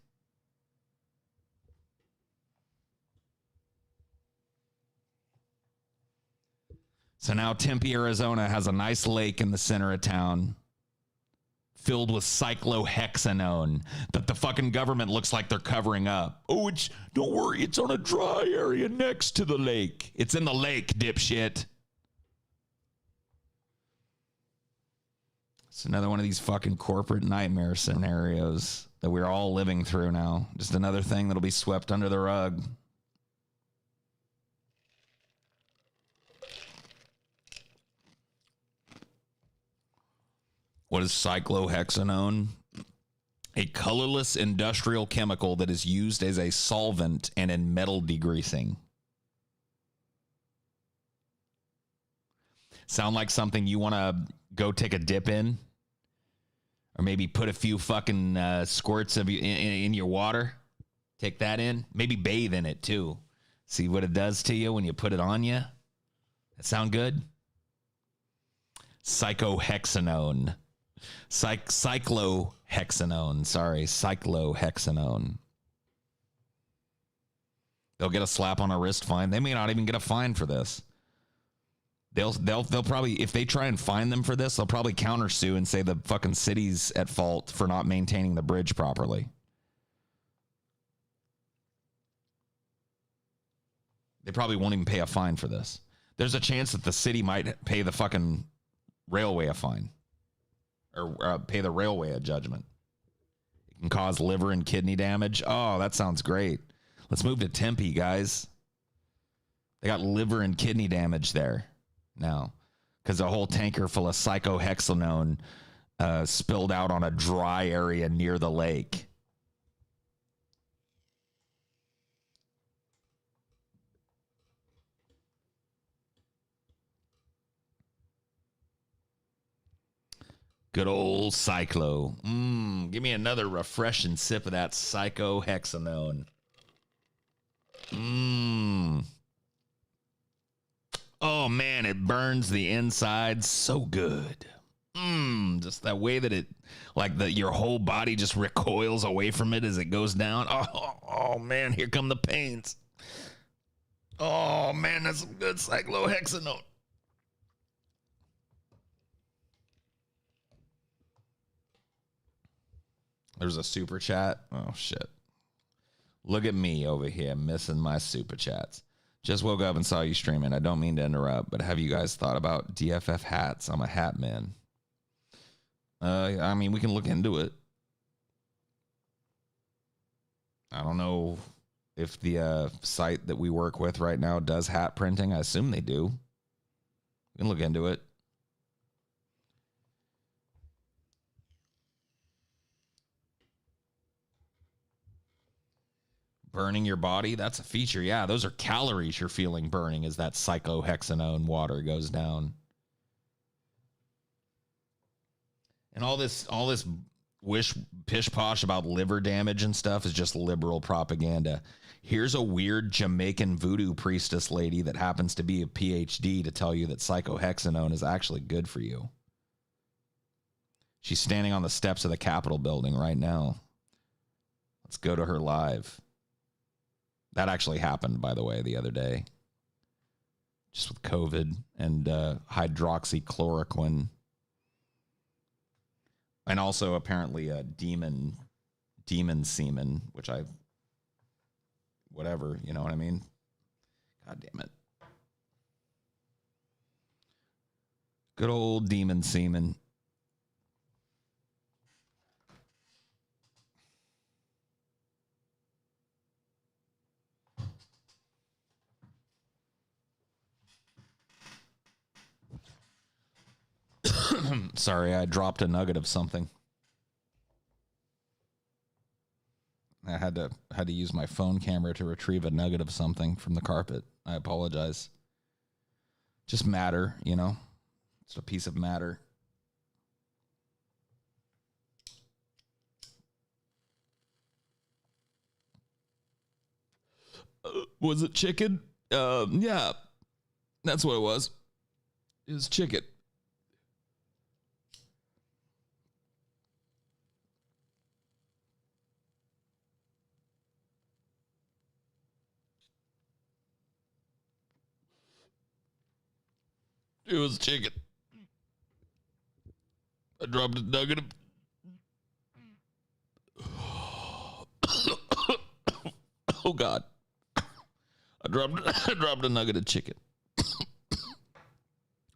So now Tempe, Arizona has a nice lake in the center of town filled with cyclohexanone that the fucking government looks like they're covering up. Oh, don't worry, it's on a dry area next to the lake. It's in the lake, dipshit. It's another one of these fucking corporate nightmare scenarios that we're all living through now. Just another thing that'll be swept under the rug. What is cyclohexanone? A colorless industrial chemical that is used as a solvent and in metal degreasing. Sound like something you want to go take a dip in? Or maybe put a few fucking squirts of in your water? Take that in? Maybe bathe in it too. See what it does to you when you put it on you? That sound good? Cyclohexanone. Cyclohexanone. They'll get a slap on a wrist fine. They may not even get a fine for this. They'll probably, if they try and fine them for this, they'll probably countersue and say the fucking city's at fault for not maintaining the bridge properly. They probably won't even pay a fine for this. There's a chance that the city might pay the fucking railway a fine. Or pay the railway a judgment. It can cause liver and kidney damage. Oh, that sounds great. Let's move to Tempe, guys. They got liver and kidney damage there now because a whole tanker full of cyclohexanone spilled out on a dry area near the lake. Good old Cyclo. Give me another refreshing sip of that cyclohexanone. Oh man, it burns the inside so good. Just that way that it, like your whole body just recoils away from it as it goes down. Oh man, here come the pains. Oh man, that's some good cyclohexanone. There's a super chat. Oh shit. Look at me over here missing my super chats. Just woke up and saw you streaming. I don't mean to interrupt, but have you guys thought about DFF hats? I'm a hat man. I mean, we can look into it. I don't know if the site that we work with right now does hat printing. I assume they do. We can look into it. Burning your body, that's a feature. Yeah, those are calories you're feeling burning as that cyclohexanone water goes down. And all this pish posh about liver damage and stuff is just liberal propaganda. Here's a weird Jamaican voodoo priestess lady that happens to be a PhD to tell you that cyclohexanone is actually good for you. She's standing on the steps of the Capitol building right now. Let's go to her live. That actually happened, by the way, the other day. Just with COVID and hydroxychloroquine. And also apparently a demon semen, which whatever, you know what I mean? God damn it. Good old demon semen. Sorry, I dropped a nugget of something. I had to use my phone camera to retrieve a nugget of something from the carpet. I apologize. Just matter, you know? It's a piece of matter. Was it chicken? Yeah. That's what it was. It was chicken. It was chicken. I dropped a nugget of... Oh, God. I dropped a nugget of chicken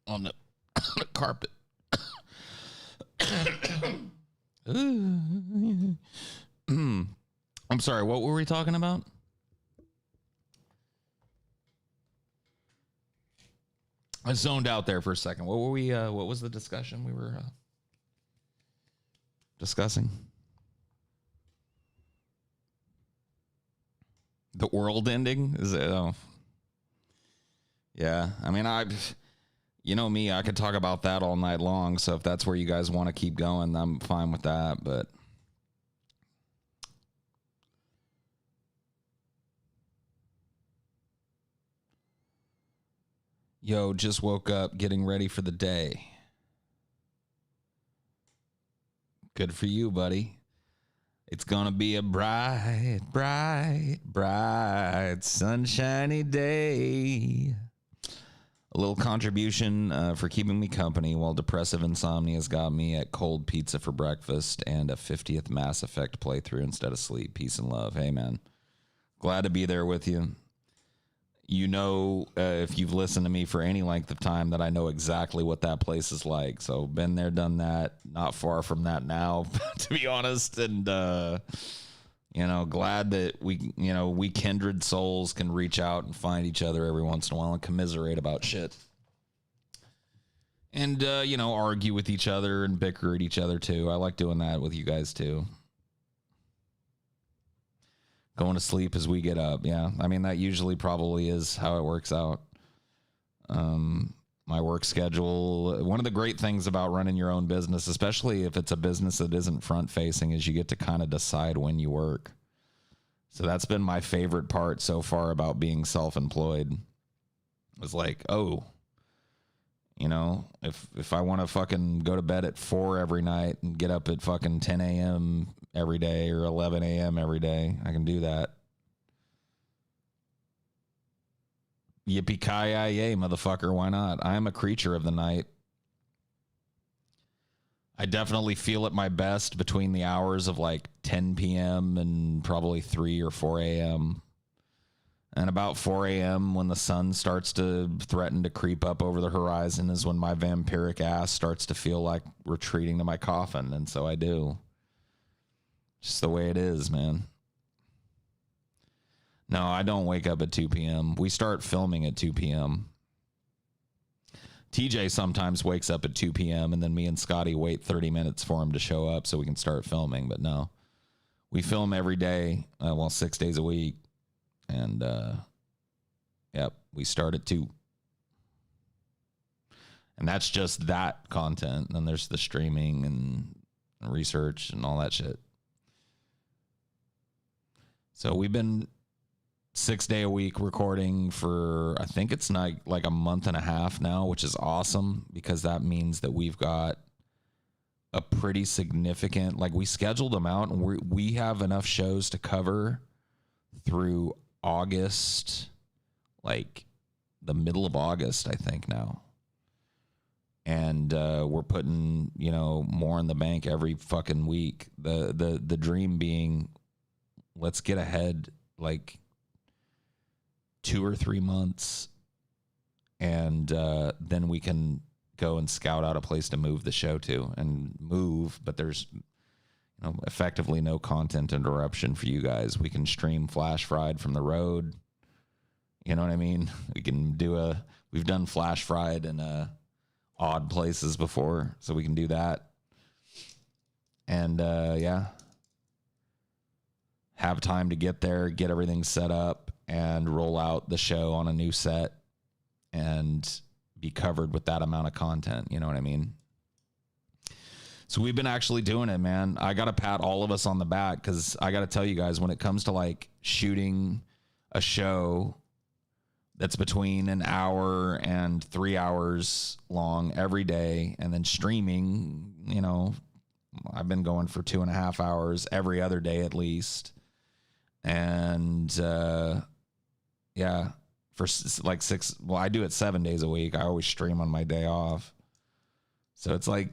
on the carpet. I'm sorry, what were we talking about? I zoned out there for a second. What were we? What was the discussion we were discussing? The world ending? Is it? Oh. Yeah. I mean, you know me, I could talk about that all night long. So if that's where you guys want to keep going, I'm fine with that. But yo, just woke up getting ready for the day. Good for you, buddy. It's gonna be a bright, bright, bright, sunshiny day. A little contribution for keeping me company while depressive insomnia's got me at cold pizza for breakfast and a 50th Mass Effect playthrough instead of sleep. Peace and love. Hey, man. Glad to be there with you. You know, if you've listened to me for any length of time, that I know exactly what that place is like. So been there, done that. Not far from that now, to be honest. And, you know, glad that we kindred souls can reach out and find each other every once in a while and commiserate about shit. And, you know, argue with each other and bicker at each other, too. I like doing that with you guys, too. Going to sleep as we get up. Yeah. I mean, that usually probably is how it works out. my work schedule. One of the great things about running your own business, especially if it's a business that isn't front facing, is you get to kind of decide when you work. So that's been my favorite part so far about being self-employed. Was like, oh, you know, if I want to fucking go to bed at 4 every night and get up at fucking 10 a.m. every day or 11 a.m. every day, I can do that. Yippee-ki-yay, motherfucker, why not? I am a creature of the night. I definitely feel at my best between the hours of like 10 p.m. and probably 3 or 4 a.m. And about 4 a.m. when the sun starts to threaten to creep up over the horizon is when my vampiric ass starts to feel like retreating to my coffin. And so I do. Just the way it is, man. No, I don't wake up at 2 p.m. We start filming at 2 p.m. TJ sometimes wakes up at 2 p.m. and then me and Scotty wait 30 minutes for him to show up so we can start filming. But no, we film every day, 6 days a week. And, yep, we start at 2. And that's just that content. And then there's the streaming and research and all that shit. So we've been 6-day-a-week recording for, I think it's like a month and a half now, which is awesome because that means that we've got a pretty significant, like we scheduled them out and we have enough shows to cover through August, like the middle of August, I think now. And we're putting, you know, more in the bank every fucking week. The dream being, let's get ahead like 2 or 3 months, and then we can go and scout out a place to move the show to and move. But there's, you know, effectively no content interruption for you guys. We can stream Flash Fried from the road. You know what I mean? We can we've done Flash Fried in odd places before, so we can do that. And yeah, have time to get there, get everything set up, and roll out the show on a new set and be covered with that amount of content. You know what I mean? So we've been actually doing it, man. I got to pat all of us on the back because I got to tell you guys, when it comes to like shooting a show that's between an hour and 3 hours long every day and then streaming, you know, I've been going for 2.5 hours every other day at least. And yeah, for like 6, well, I do it 7 days a week. I always stream on my day off. So it's like,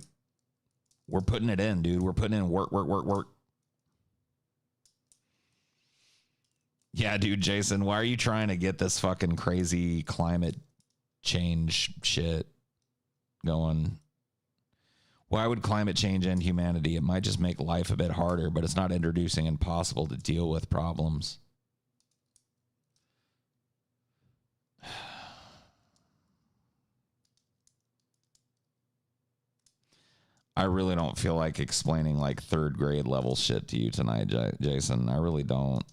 we're putting it in, dude. We're putting in work. Yeah, dude, Jason, why are you trying to get this fucking crazy climate change shit going? Why would climate change end humanity? It might just make life a bit harder, but it's not introducing impossible to deal with problems. I really don't feel like explaining like 3rd grade level shit to you tonight, Jason. I really don't.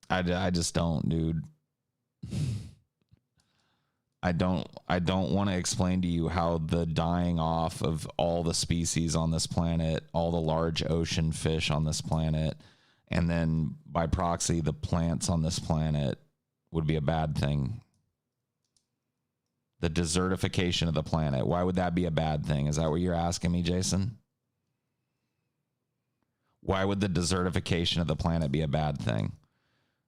I just don't, dude. I don't want to explain to you how the dying off of all the species on this planet, all the large ocean fish on this planet, and then by proxy the plants on this planet would be a bad thing. The desertification of the planet. Why would that be a bad thing? Is that what you're asking me, Jason? Why would the desertification of the planet be a bad thing?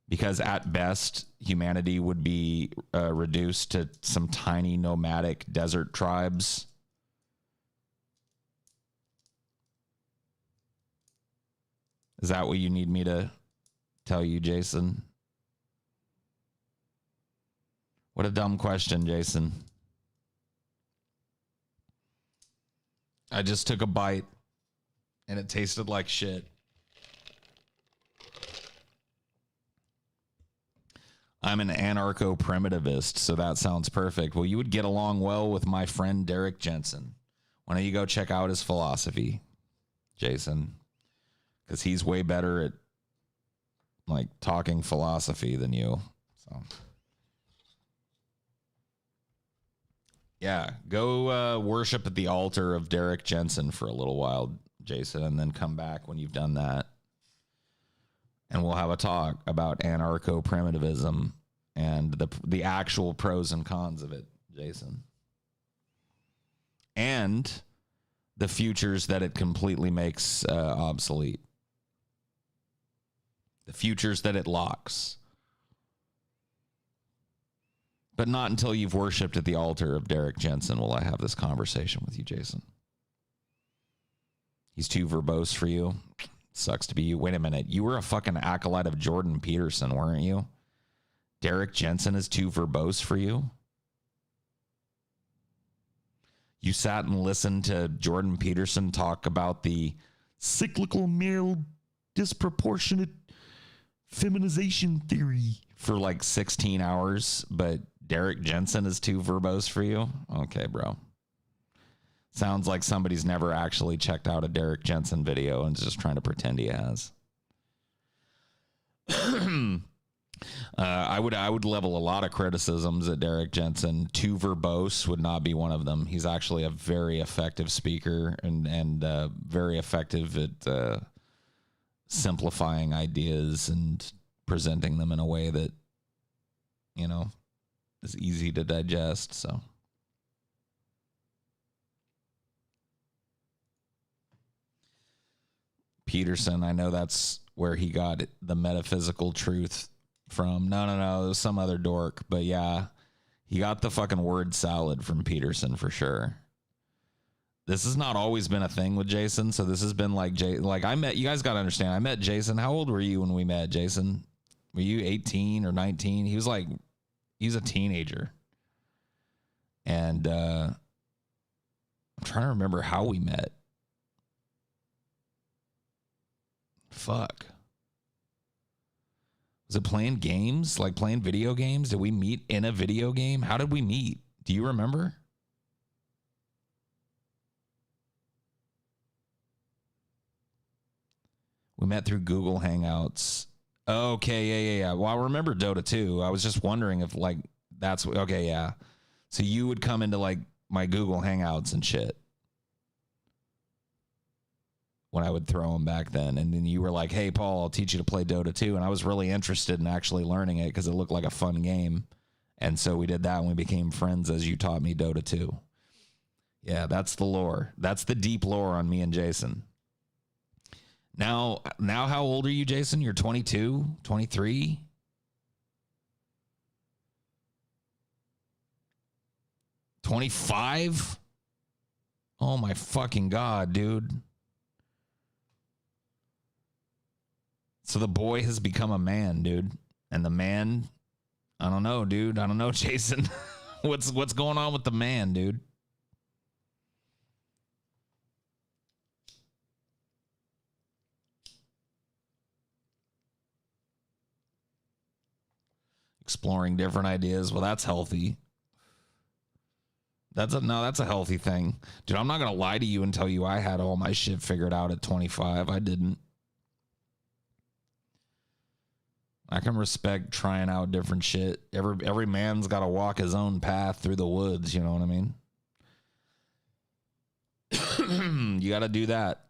Because at best, humanity would be reduced to some tiny nomadic desert tribes. Is that what you need me to tell you, Jason? What a dumb question, Jason. I just took a bite and it tasted like shit. I'm an anarcho-primitivist, so that sounds perfect. Well, you would get along well with my friend Derek Jensen. Why don't you go check out his philosophy, Jason? Because he's way better at like talking philosophy than you. So yeah, go worship at the altar of Derek Jensen for a little while, Jason, and then come back when you've done that. And we'll have a talk about anarcho-primitivism and the actual pros and cons of it, Jason. And the futures that it completely makes obsolete. The futures that it locks. But not until you've worshipped at the altar of Derek Jensen will I have this conversation with you, Jason. He's too verbose for you. Sucks to be you. Wait a minute. You were a fucking acolyte of Jordan Peterson, weren't you? Derek Jensen is too verbose for you? You sat and listened to Jordan Peterson talk about the cyclical male disproportionate feminization theory for like 16 hours, but Derek Jensen is too verbose for you? Okay, bro. Sounds like somebody's never actually checked out a Derek Jensen video and is just trying to pretend he has. I would level a lot of criticisms at Derek Jensen. Too verbose would not be one of them. He's actually a very effective speaker and very effective at simplifying ideas and presenting them in a way that, you know, is easy to digest. So Peterson, I know that's where he got the metaphysical truth from. No, it was some other dork, but yeah, he got the fucking word salad from Peterson for sure. This has not always been a thing with Jason, so this has been like I met, you guys got to understand, I met Jason. How old were you when we met, Jason? Were you 18 or 19? He was a teenager. And I'm trying to remember how we met. Fuck. Was it playing games? Like playing video games? Did we meet in a video game? How did we meet? Do you remember? We met through Google Hangouts. Okay, yeah. Well, I remember Dota 2. I was just wondering if like that's okay, yeah. So you would come into like my Google Hangouts and shit when I would throw them back then. And then you were like, hey, Paul, I'll teach you to play Dota 2. And I was really interested in actually learning it because it looked like a fun game. And so we did that and we became friends as you taught me Dota 2. Yeah, that's the lore. That's the deep lore on me and Jason. Now how old are you, Jason? You're 22, 23? $25? Oh my fucking God, dude. So the boy has become a man, dude. And the man, I don't know, dude. I don't know, Jason. What's going on with the man, dude? Exploring different ideas. Well, that's healthy. That's a healthy thing. Dude, I'm not going to lie to you and tell you I had all my shit figured out at 25. I didn't. I can respect trying out different shit. Every man's got to walk his own path through the woods, you know what I mean? You got to do that.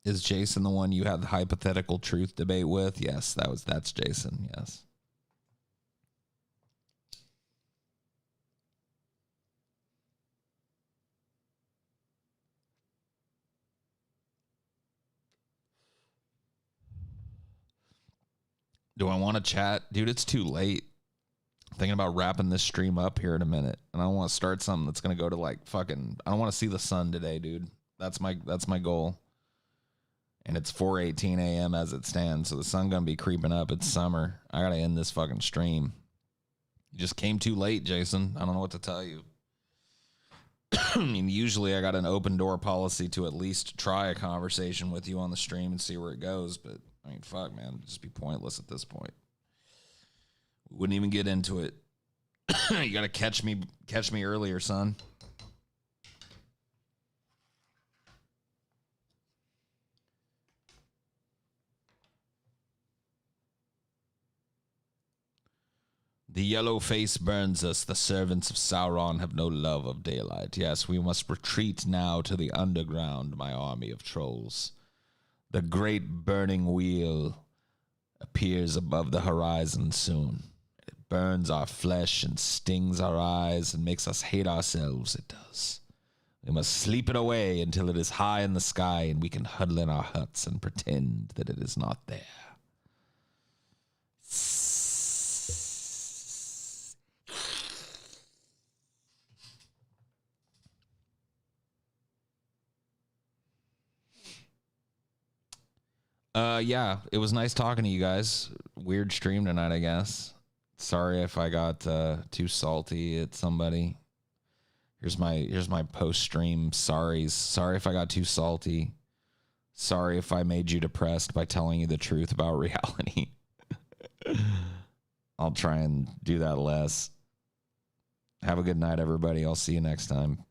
Is Jason the one you had the hypothetical truth debate with? Yes, that's Jason, yes. Do I want to chat? Dude, it's too late. I'm thinking about wrapping this stream up here in a minute. And I don't want to start something that's going to go to like fucking... I don't want to see the sun today, dude. That's my goal. And it's 4:18 a.m. as it stands. So the sun going to be creeping up. It's summer. I got to end this fucking stream. You just came too late, Jason. I don't know what to tell you. I mean, usually I got an open door policy to at least try a conversation with you on the stream and see where it goes. But I mean, fuck, man, it'd just be pointless at this point. We wouldn't even get into it. You got to catch me earlier, son. The yellow face burns us. The servants of Sauron have no love of daylight. Yes, we must retreat now to the underground, my army of trolls. The great burning wheel appears above the horizon soon. It burns our flesh and stings our eyes and makes us hate ourselves. It does. We must sleep it away until it is high in the sky and we can huddle in our huts and pretend that it is not there. Yeah, it was nice talking to you guys. Weird stream tonight, I guess. Sorry if I got too salty at somebody. Here's my post-stream sorries. Sorry if I got too salty. Sorry if I made you depressed by telling you the truth about reality. I'll try and do that less. Have a good night, everybody. I'll see you next time.